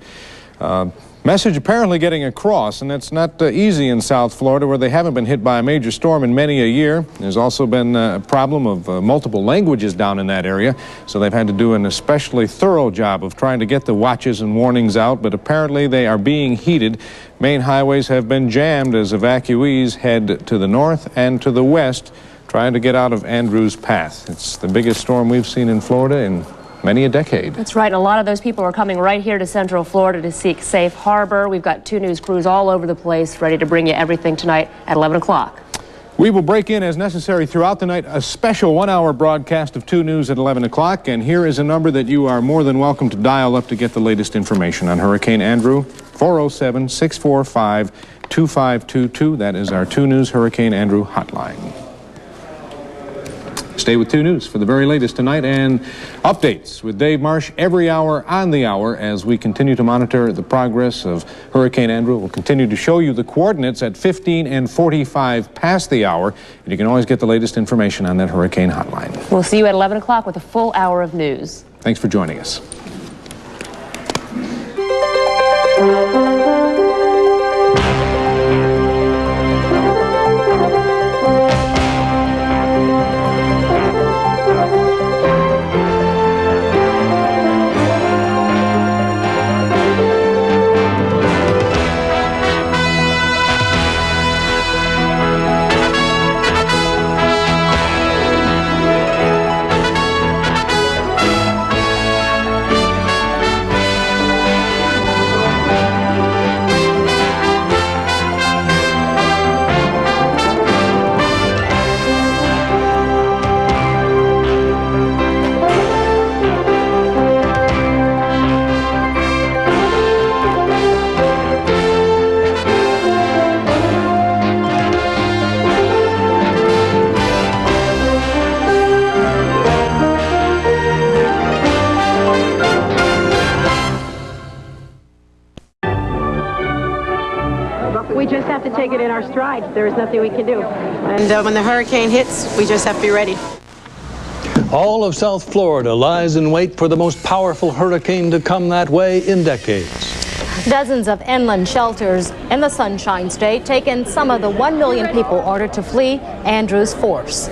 Message apparently getting across, and that's not easy in South Florida, where they haven't been hit by a major storm in many a year. There's also been a problem of multiple languages down in that area, so they've had to do an especially thorough job of trying to get the watches and warnings out, but apparently they are being heeded. Main highways have been jammed as evacuees head to the north and to the west, trying to get out of Andrew's path. It's the biggest storm we've seen in Florida in many a decade.
That's right. A lot of those people are coming right here to Central Florida to seek safe harbor. We've got 2 News crews all over the place ready to bring you everything tonight at 11 o'clock.
We will break in as necessary throughout the night, a special 1-hour broadcast of 2 News at 11 o'clock. And here is a number that you are more than welcome to dial up to get the latest information on Hurricane Andrew, 407-645-2522. That is our 2 News Hurricane Andrew hotline. Stay with 2 News for the very latest tonight and updates with Dave Marsh every hour on the hour as we continue to monitor the progress of Hurricane Andrew. We'll continue to show you the coordinates at 15 and 45 past the hour, and you can always get the latest information on that hurricane hotline.
We'll see you at 11 o'clock with a full hour of news.
Thanks for joining us.
We just have to take it in our stride. There is nothing we can do. And when the hurricane hits, we just have to be ready.
All of South Florida lies in wait for the most powerful hurricane to come that way in decades.
Dozens of inland shelters in the Sunshine State take in some of the 1 million people ordered to flee Andrew's force.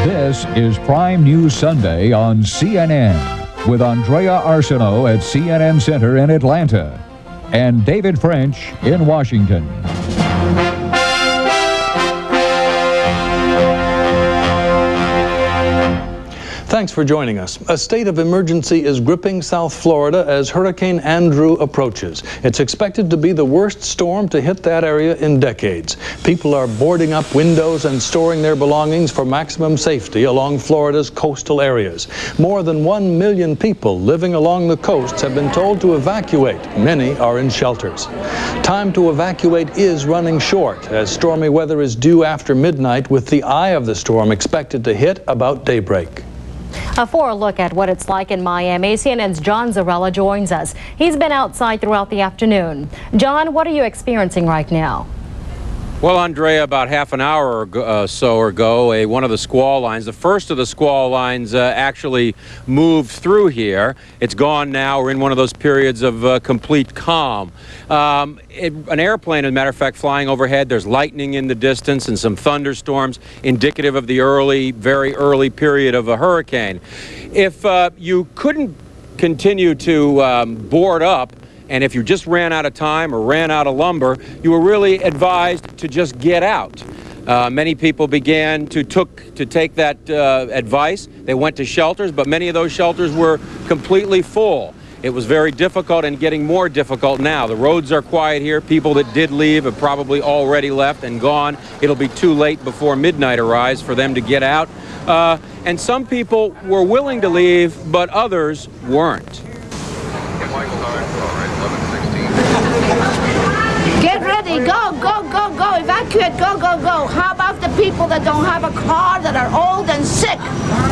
This is Prime News Sunday on CNN with Andrea Arsenault at CNN Center in Atlanta and David French in Washington.
Thanks for joining us. A state of emergency is gripping South Florida as Hurricane Andrew approaches. It's expected to be the worst storm to hit that area in decades. People are boarding up windows and storing their belongings for maximum safety along Florida's coastal areas. More than 1 million people living along the coasts have been told to evacuate. Many are in shelters. Time to evacuate is running short as stormy weather is due after midnight, with the eye of the storm expected to hit about daybreak.
For a look at what it's like in Miami, CNN's John Zarella joins us. He's been outside throughout the afternoon. John, what are you experiencing right now?
Well, Andrea, about half an hour or so ago, one of the squall lines, the first of the squall lines actually moved through here. It's gone now. We're in one of those periods of complete calm. An airplane, as a matter of fact, flying overhead. There's lightning in the distance and some thunderstorms indicative of the very early period of a hurricane. If you couldn't continue to board up, and if you just ran out of time or ran out of lumber, you were really advised to just get out. Many people began to take that advice. They went to shelters, but many of those shelters were completely full. It was very difficult and getting more difficult now. The roads are quiet here. People that did leave have probably already left and gone. It'll be too late before midnight arrives for them to get out. And some people were willing to leave, but others weren't.
Get ready, go, go, go, go, evacuate, go, go, go. How about the people that don't have a car, that are old and sick?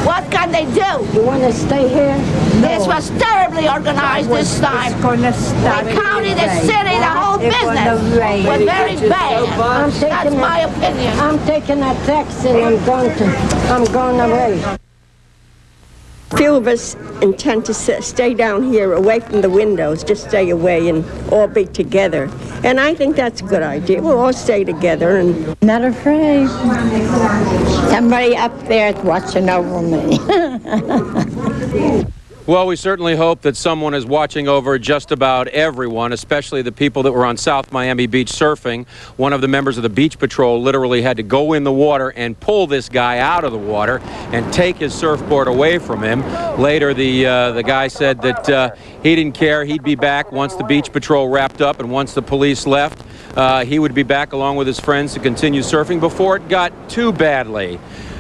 What can they do? You want to stay here? No. This was terribly organized this time. It's going to stop. The county, the city, the whole business was very bad. That's my opinion. I'm taking a taxi and I'm going away.
Few of us intend to stay down here away from the windows, just stay away and all be together. And I think that's a good idea. We'll all stay together and
not afraid. Somebody up there is watching over me.
Well, we certainly hope that someone is watching over just about everyone, especially the people that were on South Miami Beach surfing. One of the members of the beach patrol literally had to go in the water and pull this guy out of the water and take his surfboard away from him. Later, the guy said that he didn't care. He'd be back once the beach patrol wrapped up and once the police left. He would be back along with his friends to continue surfing before it got too badly.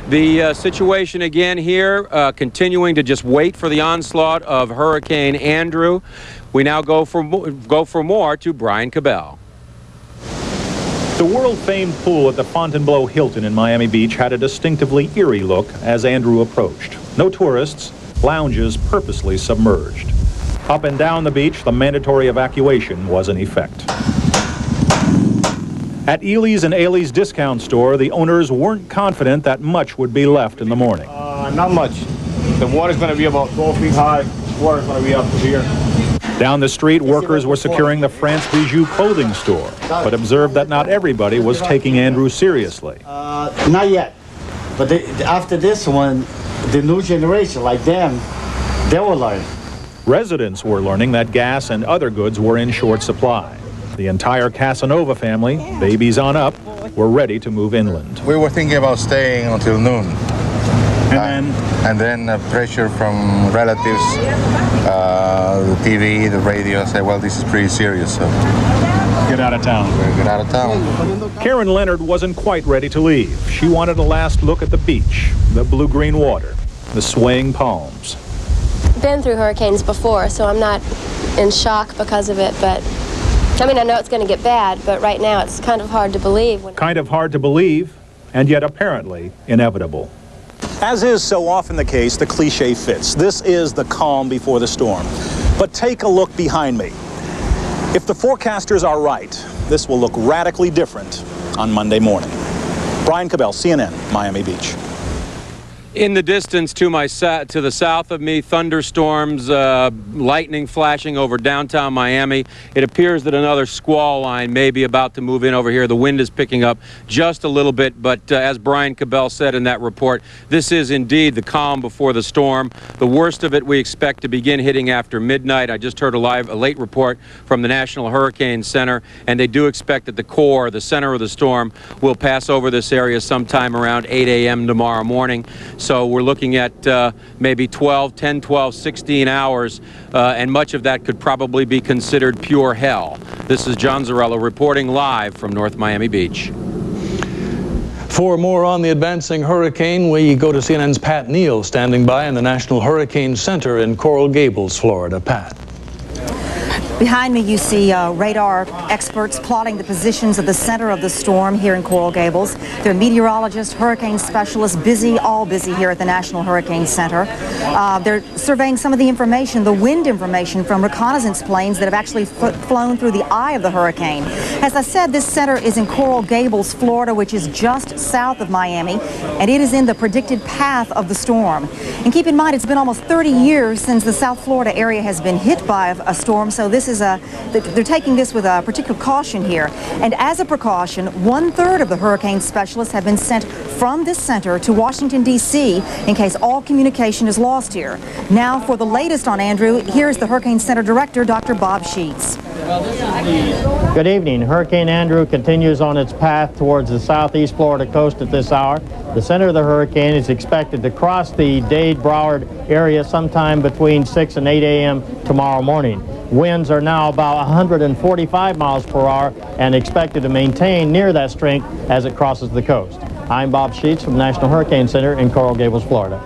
The situation again here, continuing to just wait for the onslaught of Hurricane Andrew. We now go for more to Brian Cabell.
The world-famed pool at the Fontainebleau Hilton in Miami Beach had a distinctively eerie look as Andrew approached. No tourists, lounges purposely submerged. Up and down the beach, the mandatory evacuation was in effect. At Ely's and Ailey's discount store, the owners weren't confident that much would be left in the morning.
Not much. The water's going to be about 12 feet high. The water's going to be up to here.
Down the street, workers were securing the France Bijou clothing store, but observed that not everybody was taking Andrew seriously.
Not yet. But after this one, the new generation, like them, they will learn.
Residents were learning that gas and other goods were in short supply. The entire Casanova family, babies on up, were ready to move inland.
We were thinking about staying until noon. And then pressure from relatives, the TV, the radio, said, well, this is pretty serious, so
get out of town.
Get out of town.
Karen Leonard wasn't quite ready to leave. She wanted a last look at the beach, the blue-green water, the swaying palms.
Been through hurricanes before, so I'm not in shock because of it, but I mean, I know it's going to get bad, but right now it's kind of hard to believe.
Kind of hard to believe, and yet apparently inevitable.
As is so often the case, the cliche fits. This is the calm before the storm. But take a look behind me. If the forecasters are right, this will look radically different on Monday morning. Brian Cabell, CNN, Miami Beach.
In the distance to the south of me, thunderstorms, lightning flashing over downtown Miami. It appears that another squall line may be about to move in over here. The wind is picking up just a little bit, but as Brian Cabell said in that report, this is indeed the calm before the storm. The worst of it we expect to begin hitting after midnight. I just heard a late report from the National Hurricane Center, and they do expect that the core, the center of the storm, will pass over this area sometime around 8 a.m. tomorrow morning. So we're looking at maybe 10, 12, 16 hours, and much of that could probably be considered pure hell. This is John Zarella reporting live from North Miami Beach.
For more on the advancing hurricane, we go to CNN's Pat Neal, standing by in the National Hurricane Center in Coral Gables, Florida. Pat.
Behind me you see radar experts plotting the positions of the center of the storm here in Coral Gables. There are meteorologists, hurricane specialists, all busy here at the National Hurricane Center. They're surveying some of the information, the wind information from reconnaissance planes that have actually flown through the eye of the hurricane. As I said, this center is in Coral Gables, Florida, which is just south of Miami, and it is in the predicted path of the storm. And keep in mind, it's been almost 30 years since the South Florida area has been hit by a storm, so this is they're taking this with a particular caution here. And as a precaution, 1/3 of the hurricane specialists have been sent from this center to Washington, D.C. in case all communication is lost here. Now for the latest on Andrew, here's the Hurricane Center Director, Dr. Bob Sheets.
Good evening. Hurricane Andrew continues on its path towards the southeast Florida coast at this hour. The center of the hurricane is expected to cross the Dade-Broward area sometime between 6 and 8 a.m. tomorrow morning. Winds are now about 145 miles per hour and expected to maintain near that strength as it crosses the coast. I'm Bob Sheets from the National Hurricane Center in Coral Gables, Florida.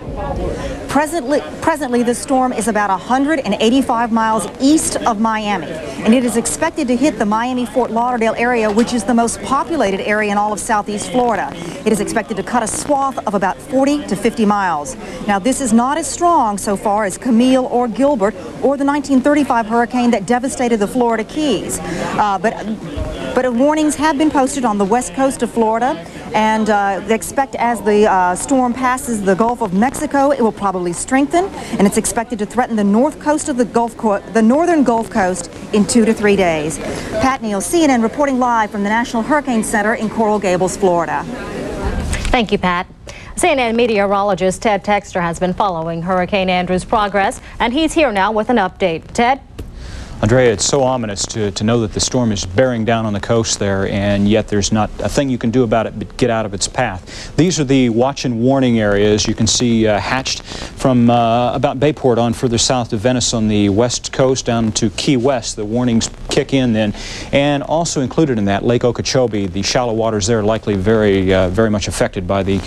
Presently, this storm is about 185 miles east of Miami, and it is expected to hit the Miami-Fort Lauderdale area, which is the most populated area in all of southeast Florida. It is expected to cut a swath of about 40 to 50 miles. Now, this is not as strong so far as Camille or Gilbert or the 1935 hurricane that devastated the Florida Keys. But warnings have been posted on the west coast of Florida, and they expect as the storm passes the Gulf of Mexico, it will probably strengthen, and it's expected to threaten the north coast of the northern Gulf Coast in 2 to 3 days. Pat Neal, CNN, reporting live from the National Hurricane Center in Coral Gables, Florida.
Thank you, Pat. CNN meteorologist Ted Texter has been following Hurricane Andrew's progress, and he's here now with an update. Ted?
Andrea, it's so ominous to know that the storm is bearing down on the coast there, and yet there's not a thing you can do about it but get out of its path. These are the watch and warning areas you can see hatched from about Bayport on further south to Venice on the west coast down to Key West. The warnings kick in then, and also included in that Lake Okeechobee. The shallow waters there are likely very much affected by the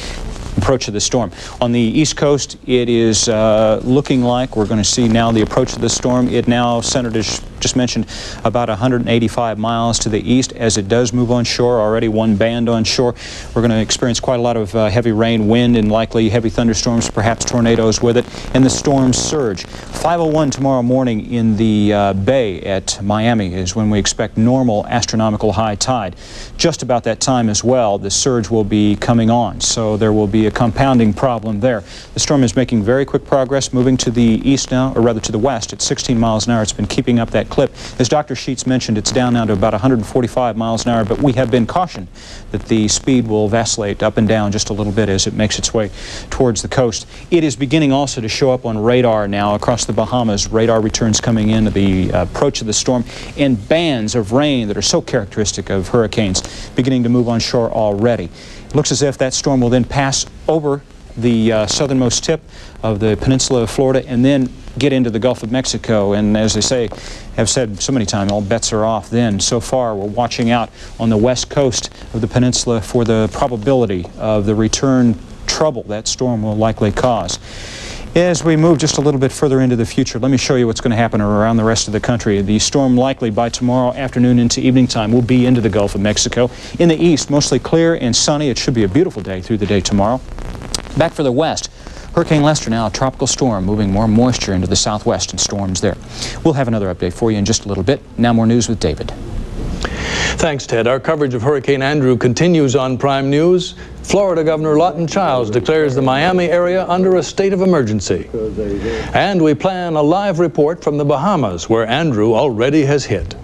approach of the storm. On the east coast, it is looking like we're going to see now the approach of the storm. It now centered, as just mentioned, about 185 miles to the east. As it does move on shore, already one band on shore, we're going to experience quite a lot of heavy rain, wind, and likely heavy thunderstorms, perhaps tornadoes with it, and the storms surge. 5:01 tomorrow morning in the bay at Miami is when we expect normal astronomical high tide. Just about that time as well, the surge will be coming on, so there will be a compounding problem there. The storm is making very quick progress, moving to the east now, or rather to the west at 16 miles an hour. It's been keeping up that clip. As Dr. Sheets mentioned, it's down now to about 145 miles an hour, but we have been cautioned that the speed will vacillate up and down just a little bit as it makes its way towards the coast. It is beginning also to show up on radar now across the Bahamas. Radar returns coming in to the approach of the storm, and bands of rain that are so characteristic of hurricanes beginning to move on shore already. It looks as if that storm will then pass over the southernmost tip of the peninsula of Florida and then get into the Gulf of Mexico. And as they have said so many times, all bets are off then. So far, we're watching out on the west coast of the peninsula for the probability of the return trouble that storm will likely cause. As we move just a little bit further into the future, let me show you what's going to happen around the rest of the country. The storm likely by tomorrow afternoon into evening time will be into the Gulf of Mexico. In the east, mostly clear and sunny. It should be a beautiful day through the day tomorrow. Back for the west, Hurricane Lester now a tropical storm, moving more moisture into the southwest and storms there. We'll have another update for you in just a little bit. Now more news with David.
Thanks, Ted. Our coverage of Hurricane Andrew continues on Prime News. Florida Governor Lawton Chiles declares the Miami area under a state of emergency. And we plan a live report from the Bahamas, where Andrew already has hit.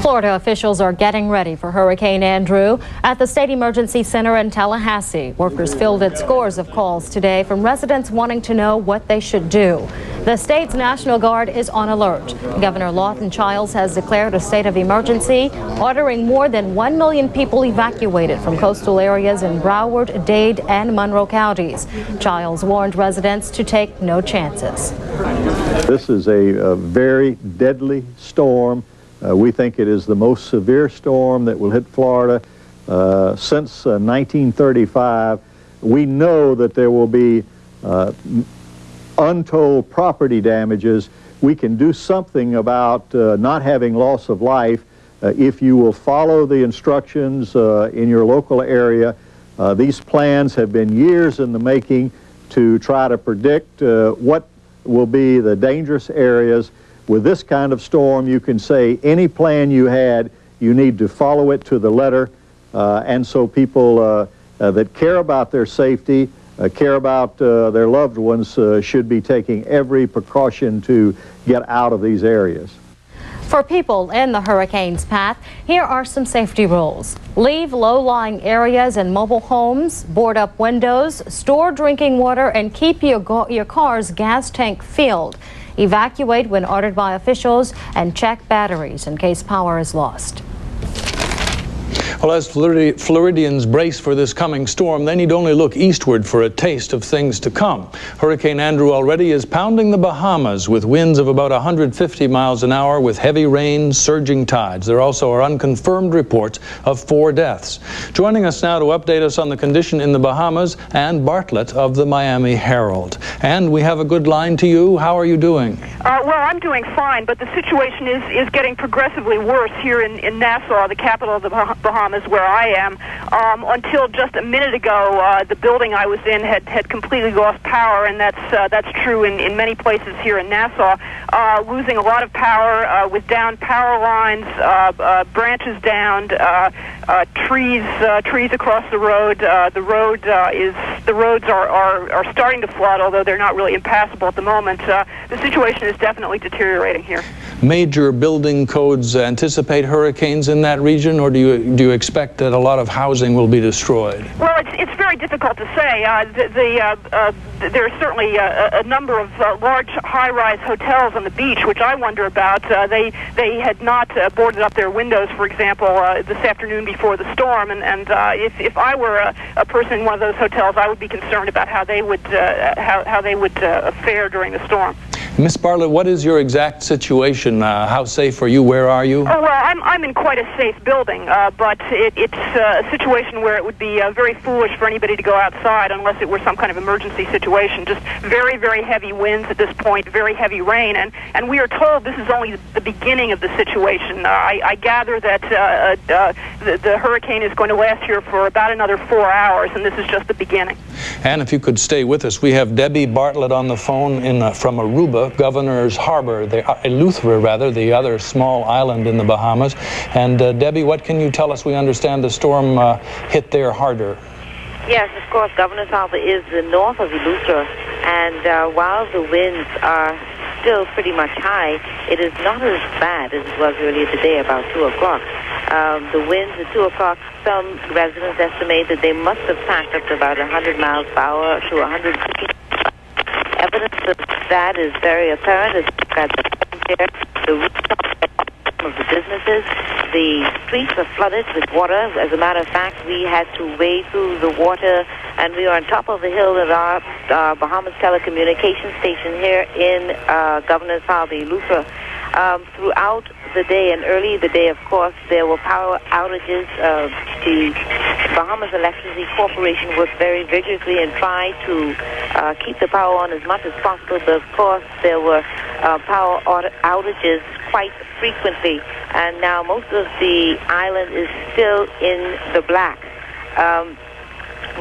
Florida officials are getting ready for Hurricane Andrew at the State Emergency Center in Tallahassee. Workers fielded scores of calls today from residents wanting to know what they should do. The state's National Guard is on alert. Governor Lawton Chiles has declared a state of emergency, ordering more than 1 million people evacuated from coastal areas in Broward, Dade, and Monroe counties. Chiles warned residents to take no chances.
This is a very deadly storm. We think it is the most severe storm that will hit Florida since 1935. We know that there will be untold property damages. We can do something about not having loss of life if you will follow the instructions in your local area. These plans have been years in the making to try to predict what will be the dangerous areas. With this kind of storm, you can say any plan you had, you need to follow it to the letter. And so people that care about their safety, care about their loved ones, should be taking every precaution to get out of these areas.
For people in the hurricane's path, here are some safety rules. Leave low-lying areas and mobile homes, board up windows, store drinking water, and keep your car's gas tank filled. Evacuate when ordered by officials, and check batteries in case power is lost.
Well, as Floridians brace for this coming storm, they need only look eastward for a taste of things to come. Hurricane Andrew already is pounding the Bahamas with winds of about 150 miles an hour with heavy rain, surging tides. There also are unconfirmed reports of 4 deaths. Joining us now to update us on the condition in the Bahamas, Ann Bartlett of the Miami Herald. And we have a good line to you. How are you doing?
Well, I'm doing fine, but the situation is getting progressively worse here in Nassau, the capital of the Bahamas, where I am. Until just a minute ago, the building I was in had completely lost power, and that's true in many places here in Nassau. Losing a lot of power with downed power lines, branches downed, trees across the road. The roads are starting to flood, although they're not really impassable at the moment. The situation is definitely deteriorating here.
Major building codes anticipate hurricanes in that region, or do you expect that a lot of housing will be destroyed?
Well, it's very difficult to say. There are certainly a number of large high-rise hotels on the beach, which I wonder about. They had not boarded up their windows, for example, this afternoon before the storm, and if I were a person in one of those hotels, I would be concerned about how they would fare during the storm.
Miss Bartlett, what is your exact situation? How safe are you? Where are you?
Oh, well, I'm in quite a safe building, but it's a situation where it would be very foolish for anybody to go outside unless it were some kind of emergency situation. Just very, very heavy winds at this point, very heavy rain, and we are told this is only the beginning of the situation. I gather that the hurricane is going to last here for about another 4 hours, and this is just the beginning.
And if you could stay with us, we have Debbie Bartlett on the phone from Aruba, Governor's Harbor, Eleuthera rather, the other small island in the Bahamas. And Debbie, what can you tell us? We understand the storm hit there harder.
Yes, of course, Governor's Harbor is the north of Eleuthera, and while the winds are still pretty much high, it is not as bad as it was earlier today, about 2 o'clock. The winds at 2 o'clock, some residents estimate that they must have packed up to about 100 miles per hour to 150. Evidence of that is very apparent as the rooftops of the businesses. The streets are flooded with water. As a matter of fact, we had to wade through the water, and we are on top of the hill at our Bahamas telecommunications station here in Governor's Harbor, Eleuthera. Throughout the day and early the day, of course, there were power outages. The Bahamas Electricity Corporation worked very vigorously and tried to keep the power on as much as possible, but of course there were power outages quite frequently, and now most of the island is still in the black.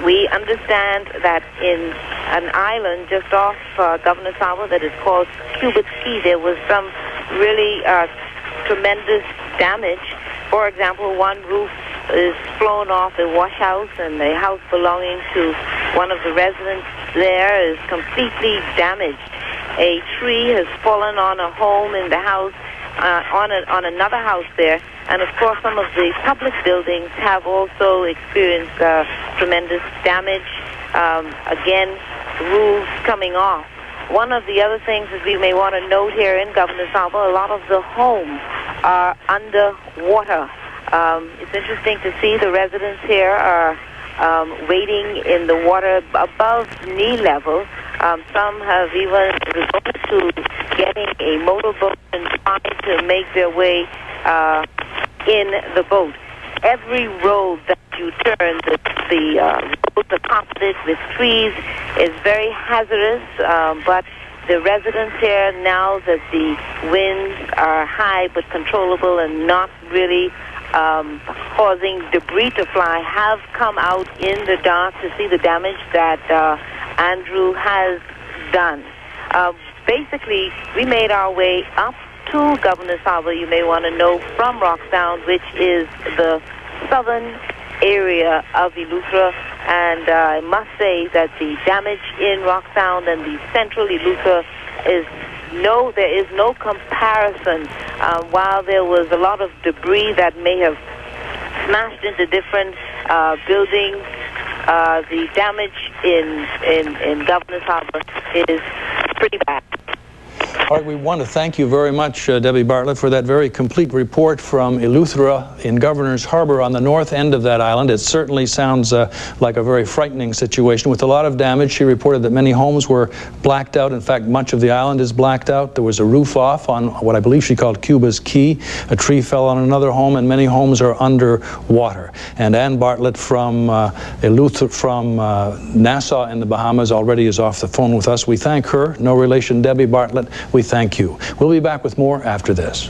We understand that in an island just off Governor's Harbor that is called Cubit Key, there was some really tremendous damage. For example, one roof is blown off a wash house, and the house belonging to one of the residents there is completely damaged. A tree has fallen on a home in the house, on another house there, and of course some of the public buildings have also experienced tremendous damage. Again, roofs coming off. One of the other things that we may want to note here in Governor's Harbor, a lot of the homes are under water. It's interesting to see the residents here are wading in the water above knee level. Some have even resorted to getting a motorboat and trying to make their way in the boat. Every road that U-turn. The road, the composite with trees is very hazardous, but the residents here, now that the winds are high but controllable and not really causing debris to fly, have come out in the dark to see the damage that Andrew has done. Basically, we made our way up to Governor's Harbor, you may want to know, from Rock Sound, which is the southern area of Eleuthera, and I must say that the damage in Rock Sound and the central Eleuthera there is no comparison. While there was a lot of debris that may have smashed into different buildings, the damage in Governor's Harbor is pretty bad.
All right, we want to thank you very much, Debbie Bartlett, for that very complete report from Eleuthera in Governor's Harbor on the north end of that island. It certainly sounds like a very frightening situation with a lot of damage. She reported that many homes were blacked out. In fact, much of the island is blacked out. There was a roof off on what I believe she called Cuba's Key. A tree fell on another home, and many homes are under water. And Ann Bartlett from Nassau in the Bahamas already is off the phone with us. We thank her. No relation, Debbie Bartlett. We thank you. We'll be back with more after this.